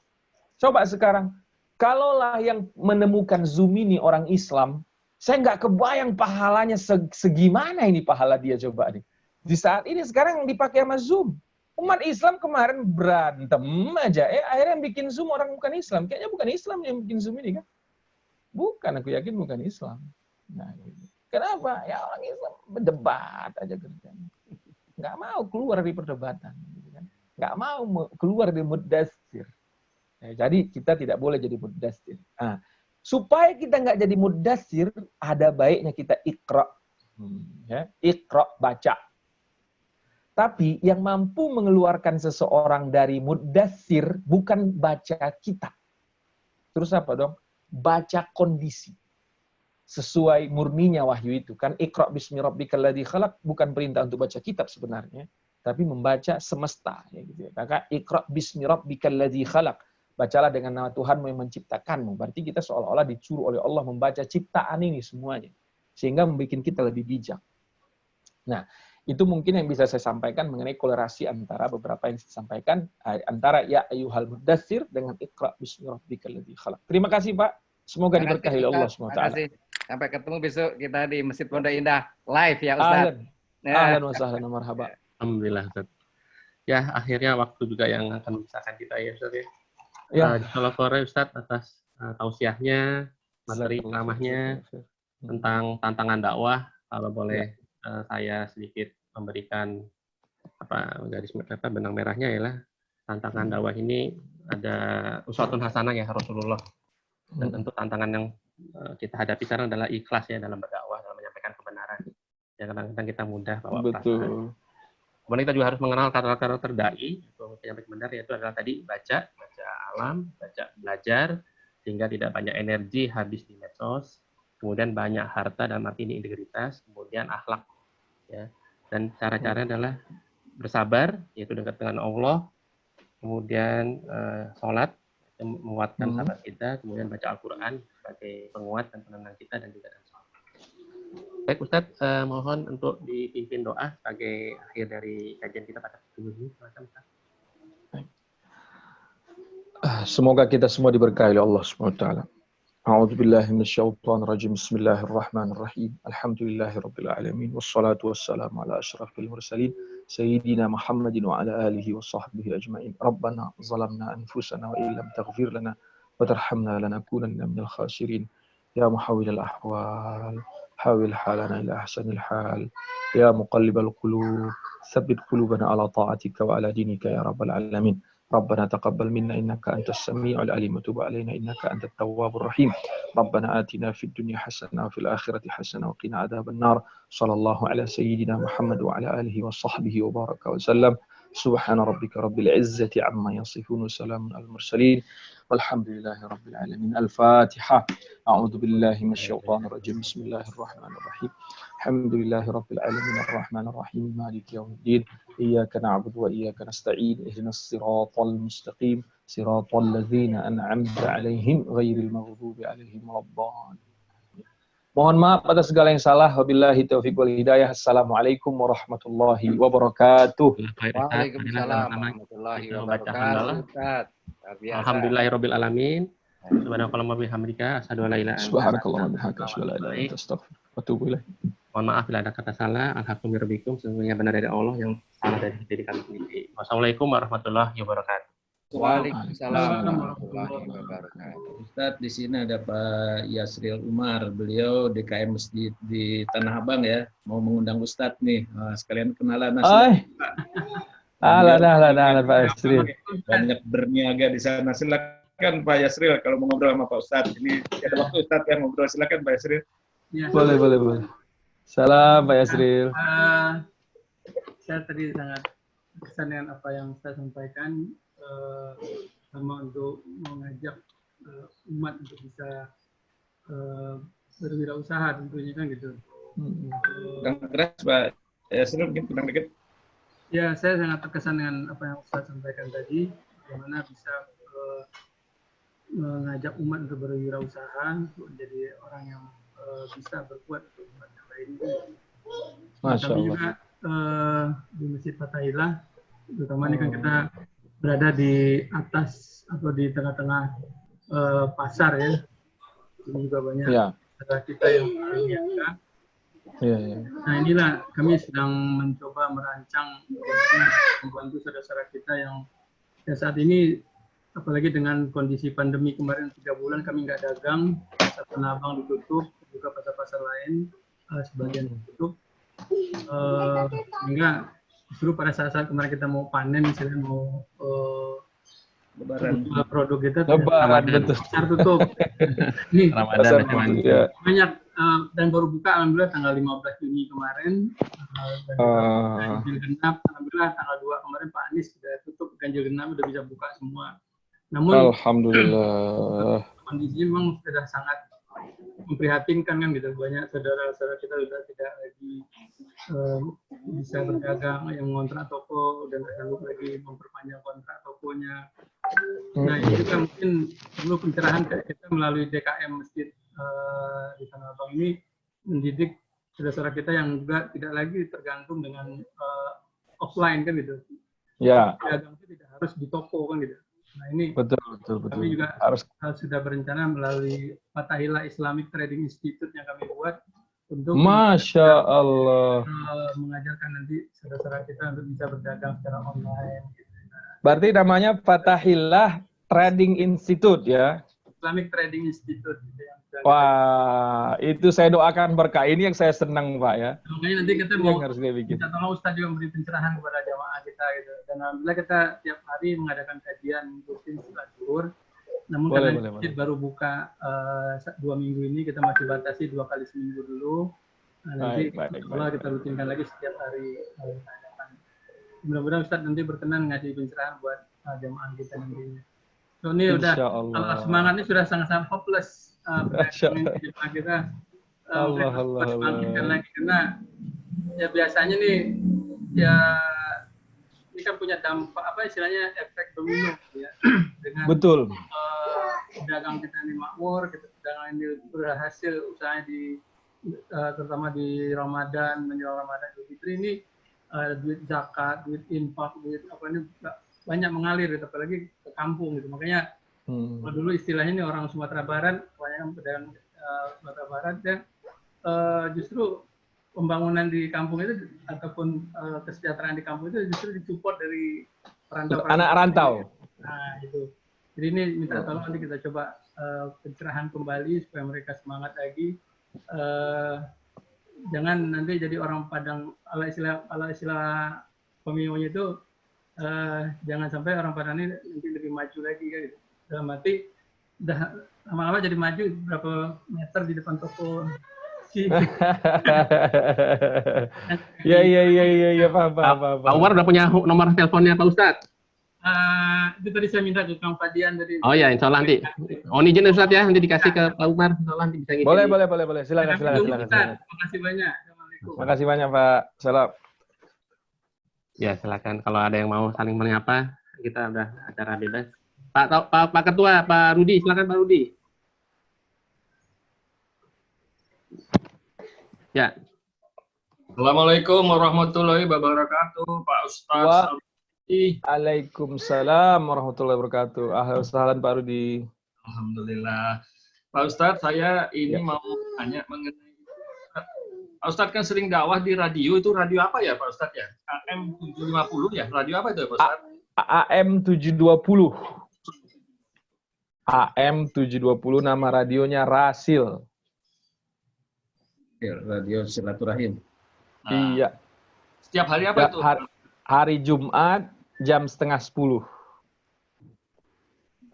Coba sekarang, kalaulah yang menemukan Zoom ini orang Islam, saya nggak kebayang pahalanya segimana ini pahala dia coba nih. Di saat ini sekarang yang dipakai sama Zoom. Umat Islam kemarin berantem aja. Akhirnya yang bikin Zoom orang bukan Islam. Kayaknya bukan Islam yang bikin Zoom ini kan. Bukan, aku yakin bukan Islam. Nah, kenapa? Ya orang Islam berdebat aja kerjanya. Nggak mau keluar dari perdebatan. Nggak mau keluar dari mudassir. Jadi kita tidak boleh jadi mudassir. Nah, supaya kita nggak jadi mudassir, ada baiknya kita iqra. Ya, iqra, baca. Tapi yang mampu mengeluarkan seseorang dari mudassir bukan baca kitab. Terus apa dong? Baca kondisi. Sesuai murninya wahyu itu. Kan iqra bismi rabbikal ladzi khalaq bukan perintah untuk baca kitab sebenarnya, tapi membaca semesta. Ya gitu ya. Maka iqra bismi rabbikal ladzi khalaq. Bacalah dengan nama Tuhanmu yang menciptakanmu. Berarti kita seolah-olah disuruh oleh Allah membaca ciptaan ini semuanya. Sehingga membuat kita lebih bijak. Nah, itu mungkin yang bisa saya sampaikan mengenai kolerasi antara beberapa yang saya sampaikan. Antara ya ayyuhal mudassir dengan iqra bismi rabbikal ladzi khalaq. Terima kasih Pak. Semoga diberkahi oleh Allah SWT. Terima kasih. Sampai ketemu besok kita di Masjid Pondok Indah. Live ya Ustaz. Ahlan wa sahlan wa marhaba. Alhamdulillah Ustaz. Ya, akhirnya waktu juga yang akan memisahkan kita ya Ustaz ya. Jazakallahu Ustaz atas tausiahnya, materi ceramahnya tentang tantangan dakwah. Kalau boleh saya sedikit memberikan benang merahnya ialah tantangan dakwah ini ada uswatun hasanah ya Rasulullah. Dan tentu tantangan yang kita hadapi sekarang adalah ikhlas ya dalam berdakwah, dalam menyampaikan kebenaran. Ya kadang-kadang kita mudah bawa perasaan. Kemudian kita juga harus mengenal karakter dai untuk menyampaikan benar, yaitu adalah tadi baca alam, baca belajar, sehingga tidak banyak energi habis di medsos, kemudian banyak harta dalam arti ini integritas, kemudian akhlak. Ya. Dan cara-cara adalah bersabar, yaitu dekat dengan Allah, kemudian sholat, menguatkan sahabat kita, kemudian baca Al-Quran sebagai penguat dan penenang kita, dan juga dan sholat. Baik Ustadz, mohon untuk dipimpin doa sebagai akhir dari kajian kita pada hari ini. Semoga kita semua diberkahi oleh Allah SWT. A'udzubillahi minasyaitonirrajim. Bismillahirrahmanirrahim. Alhamdulillahirabbil alamin wassalatu wassalamu ala asyrafil mursalin sayyidina Muhammadin wa ala alihi washabbihi ajmain. Rabbana zalamna anfusana wa illam taghfir lana wa tarhamna lanakunanna minal khasirin. يا محول الأحوال حاول حالنا إلى أحسن الحال يا مقلب القلوب ثبت قلوبنا على طاعتك وعلى دينك يا رب العالمين. ربنا تقبل منا إنك أنت السميع العليم وتب علينا إنك أنت التواب الرحيم. ربنا آتنا في الدنيا حسنة وفي الآخرة حسنة وقنا عذاب النار. صلى الله على سيدنا محمد وعلى آله وصحبه وبارك وسلم. سبحان ربك رب العزة عما يصفون وسلام على المرسلين والحمد لله رب العالمين. الفاتحة. أعوذ بالله من الشيطان الرجيم. بسم الله الرحمن الرحيم. الحمد لله رب العالمين الرحمن الرحيم مالك يوم الدين إياك نعبد وإياك نستعين اهدنا الصراط المستقيم صراط الذين أنعمت عليهم غير المغضوب عليهم ولا الضالين. Mohon maaf atas segala yang salah. Wabillahi taufiq wal hidayah. Assalamualaikum warahmatullahi wabarakatuh. Waalaikumsalam warahmatullahi wabarakatuh. Alhamdulillahirabbil alamin. Subhanakallahumma bihamdika asyhadu an la ilaha illa anta Subhanakallahumma bihamdika asyhadu an la ilaha illa anta astaghfiruka wa atubu ilaik. Mohon maaf bila ada kata salah. Alhamdulillah, sesungguhnya benar dari Allah, yang salah dari diri kami sendiri. Wassalamualaikum warahmatullahi wabarakatuh. Waalaikumsalam warahmatullahi wabarakatuh. Ustadz, di sini ada Pak Yasril Umar. Beliau DKM Masjid di Tanah Abang ya. Mau mengundang Ustadz nih. Sekalian kenalan nasi. Alah Pak Yasril. Banyak berniaga di sana. Silakan Pak Yasril kalau mau ngobrol sama Pak Ustadz. Ini ada waktu Ustadz yang ngobrol. Silakan Pak Yasril. Ya. Boleh. Salam Pak Yasril. Saya tadi sangat kesan dengan apa yang saya sampaikan, sama untuk mengajak umat untuk bisa berwirausaha tentunya kan gitu. Kurang keras Pak Yasril, mungkin kurang dekat. Ya, saya sangat terkesan dengan apa yang saya sampaikan tadi, bagaimana bisa mengajak umat untuk berwirausaha, untuk menjadi orang yang bisa berbuat untuk umat yang lain. Masya Kami Allah. juga di Masjid Fathahillah, terutama ini kan kita berada di atas atau di tengah-tengah pasar ya. Ini juga banyak saudara kita yang berniaga. Nah, inilah kami sedang mencoba merancang bagaimana membantu saudara-saudara kita yang saat ini, apalagi dengan kondisi pandemi kemarin 3 bulan kami nggak dagang, pasar Tanah Abang ditutup, juga pasar-pasar lain sebagian ditutup, sehingga justru pada saat-saat kemarin kita mau panen, misalnya mau produk kita, Lebaran betul. pasar tutup. Nih, Ramadan banyak dan baru buka alhamdulillah tanggal 15 Juni kemarin. Ganjil genap, alhamdulillah tanggal 2 kemarin Pak Anies sudah tutup ganjil genap, sudah bisa buka semua. Namun alhamdulillah kondisi memang sudah sangat memprihatinkan kan gitu. Banyak saudara-saudara kita sudah tidak lagi bisa berdagang, yang ngontrak toko dan sanggup lagi memperpanjang kontrak tokonya. Nah, ini juga mungkin perlu pencerahan kita melalui DKM Masjid di Tanah Abang ini, mendidik saudara-saudara kita yang juga tidak lagi tergantung dengan offline kan gitu. ya. Dagang itu tidak harus di toko kan gitu. Nah, ini Betul. kami juga Harus sudah berencana melalui Fathahillah Islamic Trading Institute yang kami buat untuk Masya Allah. mengajarkan nanti saudara-saudara kita untuk bisa berdagang secara online. Gitu. Berarti namanya Fathahillah Trading Institute ya. Islamic Trading Institute. Gitu, yang Wah, itu saya doakan berkah. Ini yang saya senang Pak ya. makanya nanti kita Ini mau yang harus dia bikin. minta tolong Ustaz juga memberi pencerahan kepada jamaah kita gitu. Dan alhamdulillah kita tiap hari mengadakan kajian rutin setelah zuhur. Namun karena masjid baru buka 2 minggu ini, kita masih batasi 2 kali seminggu dulu. Nah, nanti kalau kita rutinkan lagi setiap hari. Mudah-mudahan Ustaz nanti berkenan ngasih pencerahan buat jamaah kita nantinya. So ini udah Allah semangatnya sudah sangat-sangat hopeless. Jemaah kita Allah bangkitkan lagi, karena ya biasanya nih ya ini kan punya dampak apa istilahnya efek domino ya, dengan dagang kita ini makmur, dagang ini berhasil, usahanya di terutama di Ramadan, menjelang Ramadan Idul Fitri ini duit zakat, duit infak, duit apa ini banyak mengalir gitu, apalagi ke kampung gitu. Makanya kalau dulu istilahnya ini orang Sumatera Barat, banyak pedagang Sumatera Barat ya, justru pembangunan di kampung itu ataupun kesejahteraan di kampung itu justru disupport dari perantau. Anak rantau. Nah itu. Jadi ini minta tolong nanti kita coba pencerahan kembali supaya mereka semangat lagi. Jangan nanti jadi orang Padang, kalau istilah pemimpinnya itu jangan sampai orang Padang ini nanti lebih maju lagi kan gitu. Dalam arti udah lama-lama jadi maju berapa meter di depan toko. Iya, paham. Pak Umar udah punya nomor teleponnya Pak Ustadz? Itu tadi saya minta ke Kang Fadian tadi. Oh ya, insya Allah nanti. Izin Ustadz ya, nanti dikasih ke Pak Umar. Insya Allah nanti bisa ngisi. Boleh. Silakan. Makasih banyak. Assalamualaikum. Makasih banyak Pak. Salam. Ya, silakan. Kalau ada yang mau saling menyapa, kita udah acara bebas. Pak Ketua, Pak Rudi, silakan Pak Rudi. Ya. Assalamualaikum warahmatullahi wabarakatuh, Pak Ustadz. Waalaikumsalam warahmatullahi wabarakatuh. Ahlan wasahlan Pak Rudi. Alhamdulillah. Pak Ustadz, saya ini mau tanya mengenai Pak Ustadz kan sering dakwah di radio, itu radio apa ya Pak Ustadz ya? AM 750 ya? Radio apa itu ya Pak Ustadz? AM 720. AM 720 nama radionya Rasil. Radio Silaturahim. Iya. Setiap hari apa itu? Hari Jumat jam 9:30.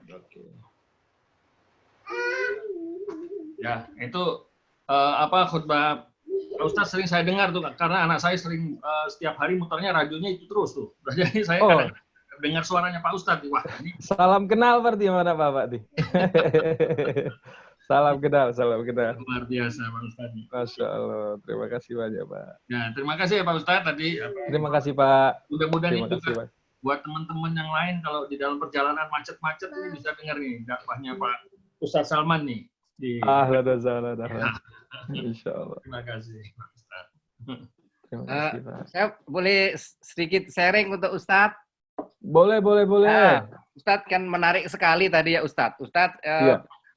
Oke. Ya, itu apa khutbah Pak Ustadz sering saya dengar tuh, karena anak saya sering setiap hari muternya radionya itu terus tuh. Jadi saya kadang dengar suaranya Pak Ustadz. Wah, ini... Salam kenal berarti mana Bapak nih? Salam kenal. Luar biasa Pak Ustadz. Masya Allah, terima kasih banyak Pak. Ya, terima kasih ya Pak Ustadz tadi. Terima kasih Pak. Mudah-mudahan itu juga buat teman-teman yang lain kalau di dalam perjalanan macet-macet ini bisa dengar nih dakwahnya Pak Ustadz Salman nih. Ahlan wa sahlan. Insya Allah. Terima kasih Pak Ustadz. Terima kasih Pak. Saya boleh sedikit sharing untuk Ustadz? Boleh. Ustadz kan menarik sekali tadi ya Ustadz. Ustadz,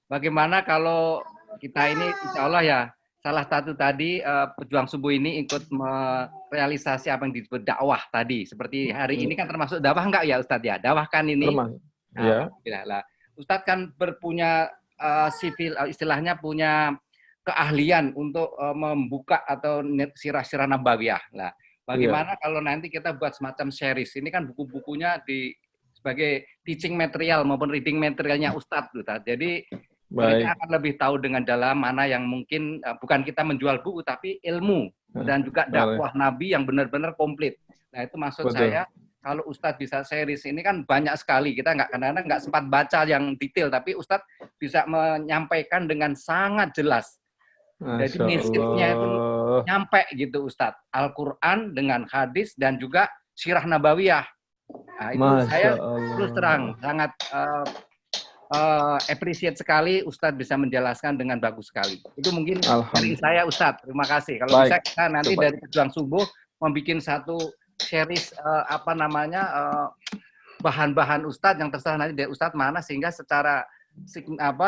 bagaimana kalau kita ini insya Allah ya, salah satu tadi pejuang subuh ini ikut merealisasi apa yang disebut dakwah tadi. Seperti hari ini kan termasuk dakwah enggak ya Ustadz ya? Dakwah kan ini. Ya. Ustadz kan berpunya sivil, istilahnya punya keahlian untuk membuka atau sirah-sirah nabawiyah. Nah, bagaimana kalau nanti kita buat semacam series? Ini kan buku-bukunya sebagai teaching material maupun reading materialnya Ustadz. Jadi mereka akan lebih tahu dengan dalam mana yang mungkin bukan kita menjual buku tapi ilmu dan juga dakwah Nabi yang benar-benar komplit. Nah itu maksud saya, kalau Ustadz bisa series ini kan banyak sekali, kita kadang-kadang nggak sempat baca yang detail, tapi Ustadz bisa menyampaikan dengan sangat jelas. Jadi message-nya itu nyampe gitu Ustadz. Al-Quran dengan hadis dan juga sirah nabawiyah. Nah, itu saya terus terang sangat appreciate sekali Ustadz bisa menjelaskan dengan bagus sekali. Itu mungkin dari saya Ustadz. Terima kasih. Kalau bisa kita nanti dari pejuang subuh membuat satu series bahan-bahan Ustadz yang terserah nanti dari Ustadz mana sehingga secara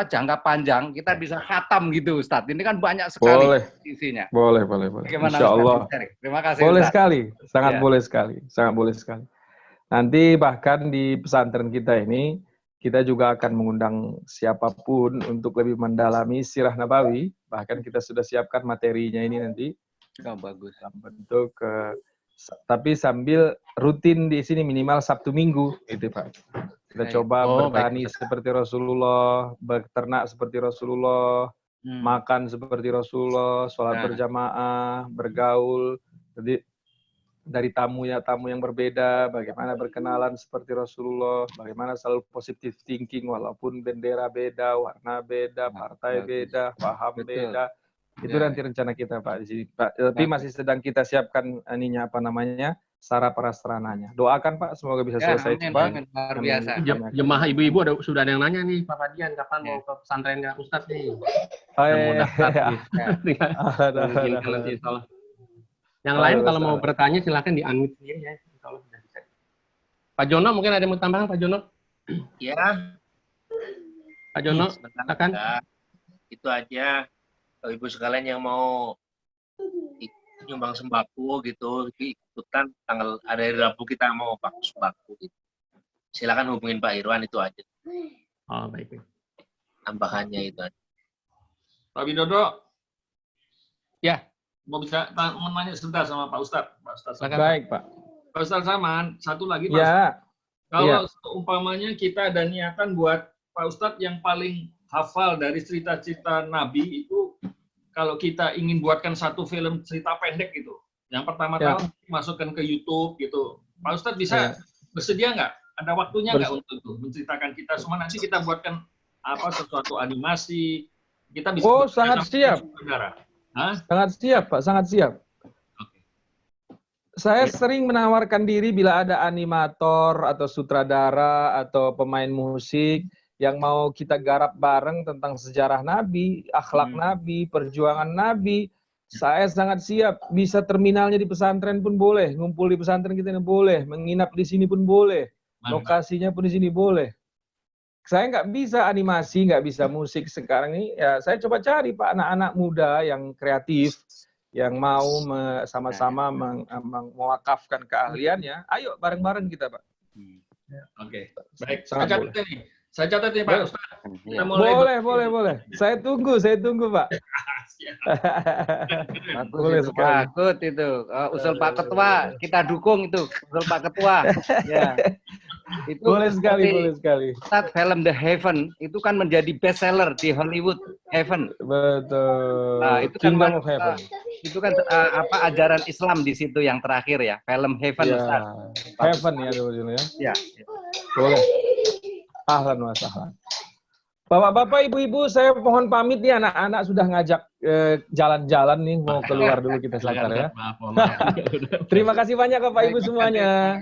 jangka panjang kita bisa khatam gitu Ustadz. Ini kan banyak sekali isinya. Boleh. Insya Allah. Terima kasih. Boleh Ustadz. sekali, sangat boleh sekali. Nanti bahkan di pesantren kita ini kita juga akan mengundang siapapun untuk lebih mendalami sirah Nabawi. Bahkan kita sudah siapkan materinya ini nanti. Bagus. Bentuk tapi sambil rutin di sini minimal Sabtu Minggu itu Pak. Kita coba bertani seperti Rasulullah, beternak seperti Rasulullah, makan seperti Rasulullah, sholat berjamaah, bergaul. Jadi dari tamu yang berbeda, bagaimana berkenalan seperti Rasulullah, bagaimana selalu positive thinking walaupun bendera beda, warna beda, partai beda, paham beda. Itu nanti rencana kita Pak di sini. Pak, tapi masih sedang kita siapkan sarana prasarananya. Doakan Pak semoga bisa selesai cepat. Luar biasa. Jemaah ibu-ibu sudah ada yang nanya nih Pak Fadian kapan mau ke pesantrennya Ustadz nih. Yang lain kalau mau bertanya silakan di-unmute ya. Kalau sudah bisa. Pak Jono mungkin ada yang mau tambahkan Pak Jono? Ya. Pak Jono, silakan. Itu aja. Ibu sekalian yang mau nyumbang sembako gitu, ikutan tanggal ada di Rabu kita mau pakai sembako gitu. Silakan hubungin Pak Irwan itu aja. Oh baik. tambahannya itu. Pak Widodo. Ya. Mau bisa menanya sebentar sama Pak Ustadz. Pak Ustadz. Baik, Pak. Pak Ustadz Saman, satu lagi Pak. Ya. Kalau umpamanya kita ada niatan buat Pak Ustadz yang paling hafal dari cerita-cerita Nabi itu, kalau kita ingin buatkan satu film cerita pendek gitu, yang pertama-tama masukkan ke YouTube gitu, Pak Ustadz bisa bersedia nggak? Ada waktunya nggak untuk itu menceritakan kita semua? Nanti kita buatkan apa sesuatu animasi, kita bisa. Oh, sangat siap. Sangat siap, Pak. Sangat siap. Saya sering menawarkan diri bila ada animator atau sutradara atau pemain musik yang mau kita garap bareng tentang sejarah Nabi, akhlak Nabi, perjuangan Nabi. Saya sangat siap. Bisa terminalnya di pesantren pun boleh, ngumpul di pesantren kita ini boleh, menginap di sini pun boleh, lokasinya pun di sini boleh. Saya nggak bisa animasi, nggak bisa musik sekarang ini. Ya, saya coba cari Pak anak-anak muda yang kreatif, yang mau sama-sama mewakafkan keahliannya. Ayo bareng-bareng kita, Pak. Oke, baik. Saya catat nih Pak Ustadz. Boleh. Saya tunggu Pak. Boleh sekali. Bagus itu. Usul Pak Ketua, kita dukung itu. Usul Pak Ketua. Ya. Itu boleh sekali. Ustadz, film The Heaven itu kan menjadi bestseller di Hollywood. Heaven. Betul. Nah, itu kan itu kan ajaran Islam di situ yang terakhir ya, film Heaven. Ya. Ustadz. Heaven ya dulu ya. Ya. Boleh. Ahlan wa sahlan. Bapak-bapak, ibu-ibu, saya mohon pamit nih, anak-anak sudah ngajak jalan-jalan nih, mau keluar dulu kita sebentar ya. Terima kasih banyak Bapak Ibu semuanya.